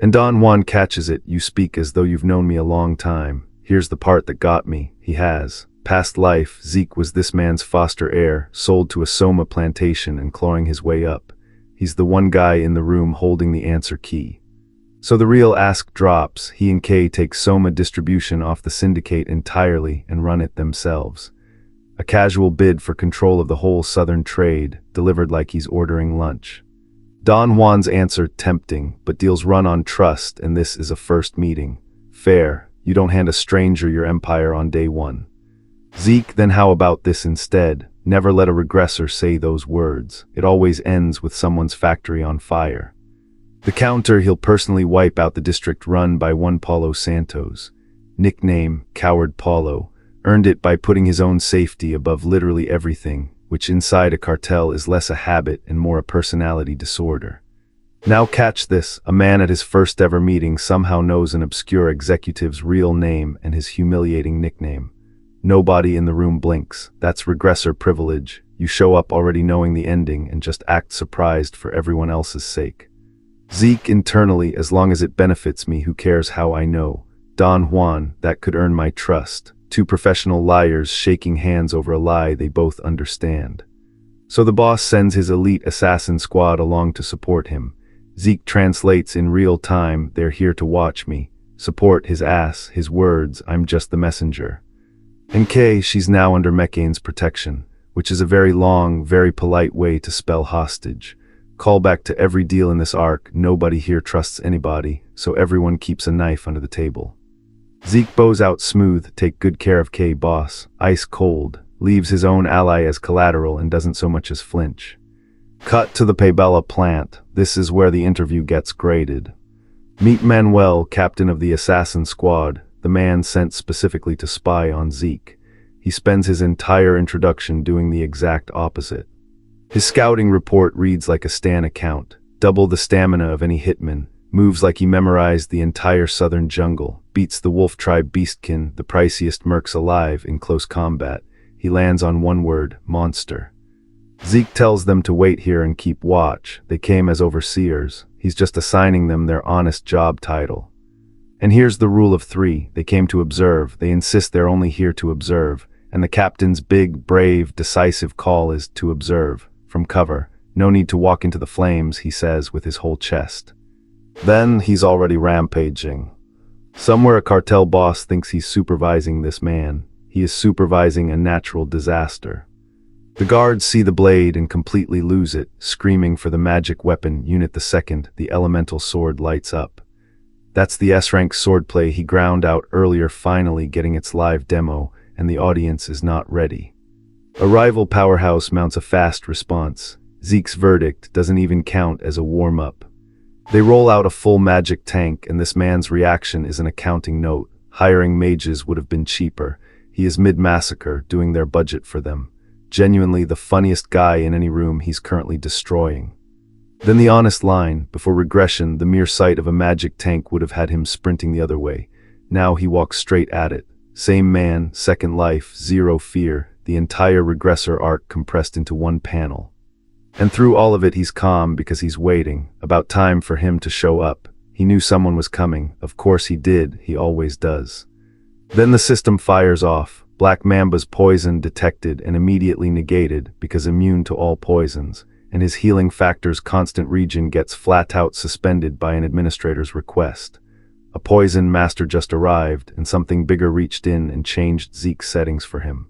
And Don Juan catches it. You speak as though you've known me a long time. Here's the part that got me. He has. Past life, Zeke was this man's foster heir, sold to a Soma plantation and clawing his way up. He's the one guy in the room holding the answer key. So the real ask drops. He and Kay take Soma distribution off the Syndicate entirely and run it themselves. A casual bid for control of the whole southern trade, delivered like he's ordering lunch. Don Juan's answer tempting, but deals run on trust, and this is a first meeting. Fair, you don't hand a stranger your empire on day one. Zeke, then how about this instead? Never let a regressor say those words. It always ends with someone's factory on fire. The counter, he'll personally wipe out the district run by one Paulo Santos. Nickname, Coward Paulo. Earned it by putting his own safety above literally everything, which inside a cartel is less a habit and more a personality disorder. Now catch this, a man at his first ever meeting somehow knows an obscure executive's real name and his humiliating nickname. Nobody in the room blinks. That's regressor privilege. You show up already knowing the ending and just act surprised for everyone else's sake. Zeke internally, as long as it benefits me, who cares how I know? Don Juan, that could earn my trust. 2 professional liars shaking hands over a lie they both understand. So the boss sends his elite assassin squad along to support him. Zeke translates in real time, "They're here to watch me." Support his ass, his words, "I'm just the messenger." And Kay, she's now under Meccane's protection, which is a very long, very polite way to spell hostage. Callback to every deal in this arc, nobody here trusts anybody, so everyone keeps a knife under the table. Zeke bows out smooth, "Take good care of Kay, boss." Ice cold, leaves his own ally as collateral and doesn't so much as flinch. Cut to the Paybella plant. This is where the interview gets graded. Meet Manuel, captain of the assassin squad, the man sent specifically to spy on Zeke. He spends his entire introduction doing the exact opposite. His scouting report reads like a Stan account, double the stamina of any hitman, moves like he memorized the entire southern jungle, beats the wolf tribe beastkin, the priciest mercs alive, in close combat. He lands on one word, monster. Zeke tells them to wait here and keep watch. They came as overseers. He's just assigning them their honest job title. And here's the rule of three. They came to observe. They insist they're only here to observe. And the captain's big, brave, decisive call is to observe. From cover. No need to walk into the flames, he says with his whole chest. Then he's already rampaging. Somewhere a cartel boss thinks he's supervising this man. He is supervising a natural disaster. The guards see the blade and completely lose it, screaming for the magic weapon. Unit the second, the elemental sword lights up. That's the S-rank swordplay he ground out earlier, finally getting its live demo, and the audience is not ready. A rival powerhouse mounts a fast response. Zeke's verdict doesn't even count as a warm-up. They roll out a full magic tank, and this man's reaction is an accounting note. Hiring mages would have been cheaper. He is mid-massacre, doing their budget for them. Genuinely the funniest guy in any room he's currently destroying. Then the honest line, before Regression, the mere sight of a magic tank would have had him sprinting the other way. Now he walks straight at it. Same man, second life, zero fear, the entire Regressor arc compressed into one panel. And through all of it he's calm because he's waiting, about time for him to show up. He knew someone was coming, of course he did, he always does. Then the system fires off. Black Mamba's poison detected and immediately negated because immune to all poisons, and his healing factor's constant regen gets flat out suspended by an administrator's request. A poison master just arrived, and something bigger reached in and changed Zeke's settings for him.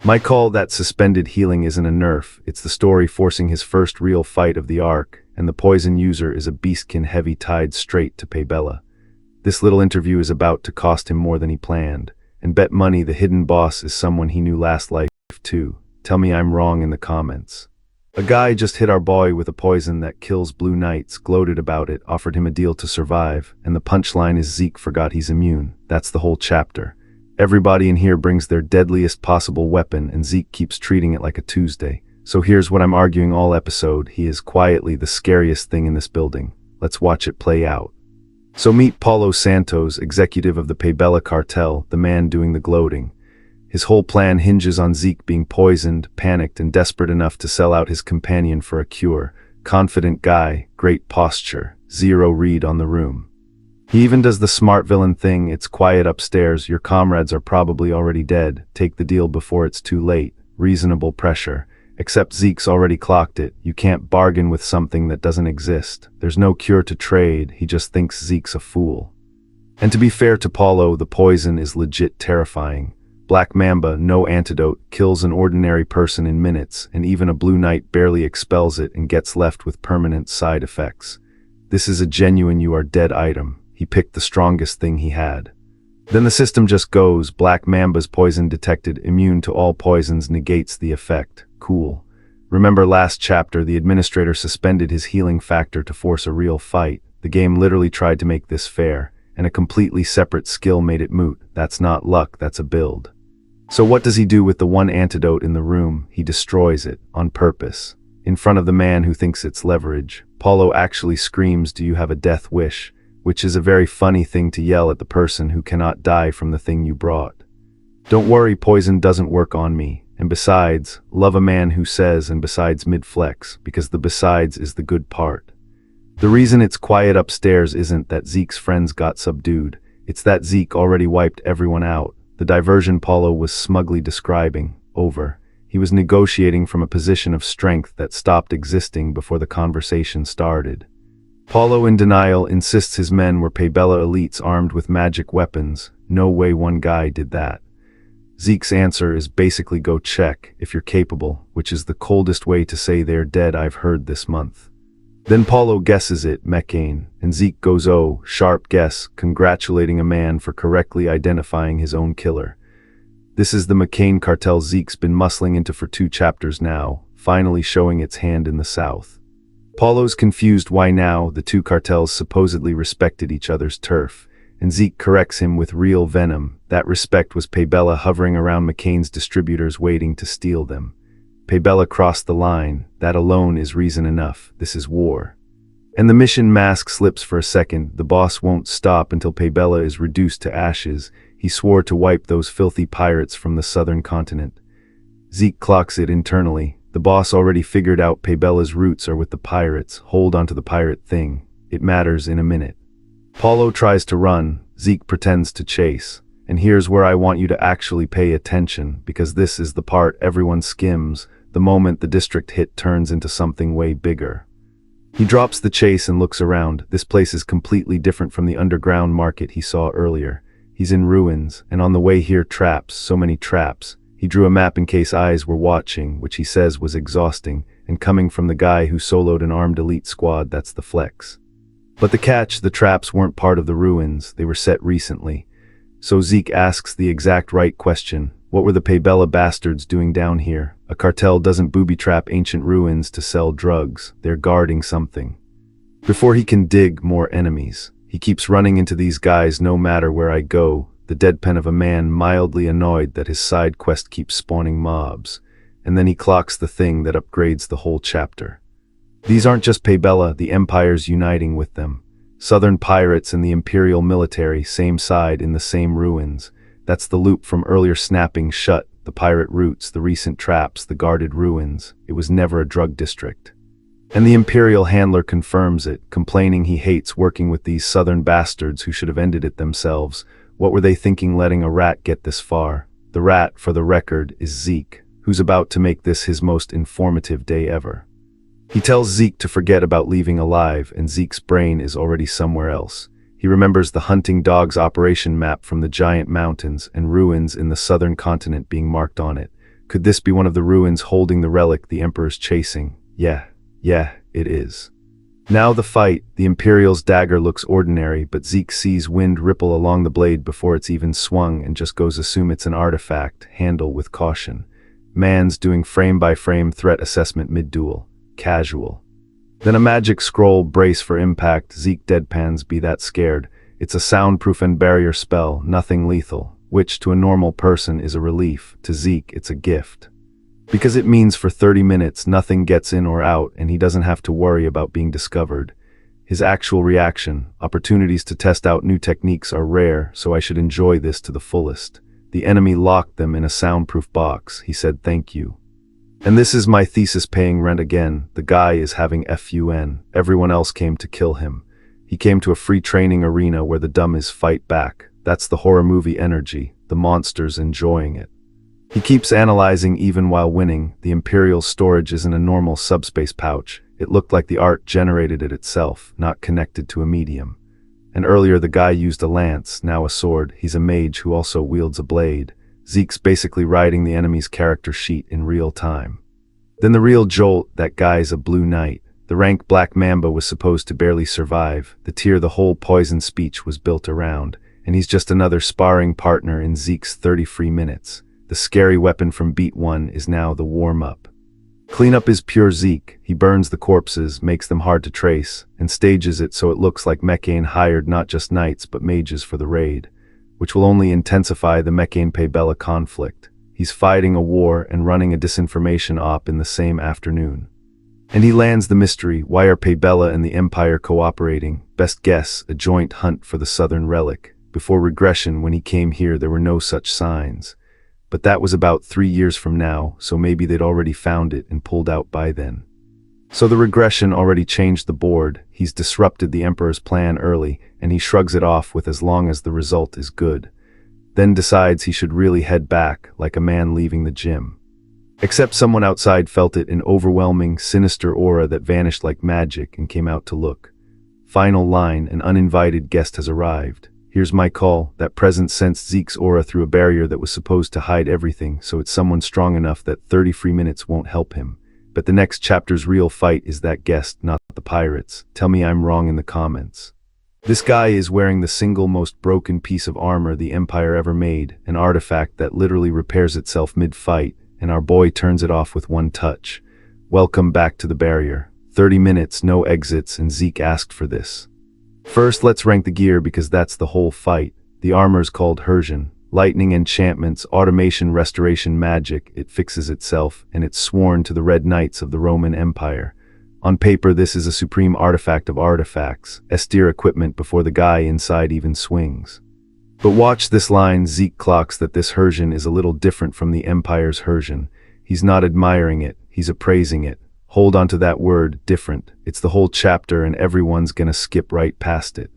My call that suspended healing isn't a nerf, it's the story forcing his first real fight of the arc, and the poison user is a beastkin heavy tied straight to Paybella. This little interview is about to cost him more than he planned, and bet money the hidden boss is someone he knew last life too. Tell me I'm wrong in the comments. A guy just hit our boy with a poison that kills blue knights, gloated about it, offered him a deal to survive, and the punchline is Zeke forgot he's immune. That's the whole chapter. Everybody in here brings their deadliest possible weapon, and Zeke keeps treating it like a Tuesday. So here's what I'm arguing all episode. He is quietly the scariest thing in this building. Let's watch it play out. So meet Paulo Santos, executive of the Paybella cartel, the man doing the gloating. His whole plan hinges on Zeke being poisoned, panicked, and desperate enough to sell out his companion for a cure. Confident guy, great posture, zero read on the room. He even does the smart villain thing. It's quiet upstairs, your comrades are probably already dead, take the deal before it's too late. Reasonable pressure. Except Zeke's already clocked it. You can't bargain with something that doesn't exist. There's no cure to trade, he just thinks Zeke's a fool. And to be fair to Paulo, the poison is legit terrifying. Black Mamba, no antidote, kills an ordinary person in minutes, and even a blue knight barely expels it and gets left with permanent side effects. This is a genuine you are dead item. He picked the strongest thing he had. Then the system just goes. Black Mamba's poison detected, immune to all poisons, negates the effect. Cool. Remember last chapter, the administrator suspended his healing factor to force a real fight. The game literally tried to make this fair, and a completely separate skill made it moot. That's not luck, that's a build. So what does he do with the one antidote in the room? He destroys it, on purpose. In front of the man who thinks it's leverage. Paulo actually screams, "Do you have a death wish?" Which is a very funny thing to yell at the person who cannot die from the thing you brought. Don't worry, poison doesn't work on me. And besides, love a man who says and besides mid-flex, because the besides is the good part. The reason it's quiet upstairs isn't that Zeke's friends got subdued. It's that Zeke already wiped everyone out. The diversion Paulo was smugly describing, over. He was negotiating from a position of strength that stopped existing before the conversation started. Paulo, in denial, insists his men were Pabella elites armed with magic weapons. No way one guy did that. Zeke's answer is basically go check if you're capable, which is the coldest way to say they're dead I've heard this month. Then Paulo guesses it, McCain, and Zeke goes, oh, sharp guess, congratulating a man for correctly identifying his own killer. This is the McCain cartel Zeke's been muscling into for 2 chapters now, finally showing its hand in the South. Paulo's confused why now the 2 cartels supposedly respected each other's turf, and Zeke corrects him with real venom. That respect was Pabella hovering around McCain's distributors waiting to steal them. Pabella crossed the line. That alone is reason enough. This is war. And the mission mask slips for a second. The boss won't stop until Pabella is reduced to ashes. He swore to wipe those filthy pirates from the southern continent. Zeke clocks it internally. The boss already figured out Pabella's roots are with the pirates. Hold onto the pirate thing. It matters in a minute. Paulo tries to run. Zeke pretends to chase. And here's where I want you to actually pay attention, because this is the part everyone skims, the moment the district hit turns into something way bigger. He drops the chase and looks around. This place is completely different from the underground market he saw earlier. He's in ruins, and on the way here traps, so many traps. He drew a map in case eyes were watching, which he says was exhausting, and coming from the guy who soloed an armed elite squad, that's the flex. But the catch, the traps weren't part of the ruins, they were set recently. So Zeke asks the exact right question. What were the Pabella bastards doing down here? A cartel doesn't booby-trap ancient ruins to sell drugs. They're guarding something. Before he can dig more enemies, he keeps running into these guys no matter where I go, the deadpan of a man mildly annoyed that his side quest keeps spawning mobs. And then he clocks the thing that upgrades the whole chapter. These aren't just Pabella, the Empire's uniting with them. Southern pirates and the Imperial military, same side in the same ruins. That's the loop from earlier snapping shut, the pirate routes, the recent traps, the guarded ruins. It was never a drug district. And the Imperial handler confirms it, complaining he hates working with these southern bastards who should have ended it themselves. What were they thinking letting a rat get this far? The rat, for the record, is Zeke, who's about to make this his most informative day ever. He tells Zeke to forget about leaving alive, and Zeke's brain is already somewhere else. He remembers the hunting dogs operation map from the giant mountains and ruins in the southern continent being marked on it. Could this be one of the ruins holding the relic the Emperor's chasing? Yeah, it is. Now the fight. The Imperial's dagger looks ordinary, but Zeke sees wind ripple along the blade before it's even swung and just goes assume it's an artifact. Handle with caution. Man's doing frame-by-frame threat assessment mid-duel. Casual. Then a magic scroll, brace for impact. Zeke deadpans, be that scared. It's a soundproof and barrier spell, nothing lethal, which to a normal person is a relief. To Zeke, it's a gift. Because it means for 30 minutes nothing gets in or out and he doesn't have to worry about being discovered. His actual reaction, opportunities to test out new techniques are rare, so I should enjoy this to the fullest. The enemy locked them in a soundproof box. He said thank you. And this is my thesis paying rent again. The guy is having fun. Everyone else came to kill him. He came to a free training arena where the dumb is fight back. That's the horror movie energy, the monsters enjoying it. He keeps analyzing even while winning. The Imperial storage isn't a normal subspace pouch. It looked like the art generated it itself, not connected to a medium. And earlier the guy used a lance, now a sword. He's a mage who also wields a blade. Zeke's basically writing the enemy's character sheet in real time. Then the real jolt, that guy's a blue knight. The rank Black Mamba was supposed to barely survive. The tier the whole poison speech was built around. And he's just another sparring partner in Zeke's 30 free minutes. The scary weapon from Beat 1 is now the warm-up. Cleanup is pure Zeke. He burns the corpses, makes them hard to trace, and stages it so it looks like McCain hired not just knights but mages for the raid, which will only intensify the McCain-Pabella conflict. He's fighting a war and running a disinformation op in the same afternoon. And he lands the mystery. Why are Pabella and the Empire cooperating? Best guess, a joint hunt for the Southern Relic. Before Regression, when he came here, there were no such signs. But that was about 3 years from now, so maybe they'd already found it and pulled out by then. So the Regression already changed the board. He's disrupted the Emperor's plan early, and he shrugs it off with as long as the result is good. Then decides he should really head back, like a man leaving the gym. Except someone outside felt it, an overwhelming, sinister aura that vanished like magic and came out to look. Final line, an uninvited guest has arrived. Here's my call. That presence sensed Zeke's aura through a barrier that was supposed to hide everything, so it's someone strong enough that 30 free minutes won't help him. But the next chapter's real fight is that guest, not the pirates. Tell me I'm wrong in the comments. This guy is wearing the single most broken piece of armor the Empire ever made, an artifact that literally repairs itself mid-fight, and our boy turns it off with one touch. Welcome back to the barrier. 30 minutes, no exits, and Zeke asked for this. First, let's rank the gear because that's the whole fight. The armor's called Regression. Lightning enchantments, automation, restoration magic, it fixes itself, and it's sworn to the Red Knights of the Roman Empire. On paper, this is a supreme artifact of artifacts, S-tier equipment before the guy inside even swings. But watch this line. Zeke clocks that this Regression is a little different from the Empire's Regression. He's not admiring it, he's appraising it. Hold on to that word, different. It's the whole chapter and everyone's gonna skip right past it.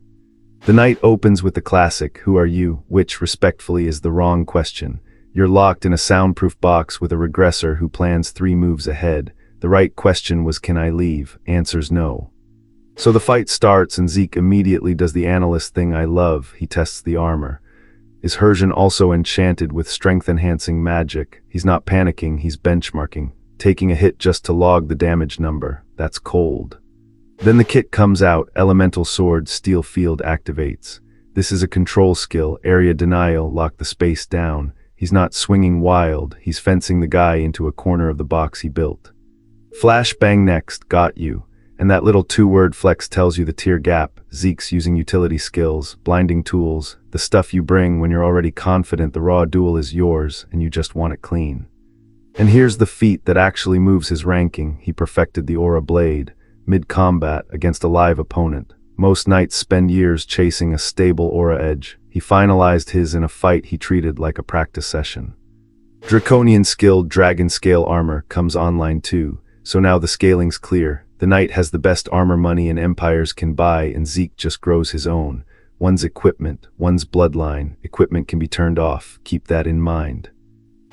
The night opens with the classic, "Who are you?" which, respectfully, is the wrong question. You're locked in a soundproof box with a regressor who plans 3 moves ahead. The right question was, can I leave? Answer's no. So the fight starts and Zeke immediately does the analyst thing I love. He tests the armor. Is Regression also enchanted with strength-enhancing magic? He's not panicking, he's benchmarking, taking a hit just to log the damage number. That's cold. Then the kit comes out, elemental sword, steel field activates. This is a control skill, area denial, lock the space down. He's not swinging wild, he's fencing the guy into a corner of the box he built. Flash bang next, got you. And that little 2-word flex tells you the tier gap. Zeke's using utility skills, blinding tools, the stuff you bring when you're already confident the raw duel is yours and you just want it clean. And here's the feat that actually moves his ranking. He perfected the aura blade, mid-combat, against a live opponent. Most knights spend years chasing a stable aura edge. He finalized his in a fight he treated like a practice session. Draconian skill, dragon scale armor, comes online too, so now the scaling's clear. The knight has the best armor money and empires can buy, and Zeke just grows his own. One's equipment, one's bloodline. Equipment can be turned off, keep that in mind.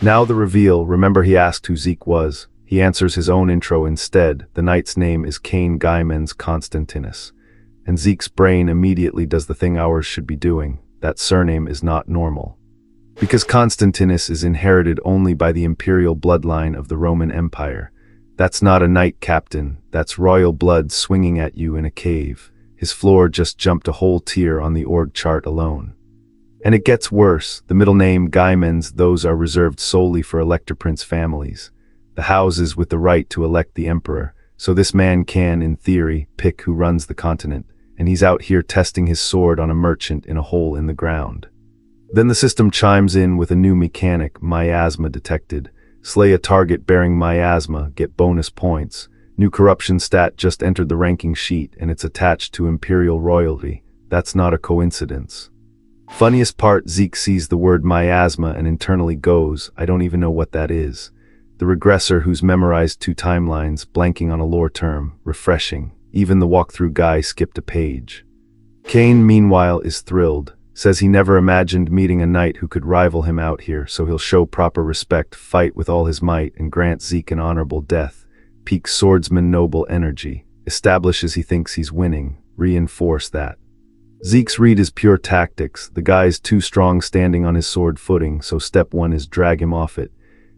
Now the reveal. Remember he asked who Zeke was. He answers his own intro instead. The knight's name is Cain Gaiman's Constantinus. And Zeke's brain immediately does the thing ours should be doing. That surname is not normal. Because Constantinus is inherited only by the imperial bloodline of the Roman Empire. That's not a knight captain, that's royal blood swinging at you in a cave. His floor just jumped a whole tier on the org chart alone. And it gets worse. The middle name Gaimans, those are reserved solely for Elector Prince families. The houses with the right to elect the emperor. So this man can, in theory, pick who runs the continent. And he's out here testing his sword on a merchant in a hole in the ground. Then the system chimes in with a new mechanic, miasma detected. Slay a target bearing miasma, get bonus points. New corruption stat just entered the ranking sheet and it's attached to imperial royalty. That's not a coincidence. Funniest part, Zeke sees the word miasma and internally goes, I don't even know what that is. The regressor who's memorized 2 timelines, blanking on a lore term, refreshing. Even the walkthrough guy skipped a page. Cain, meanwhile, is thrilled. Says he never imagined meeting a knight who could rival him out here, so he'll show proper respect, fight with all his might, and grant Zeke an honorable death. Peak swordsman noble energy. Establishes he thinks he's winning. Reinforce that. Zeke's read is pure tactics. The guy's too strong standing on his sword footing, so step 1 is drag him off it.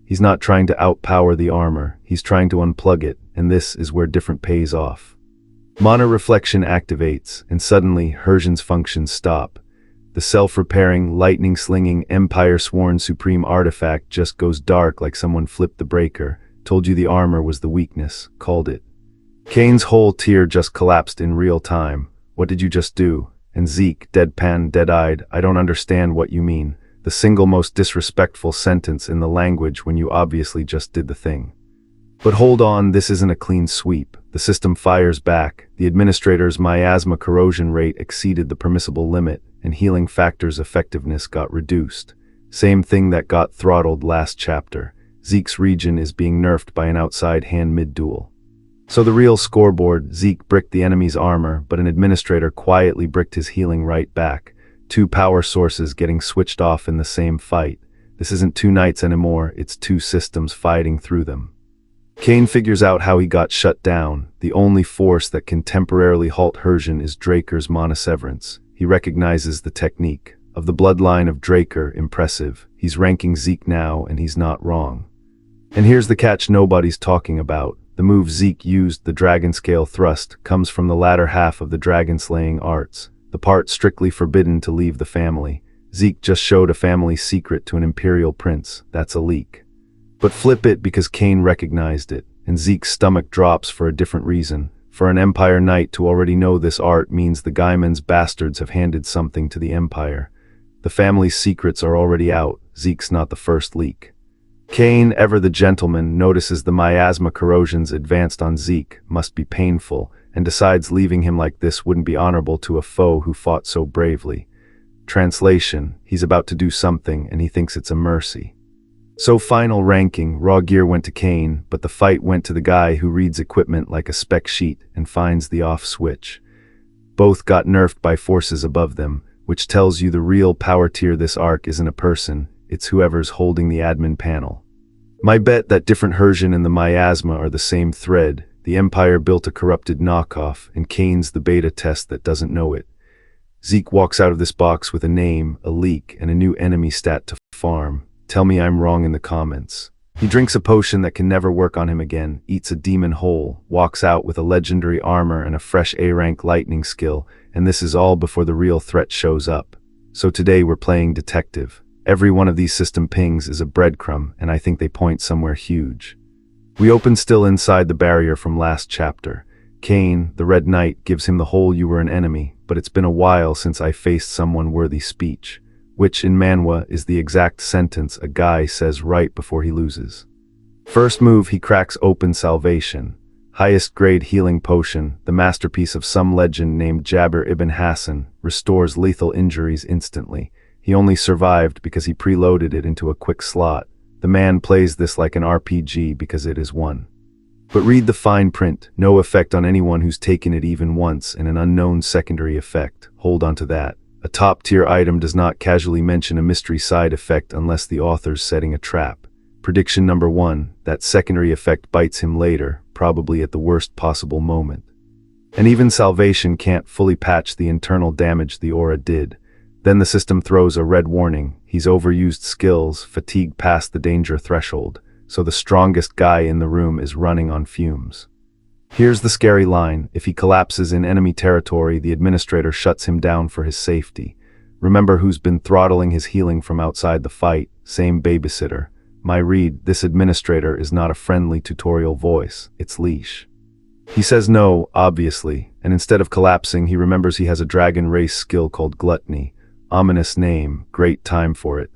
He's not trying to outpower the armor, he's trying to unplug it, and this is where different pays off. Mana reflection activates, and suddenly Regression's functions stop. The self-repairing, lightning-slinging, empire-sworn supreme artifact just goes dark like someone flipped the breaker. Told you the armor was the weakness. Called it. Cain's whole tier just collapsed in real time. What did you just do? And Zeke, deadpan, dead-eyed, I don't understand what you mean. The single most disrespectful sentence in the language when you obviously just did the thing. But hold on, this isn't a clean sweep. The system fires back. The administrator's miasma corrosion rate exceeded the permissible limit, and healing factor's effectiveness got reduced. Same thing that got throttled last chapter. Zeke's region is being nerfed by an outside hand mid-duel. So the real scoreboard, Zeke bricked the enemy's armor, but an administrator quietly bricked his healing right back. 2 power sources getting switched off in the same fight. This isn't two knights anymore, it's two systems fighting through them. Kane figures out how he got shut down. The only force that can temporarily halt Hersion is Draker's monoseverance. He recognizes the technique. Of the bloodline of Draker, impressive. He's ranking Zeke now, and he's not wrong. And here's the catch nobody's talking about. The move Zeke used, the dragon scale thrust, comes from the latter half of the dragon slaying arts, the part strictly forbidden to leave the family. Zeke just showed a family secret to an imperial prince. That's a leak. But flip it because Kane recognized it, and Zeke's stomach drops for a different reason. For an Empire Knight to already know this art means the Gaiman's bastards have handed something to the Empire. The family's secrets are already out. Zeke's not the first leak. Kane, ever the gentleman, notices the miasma corrosions advanced on Zeke must be painful, and decides leaving him like this wouldn't be honorable to a foe who fought so bravely. Translation: he's about to do something, and he thinks it's a mercy. So final ranking, raw gear went to Kane, but the fight went to the guy who reads equipment like a spec sheet and finds the off switch. Both got nerfed by forces above them, which tells you the real power tier this arc isn't a person, it's whoever's holding the admin panel. My bet that different Hersion and the miasma are the same thread. The Empire built a corrupted knockoff, and Kane's the beta test that doesn't know it. Zeke walks out of this box with a name, a leak, and a new enemy stat to farm. Tell me I'm wrong in the comments. He drinks a potion that can never work on him again, eats a demon whole, walks out with a legendary armor and a fresh A-rank lightning skill, and this is all before the real threat shows up. So today we're playing detective. Every one of these system pings is a breadcrumb, and I think they point somewhere huge. We open still inside the barrier from last chapter. Kane, the Red Knight, gives him the whole "you were an enemy, but it's been a while since I faced someone worthy" speech, which in Manhwa is the exact sentence a guy says right before he loses. First move, he cracks open salvation. Highest grade healing potion, the masterpiece of some legend named Jabir ibn Hassan, restores lethal injuries instantly. He only survived because he preloaded it into a quick slot. The man plays this like an RPG because it is one. But read the fine print, no effect on anyone who's taken it even once, and an unknown secondary effect. Hold on to that. A top-tier item does not casually mention a mystery side effect unless the author's setting a trap. Prediction number 1, that secondary effect bites him later, probably at the worst possible moment. And even salvation can't fully patch the internal damage the aura did. Then the system throws a red warning. He's overused skills, fatigue past the danger threshold, so the strongest guy in the room is running on fumes. Here's the scary line: if he collapses in enemy territory, the administrator shuts him down for his safety. Remember who's been throttling his healing from outside the fight? Same babysitter. My read, this administrator is not a friendly tutorial voice, it's Leash. He says no, obviously, and instead of collapsing, he remembers he has a dragon race skill called gluttony. Ominous name, great time for it.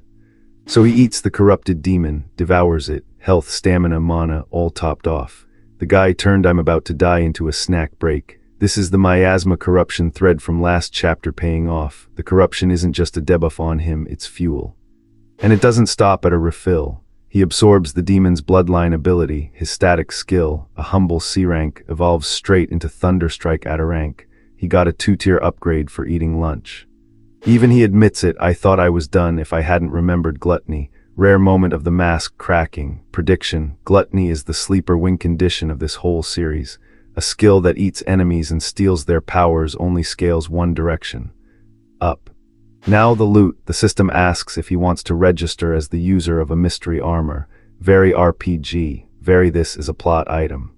So he eats the corrupted demon, devours it, health, stamina, mana, all topped off. The guy turned "I'm about to die" into a snack break. This is the miasma corruption thread from last chapter paying off. The corruption isn't just a debuff on him, it's fuel. And it doesn't stop at a refill. He absorbs the demon's bloodline ability, his static skill, a humble C rank, evolves straight into Thunderstrike at a rank. He got a 2-tier upgrade for eating lunch. Even he admits it: I thought I was done if I hadn't remembered gluttony. Rare moment of the mask cracking. Prediction: gluttony is the sleeper win condition of this whole series. A skill that eats enemies and steals their powers, only scales one direction. Up. Now the loot. The system asks if he wants to register as the user of a mystery armor. Very RPG. Very this is a plot item.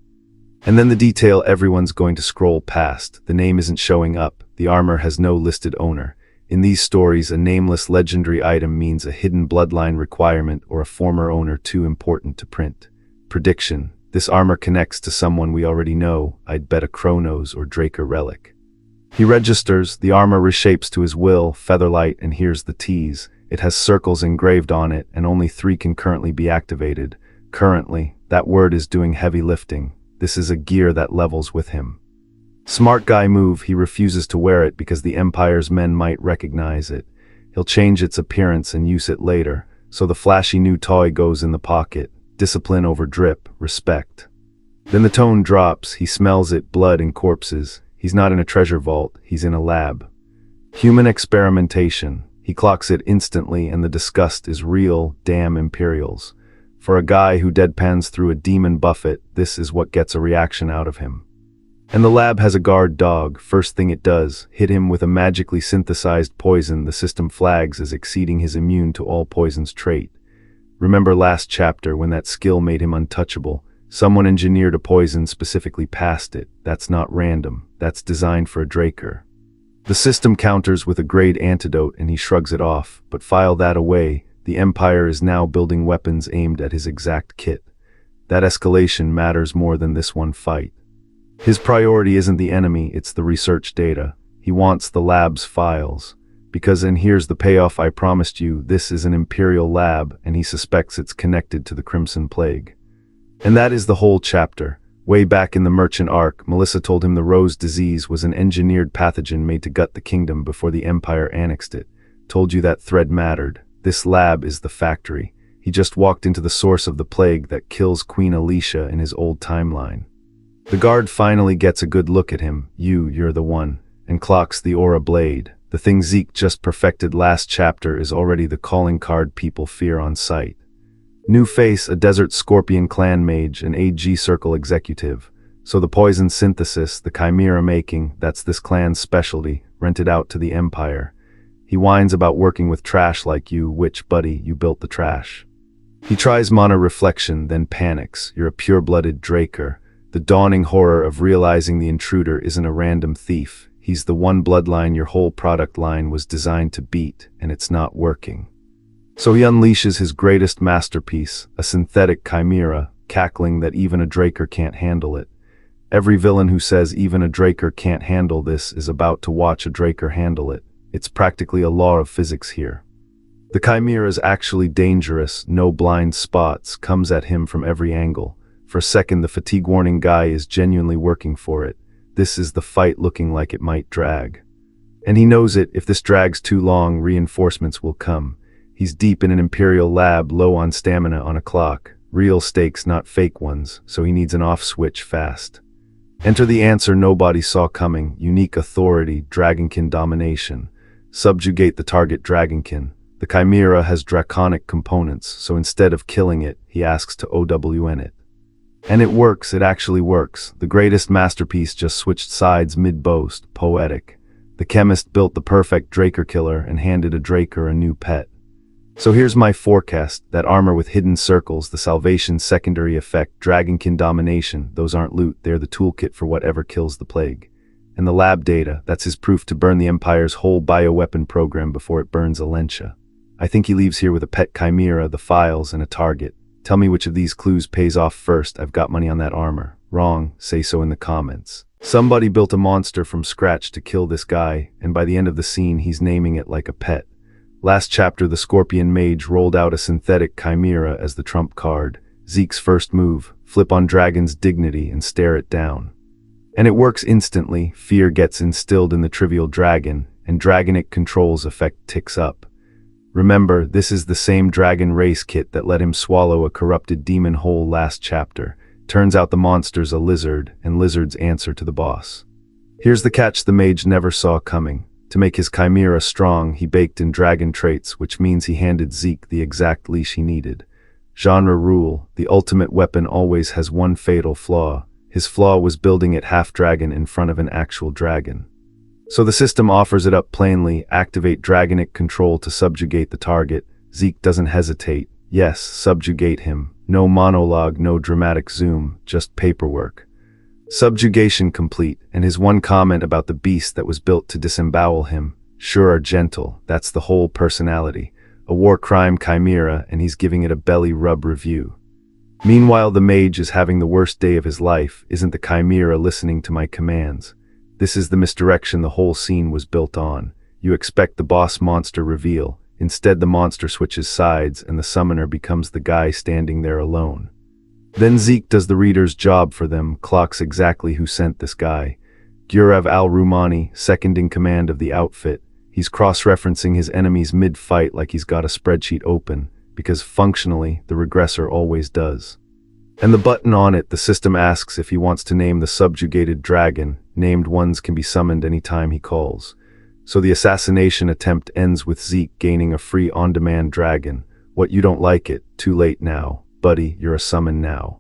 And then the detail everyone's going to scroll past. The name isn't showing up. The armor has no listed owner. In these stories, a nameless legendary item means a hidden bloodline requirement or a former owner too important to print. Prediction: this armor connects to someone we already know. I'd bet a Chronos or Draker relic. He registers, the armor reshapes to his will, featherlight, and here's the tease. It has circles engraved on it, and only 3 can currently be activated. Currently, that word is doing heavy lifting. This is a gear that levels with him. Smart guy move, he refuses to wear it because the Empire's men might recognize it. He'll change its appearance and use it later, so the flashy new toy goes in the pocket. Discipline over drip, respect. Then the tone drops, he smells it, blood and corpses. He's not in a treasure vault, he's in a lab. Human experimentation. He clocks it instantly, and the disgust is real. Damn Imperials. For a guy who deadpans through a demon buffet, this is what gets a reaction out of him. And the lab has a guard dog. First thing it does, hit him with a magically synthesized poison the system flags as exceeding his immune to all poisons trait. Remember last chapter when that skill made him untouchable? Someone engineered a poison specifically past it. That's not random. That's designed for a Draker. The system counters with a grade antidote and he shrugs it off, but file that away. The Empire is now building weapons aimed at his exact kit. That escalation matters more than this one fight. His priority isn't the enemy, it's the research data. He wants the lab's files. Because, and here's the payoff I promised you, this is an Imperial lab, and he suspects it's connected to the Crimson Plague. And that is the whole chapter. Way back in the Merchant Arc, Melissa told him the Rose disease was an engineered pathogen made to gut the kingdom before the Empire annexed it. Told you that thread mattered. This lab is the factory. He just walked into the source of the plague that kills Queen Alicia in his old timeline. The guard finally gets a good look at him, you're the one, and clocks the aura blade. The thing Zeke just perfected last chapter is already the calling card people fear on sight. New face, a Desert Scorpion clan mage, an AG Circle executive. So the poison synthesis, the chimera making, that's this clan's specialty, rented out to the Empire. He whines about working with trash like you, which, buddy, you built the trash. He tries mana reflection, then panics. You're a pure-blooded Draker. The dawning horror of realizing the intruder isn't a random thief. He's the one bloodline your whole product line was designed to beat, and it's not working. So he unleashes his greatest masterpiece, a synthetic chimera, cackling that even a Draker can't handle it. Every villain who says even a Draker can't handle this is about to watch a Draker handle it. It's practically a law of physics here. The chimera is actually dangerous, no blind spots, comes at him from every angle. For a second the fatigue warning guy is genuinely working for it. This is the fight looking like it might drag. And he knows it, if this drags too long, reinforcements will come. He's deep in an Imperial lab, low on stamina on a clock. Real stakes, not fake ones, so he needs an off switch fast. Enter the answer nobody saw coming, unique authority, Dragonkin domination. Subjugate the target Dragonkin. The chimera has draconic components, so instead of killing it, he asks to OWN it. And it works, it actually works. The greatest masterpiece just switched sides mid-boast, poetic. The chemist built the perfect Draker killer and handed a Draker a new pet. So here's my forecast, that armor with hidden circles, the salvation secondary effect, Dragonkin domination, those aren't loot, they're the toolkit for whatever kills the plague. And the lab data, that's his proof to burn the Empire's whole bioweapon program before it burns Alencia. I think he leaves here with a pet chimera, the files, and a target. Tell me which of these clues pays off first, I've got money on that armor. Wrong, say so in the comments. Somebody built a monster from scratch to kill this guy, and by the end of the scene he's naming it like a pet. Last chapter the Scorpion Mage rolled out a synthetic chimera as the trump card. Zeke's first move, flip on Dragon's dignity and stare it down. And it works instantly, fear gets instilled in the trivial dragon, and Dragonic control's effect ticks up. Remember, this is the same dragon race kit that let him swallow a corrupted demon whole last chapter. Turns out the monster's a lizard, and lizards answer to the boss. Here's the catch the mage never saw coming. To make his chimera strong, he baked in dragon traits, which means he handed Zeke the exact leash he needed. Genre rule, the ultimate weapon always has one fatal flaw. His flaw was building it half-dragon in front of an actual dragon. So the system offers it up plainly, activate Dragonic control to subjugate the target. Zeke doesn't hesitate. Yes, subjugate him. No monologue, no dramatic zoom, just paperwork. Subjugation complete, and his one comment about the beast that was built to disembowel him. Sure are gentle, that's the whole personality. A war crime chimera, and he's giving it a belly rub review. Meanwhile the mage is having the worst day of his life. Isn't the chimera listening to my commands? This is the misdirection the whole scene was built on. You expect the boss monster reveal. Instead the monster switches sides, and the summoner becomes the guy standing there alone. Then Zeke does the reader's job for them, clocks exactly who sent this guy. Gurav al-Rumani, second in command of the outfit. He's cross-referencing his enemies mid-fight like he's got a spreadsheet open, because functionally, the regressor always does. And the button on it, the system asks if he wants to name the subjugated dragon. Named ones can be summoned anytime he calls. So the assassination attempt ends with Zeke gaining a free on-demand dragon. What, you don't like it? Too late now. Buddy, you're a summon now.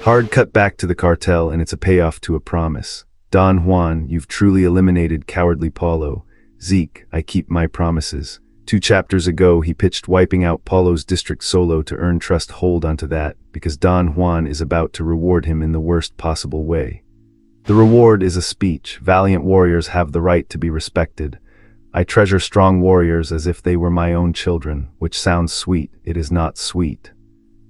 Hard cut back to the cartel, and it's a payoff to a promise. Don Juan, you've truly eliminated cowardly Paulo. Zeke, I keep my promises. 2 chapters ago, he pitched wiping out Paulo's district solo to earn trust. Hold onto that, because Don Juan is about to reward him in the worst possible way. The reward is a speech. Valiant warriors have the right to be respected. I treasure strong warriors as if they were my own children, which sounds sweet. It is not sweet.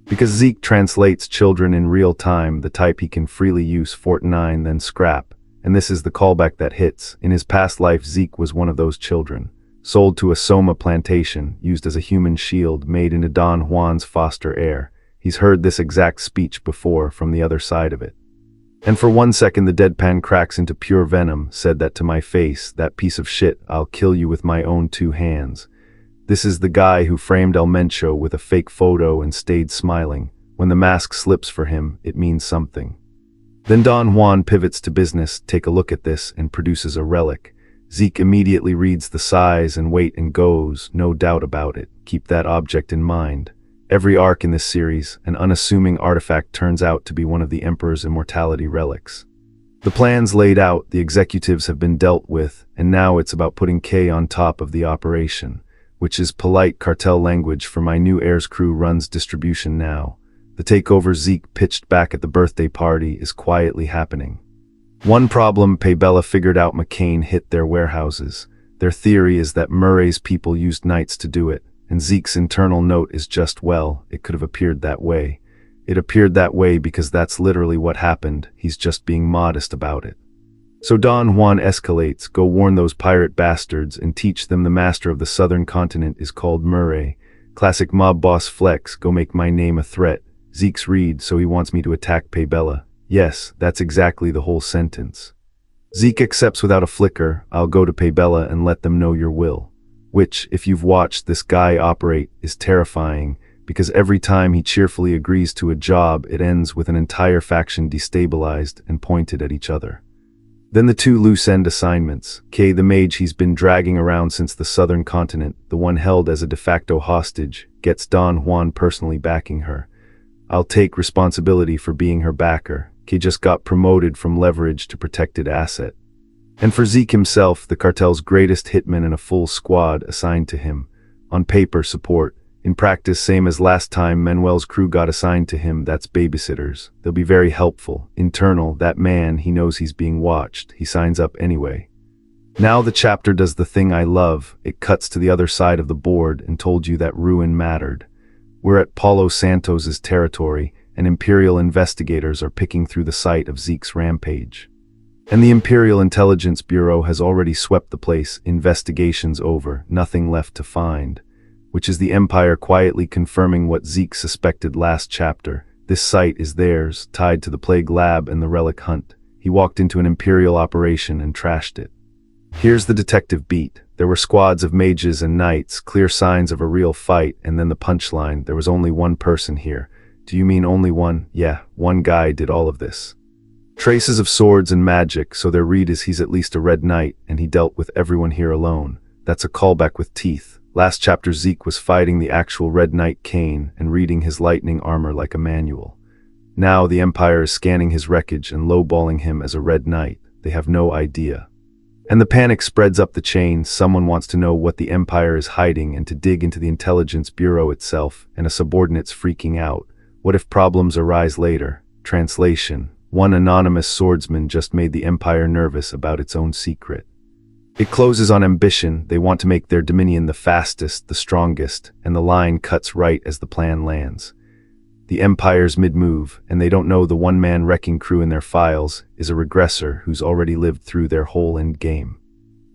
Because Zeke translates children in real time, the type he can freely use, Fort 9, then scrap. And this is the callback that hits. In his past life, Zeke was one of those children. Sold to a Soma plantation, used as a human shield, made into Don Juan's foster heir. He's heard this exact speech before from the other side of it. And for 1 second the deadpan cracks into pure venom, said that to my face, that piece of shit, I'll kill you with my own 2 hands. This is the guy who framed El Mencho with a fake photo and stayed smiling. When the mask slips for him, it means something. Then Don Juan pivots to business. Take a look at this, and produces a relic. Zeke immediately reads the size and weight and goes, no doubt about it. Keep that object in mind. Every arc in this series, an unassuming artifact turns out to be one of the Emperor's immortality relics. The plans laid out, the executives have been dealt with, and now it's about putting K on top of the operation, which is polite cartel language for my new heirs crew runs distribution now. The takeover Zeke pitched back at the birthday party is quietly happening. One problem Paybella figured out: McCain hit their warehouses. Their theory is that Murray's people used knights to do it. And Zeke's internal note is just, well, it could have appeared that way. It appeared that way because that's literally what happened. He's just being modest about it. So Don Juan escalates, go warn those pirate bastards and teach them the master of the southern continent is called Murray. Classic mob boss flex, go make my name a threat. Zeke's read, so he wants me to attack Paybella. Yes, that's exactly the whole sentence. Zeke accepts without a flicker, I'll go to Paybella and let them know your will. Which, if you've watched this guy operate, is terrifying, because every time he cheerfully agrees to a job, it ends with an entire faction destabilized and pointed at each other. Then the 2 loose-end assignments. K, the mage he's been dragging around since the southern continent, the one held as a de facto hostage, gets Don Juan personally backing her. I'll take responsibility for being her backer. K just got promoted from leverage to protected asset. And for Zeke himself, the cartel's greatest hitman and a full squad assigned to him. On paper, support. In practice, same as last time Manuel's crew got assigned to him, that's babysitters. They'll be very helpful. Internal, that man, he knows he's being watched. He signs up anyway. Now the chapter does the thing I love. It cuts to the other side of the board and told you that ruin mattered. We're at Paulo Santos's territory, and Imperial investigators are picking through the site of Zeke's rampage. And the Imperial Intelligence Bureau has already swept the place. Investigations over, nothing left to find. Which is the Empire quietly confirming what Zeke suspected last chapter. This site is theirs, tied to the Plague Lab and the Relic Hunt. He walked into an Imperial operation and trashed it. Here's the detective beat. There were squads of mages and knights, clear signs of a real fight, and then the punchline, there was only one person here. Do you mean only one? Yeah, one guy did all of this. Traces of swords and magic, so their read is he's at least a red knight, and he dealt with everyone here alone. That's a callback with teeth. Last chapter Zeke was fighting the actual red knight Kane and reading his lightning armor like a manual. Now the Empire is scanning his wreckage and lowballing him as a red knight. They have no idea. And the panic spreads up the chain. Someone wants to know what the Empire is hiding and to dig into the Intelligence Bureau itself, and a subordinate's freaking out. What if problems arise later? Translation. One anonymous swordsman just made the Empire nervous about its own secret. It closes on ambition. They want to make their dominion the fastest, the strongest, and the line cuts right as the plan lands. The Empire's mid-move, and they don't know the one-man wrecking crew in their files is a regressor who's already lived through their whole end game.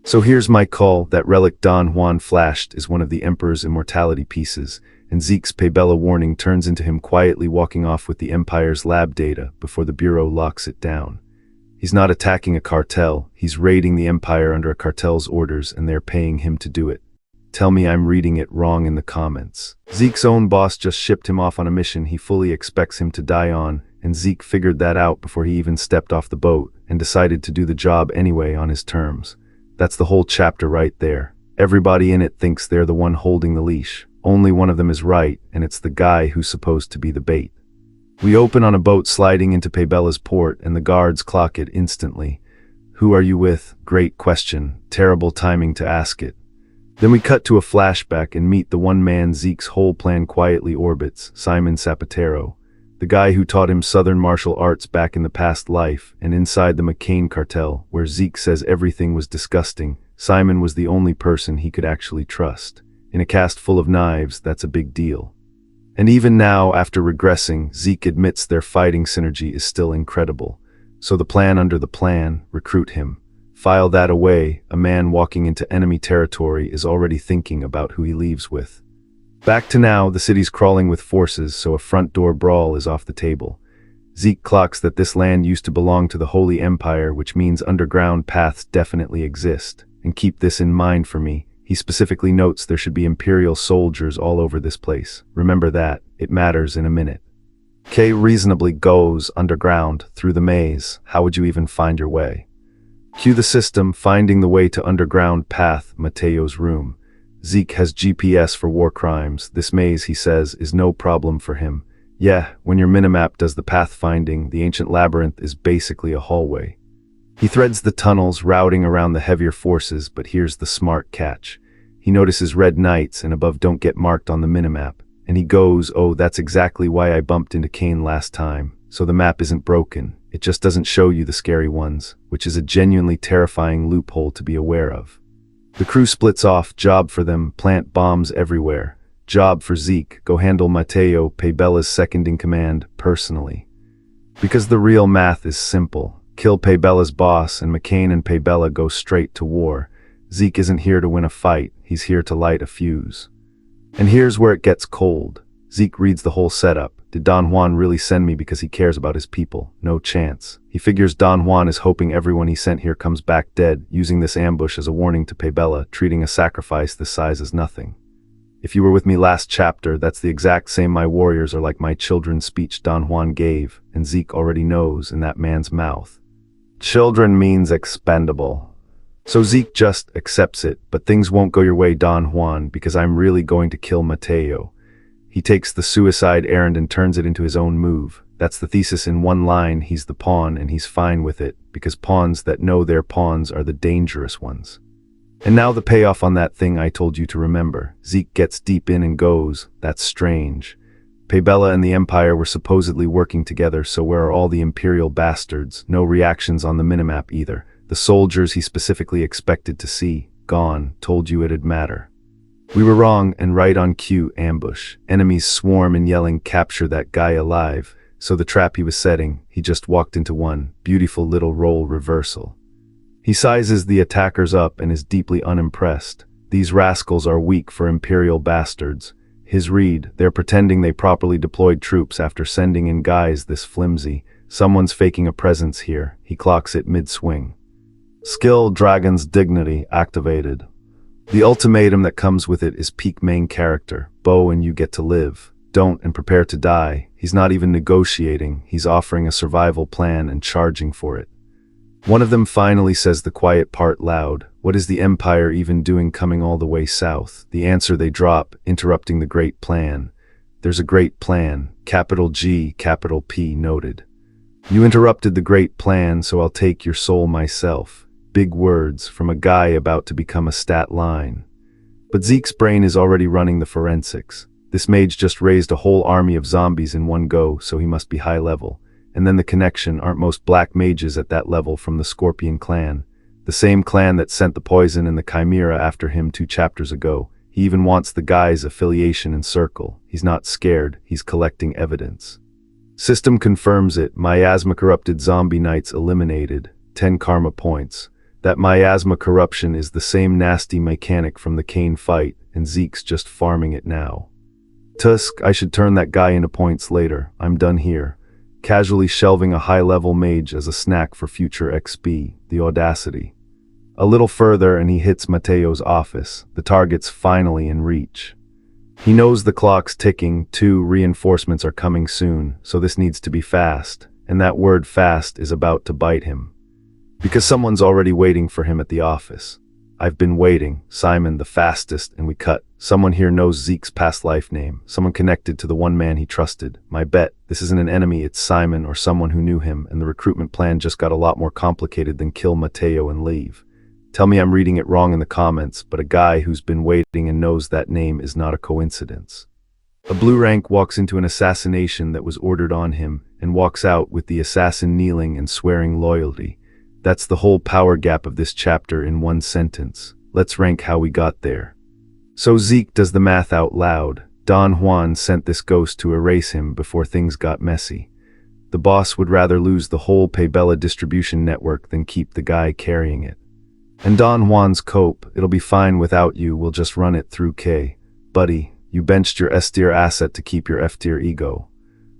So here's my call. That relic Don Juan flashed is one of the Emperor's immortality pieces, and Zeke's Paybella warning turns into him quietly walking off with the Empire's lab data before the Bureau locks it down. He's not attacking a cartel, he's raiding the Empire under a cartel's orders, and they're paying him to do it. Tell me I'm reading it wrong in the comments. Zeke's own boss just shipped him off on a mission he fully expects him to die on, and Zeke figured that out before he even stepped off the boat, and decided to do the job anyway on his terms. That's the whole chapter right there. Everybody in it thinks they're the one holding the leash. Only one of them is right, and it's the guy who's supposed to be the bait. We open on a boat sliding into Paybella's port, and the guards clock it instantly. Who are you with? Great question. Terrible timing to ask it. Then we cut to a flashback and meet the one man Zeke's whole plan quietly orbits, Simon Zapatero, the guy who taught him Southern martial arts back in the past life, and inside the McCain cartel, where Zeke says everything was disgusting, Simon was the only person he could actually trust. In a cast full of knives, that's a big deal. And even now, after regressing, Zeke admits their fighting synergy is still incredible. So the plan under the plan, recruit him. File that away, a man walking into enemy territory is already thinking about who he leaves with. Back to now, the city's crawling with forces, so a front door brawl is off the table. Zeke clocks that this land used to belong to the Holy Empire, which means underground paths definitely exist. And keep this in mind for me. He specifically notes there should be Imperial soldiers all over this place. Remember that. It matters in a minute. Kay reasonably goes underground, through the maze. How would you even find your way? Cue the system, finding the way to underground path, Mateo's room. Zeke has GPS for war crimes. This maze, he says, is no problem for him. Yeah, when your minimap does the path finding, the ancient labyrinth is basically a hallway. He threads the tunnels, routing around the heavier forces, but here's the smart catch. He notices red knights and above don't get marked on the minimap, and he goes, oh, that's exactly why I bumped into Kane last time. So the map isn't broken, it just doesn't show you the scary ones, which is a genuinely terrifying loophole to be aware of. The crew splits off, job for them, plant bombs everywhere. Job for Zeke, go handle Mateo, Paybella's second-in-command, personally. Because the real math is simple. Kill Paybella's boss, and McCain and Paybella go straight to war. Zeke isn't here to win a fight, he's here to light a fuse. And here's where it gets cold. Zeke reads the whole setup. Did Don Juan really send me because he cares about his people? No chance. He figures Don Juan is hoping everyone he sent here comes back dead, using this ambush as a warning to Paybella, treating a sacrifice this size as nothing. If you were with me last chapter, that's the exact same my warriors are like my children speech Don Juan gave, and Zeke already knows in that man's mouth. Children means expendable. So Zeke just accepts it, but things won't go your way, Don Juan, because I'm really going to kill Mateo. He takes the suicide errand and turns it into his own move. That's the thesis in one line. He's the pawn and he's fine with it, because pawns that know they're pawns are the dangerous ones. And now the payoff on that thing I told you to remember. Zeke gets deep in and goes, that's strange. Paybella and the Empire were supposedly working together, so where are all the Imperial bastards? No reactions on the minimap either. The soldiers he specifically expected to see, gone, told you it'd matter. We were wrong, and right on cue, ambush. Enemies swarm and yelling, capture that guy alive. So the trap he was setting, he just walked into one. Beautiful little role reversal. He sizes the attackers up and is deeply unimpressed. These rascals are weak for Imperial bastards. His read, they're pretending they properly deployed troops after sending in guys this flimsy. Someone's faking a presence here. He clocks it mid-swing. Skill Dragon's Dignity activated. The ultimatum that comes with it is peak main character. Bow and you get to live. Don't and prepare to die. He's not even negotiating. He's offering a survival plan and charging for it. One of them finally says the quiet part loud. What is the Empire even doing coming all the way south? The answer they drop, interrupting the great plan. There's a great plan. Capital G, capital P noted. You interrupted the great plan, so I'll take your soul myself. Big words from a guy about to become a stat line. But Zeke's brain is already running the forensics. This mage just raised a whole army of zombies in one go, so he must be high level. And then the connection, aren't most black mages at that level from the Scorpion clan? The same clan that sent the poison and the chimera after him 2 chapters ago. He even wants the guy's affiliation and circle. He's not scared, he's collecting evidence. System confirms it. Miasma corrupted zombie knights eliminated. 10 karma points. That miasma corruption is the same nasty mechanic from the Kane fight, and Zeke's just farming it now. Tusk, I should turn that guy into points later. I'm done here. Casually shelving a high-level mage as a snack for future XP, the audacity. A little further and he hits Mateo's office. The target's finally in reach. He knows the clock's ticking, 2 reinforcements are coming soon, so this needs to be fast, and that word fast is about to bite him. Because someone's already waiting for him at the office. I've been waiting. Simon, the fastest, and we cut. Someone here knows Zeke's past life name. Someone connected to the one man he trusted. My bet, this isn't an enemy, it's Simon or someone who knew him, and the recruitment plan just got a lot more complicated than kill Mateo and leave. Tell me I'm reading it wrong in the comments, but a guy who's been waiting and knows that name is not a coincidence. A blue rank walks into an assassination that was ordered on him, and walks out with the assassin kneeling and swearing loyalty. That's the whole power gap of this chapter in one sentence. Let's rank how we got there. So Zeke does the math out loud. Don Juan sent this ghost to erase him before things got messy. The boss would rather lose the whole Paybella distribution network than keep the guy carrying it. And Don Juan's cope, it'll be fine without you, we'll just run it through K. Buddy, you benched your S-tier asset to keep your F-tier ego.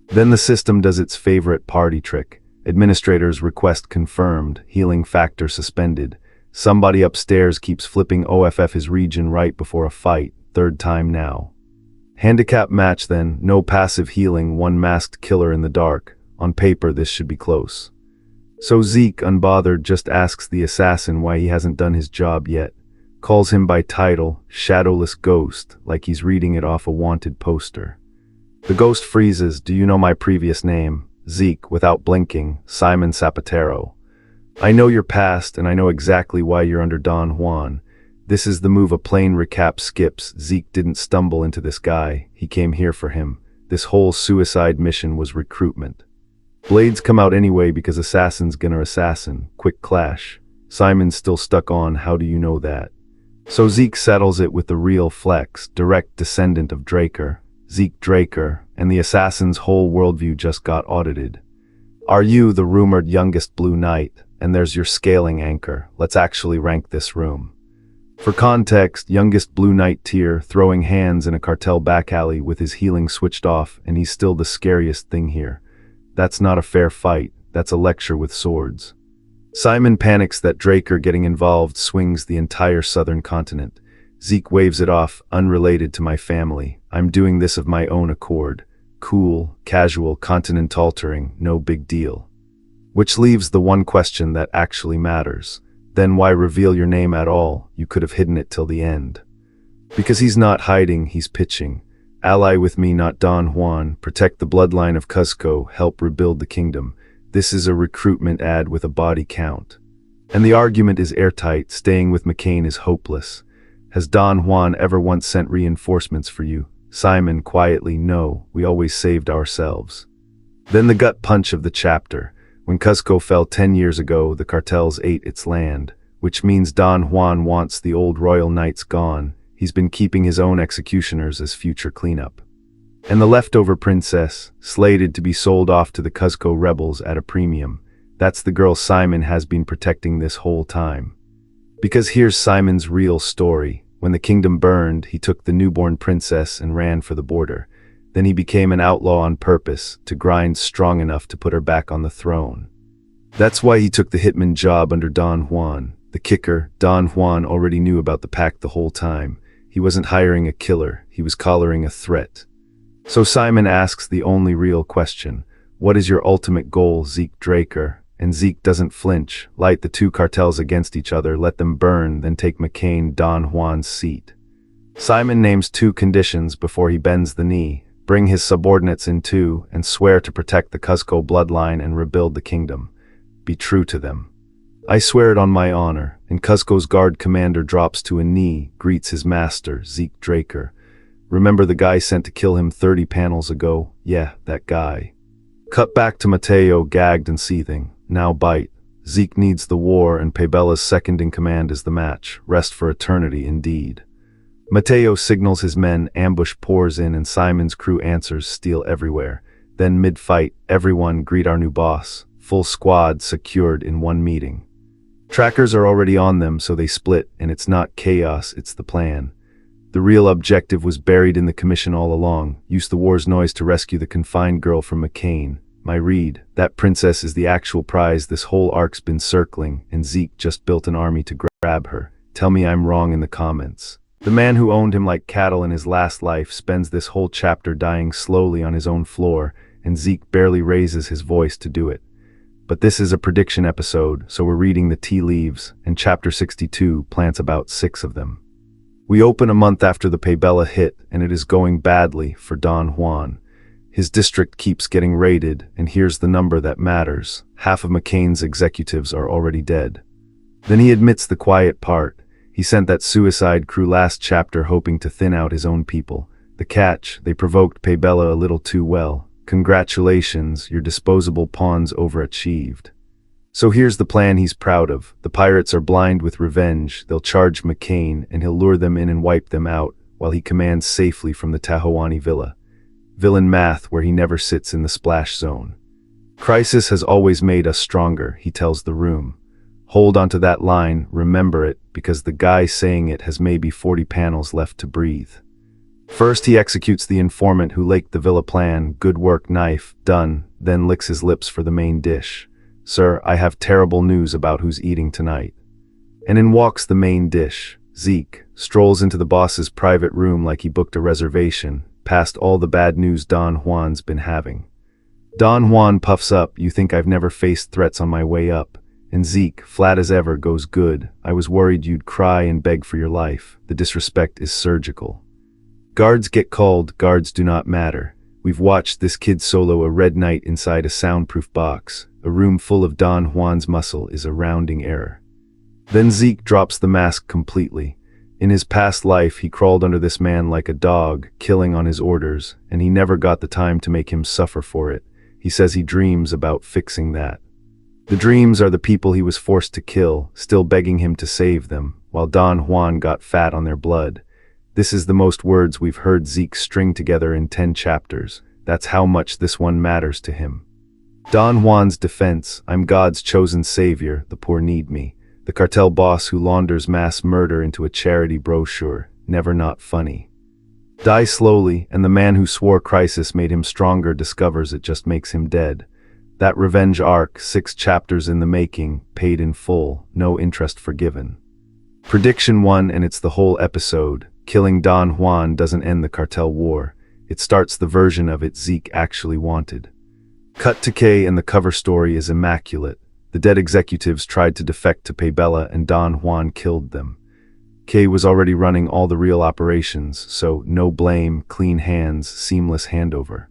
Then the system does its favorite party trick. Administrators request confirmed, healing factor suspended. Somebody upstairs keeps flipping OFF his region right before a fight, third time now. Handicap match then, no passive healing, one masked killer in the dark. On paper this should be close. So Zeke, unbothered, just asks the assassin why he hasn't done his job yet. Calls him by title, Shadowless Ghost, like he's reading it off a wanted poster. The ghost freezes, do you know my previous name? Zeke, without blinking, Simon Zapatero. I know your past, and I know exactly why you're under Don Juan. This is the move a plain recap skips. Zeke didn't stumble into this guy, he came here for him. This whole suicide mission was recruitment. Blades come out anyway because assassin's gonna assassin. Quick clash. Simon's still stuck on, how do you know that? So Zeke settles it with the real flex, direct descendant of Draker. Zeke Draker, and the assassin's whole worldview just got audited. Are you the rumored youngest Blue Knight? And there's your scaling anchor. Let's actually rank this room. For context, youngest Blue Knight tier, throwing hands in a cartel back alley with his healing switched off, and he's still the scariest thing here. That's not a fair fight, that's a lecture with swords. Simon panics that Draker getting involved swings the entire southern continent. Zeke waves it off, unrelated to my family. I'm doing this of my own accord. Cool, casual, continent-altering, no big deal. Which leaves the one question that actually matters. Then why reveal your name at all? You could have hidden it till the end. Because he's not hiding, he's pitching. Ally with me, not Don Juan. Protect the bloodline of Cuzco. Help rebuild the kingdom. This is a recruitment ad with a body count. And the argument is airtight. Staying with McCain is hopeless. Has Don Juan ever once sent reinforcements for you? Simon, quietly, no. We always saved ourselves. Then the gut punch of the chapter. When Cuzco fell 10 years ago, the cartels ate its land, which means Don Juan wants the old royal knights gone. He's been keeping his own executioners as future cleanup. And the leftover princess, slated to be sold off to the Cuzco rebels at a premium. That's the girl Simon has been protecting this whole time. Because here's Simon's real story. When the kingdom burned, he took the newborn princess and ran for the border. Then he became an outlaw on purpose, to grind strong enough to put her back on the throne. That's why he took the hitman job under Don Juan. The kicker, Don Juan already knew about the pact the whole time. He wasn't hiring a killer, he was collaring a threat. So Simon asks the only real question. What is your ultimate goal, Zeke Draker? And Zeke doesn't flinch. Light the two cartels against each other, let them burn, then take McCain, Don Juan's seat. Simon names two conditions before he bends the knee. Bring his subordinates in too, and swear to protect the Cuzco bloodline and rebuild the kingdom. Be true to them. I swear it on my honor, and Cuzco's guard commander drops to a knee, greets his master, Zeke Draker. Remember the guy sent to kill him 30 panels ago? Yeah, that guy. Cut back to Mateo, gagged and seething. Now bite. Zeke needs the war, and Paybella's second in command is the match. Rest for eternity, indeed. Mateo signals his men, ambush pours in, and Simon's crew answers, steel everywhere. Then mid-fight, everyone greet our new boss. Full squad secured in one meeting. Trackers are already on them, so they split, and it's not chaos, it's the plan. The real objective was buried in the commission all along. Use the war's noise to rescue the confined girl from McCain. My read, that princess is the actual prize this whole arc's been circling, and Zeke just built an army to grab her. Tell me I'm wrong in the comments. The man who owned him like cattle in his last life spends this whole chapter dying slowly on his own floor, and Zeke barely raises his voice to do it. But this is a prediction episode, so we're reading the tea leaves, and chapter 62 plants about 6 of them. We open a month after the Paybella hit, and it is going badly for Don Juan. His district keeps getting raided, and here's the number that matters. Half of McCain's executives are already dead. Then he admits the quiet part. He sent that suicide crew last chapter hoping to thin out his own people. The catch, they provoked Paybella a little too well. Congratulations, your disposable pawns overachieved. So here's the plan he's proud of. The pirates are blind with revenge. They'll charge McCain, and he'll lure them in and wipe them out, while he commands safely from the Tahawani villa. Villain math where he never sits in the splash zone. Crisis has always made us stronger, he tells the room. Hold onto that line, remember it, because the guy saying it has maybe 40 panels left to breathe. First he executes the informant who laked the villa plan, good work knife, done, then licks his lips for the main dish. Sir, I have terrible news about who's eating tonight. And in walks the main dish. Zeke strolls into the boss's private room like he booked a reservation, past all the bad news Don Juan's been having. Don Juan puffs up, you think I've never faced threats on my way up. And Zeke, flat as ever, goes good. I was worried you'd cry and beg for your life. The disrespect is surgical. Guards get called, guards do not matter. We've watched this kid solo a red knight inside a soundproof box. A room full of Don Juan's muscle is a rounding error. Then Zeke drops the mask completely. In his past life, he crawled under this man like a dog, killing on his orders, and he never got the time to make him suffer for it. He says he dreams about fixing that. The dreams are the people he was forced to kill, still begging him to save them, while Don Juan got fat on their blood. This is the most words we've heard Zeke string together in 10 chapters. That's how much this one matters to him. Don Juan's defense, I'm God's chosen savior, the poor need me. The cartel boss who launders mass murder into a charity brochure, never not funny. Die slowly, and the man who swore crisis made him stronger discovers it just makes him dead. That revenge arc, 6 chapters in the making, paid in full, no interest forgiven. Prediction 1, and it's the whole episode. Killing Don Juan doesn't end the cartel war. It starts the version of it Zeke actually wanted. Cut to K, and the cover story is immaculate. The dead executives tried to defect to Paybella and Don Juan killed them. K was already running all the real operations, so no blame, clean hands, seamless handover.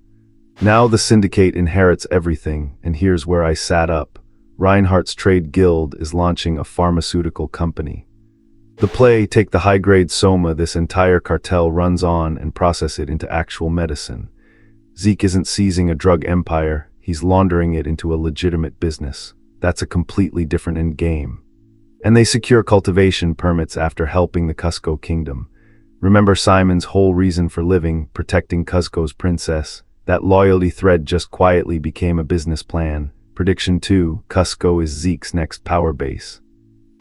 Now the syndicate inherits everything, and here's where I sat up. Reinhardt's Trade Guild is launching a pharmaceutical company. The play, take the high-grade soma this entire cartel runs on and process it into actual medicine. Zeke isn't seizing a drug empire, he's laundering it into a legitimate business. That's a completely different end game. And they secure cultivation permits after helping the Cusco kingdom. Remember Simon's whole reason for living, protecting Cusco's princess? That loyalty thread just quietly became a business plan. Prediction 2, Cusco is Zeke's next power base.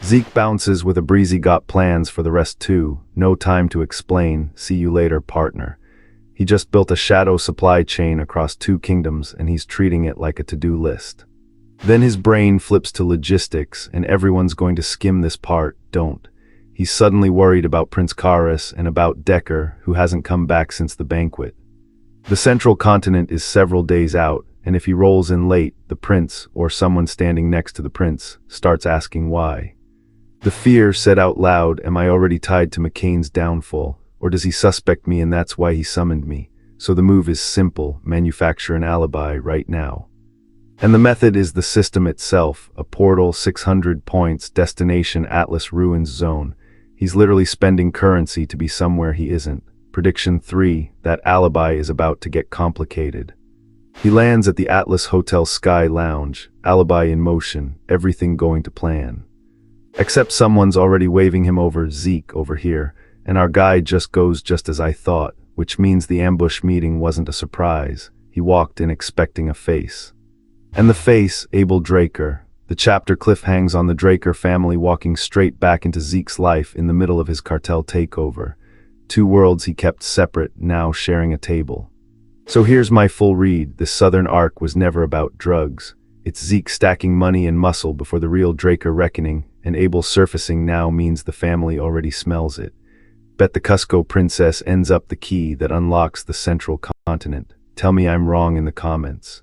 Zeke bounces with a breezy got plans for the rest too. No time to explain, see you later partner. He just built a shadow supply chain across 2 kingdoms and he's treating it like a to-do list. Then his brain flips to logistics, and everyone's going to skim this part, don't. He's suddenly worried about Prince Karis and about Decker, who hasn't come back since the banquet. The central continent is several days out, and if he rolls in late, the prince, or someone standing next to the prince, starts asking why. The fear said out loud, am I already tied to McCain's downfall, or does he suspect me and that's why he summoned me? So the move is simple, manufacture an alibi right now. And the method is the system itself, a portal, 600 points, destination Atlas Ruins zone. He's literally spending currency to be somewhere he isn't. Prediction 3, that alibi is about to get complicated. He lands at the Atlas Hotel Sky Lounge, alibi in motion, everything going to plan. Except someone's already waving him over, Zeke over here, and our guy just goes just as I thought, which means the ambush meeting wasn't a surprise. He walked in expecting a face. And the face, Abel Draker. The chapter cliffhangs on the Draker family walking straight back into Zeke's life in the middle of his cartel takeover. 2 worlds he kept separate, now sharing a table. So here's my full read. This southern arc was never about drugs. It's Zeke stacking money and muscle before the real Draker reckoning, and Abel surfacing now means the family already smells it. Bet the Cusco princess ends up the key that unlocks the central continent. Tell me I'm wrong in the comments.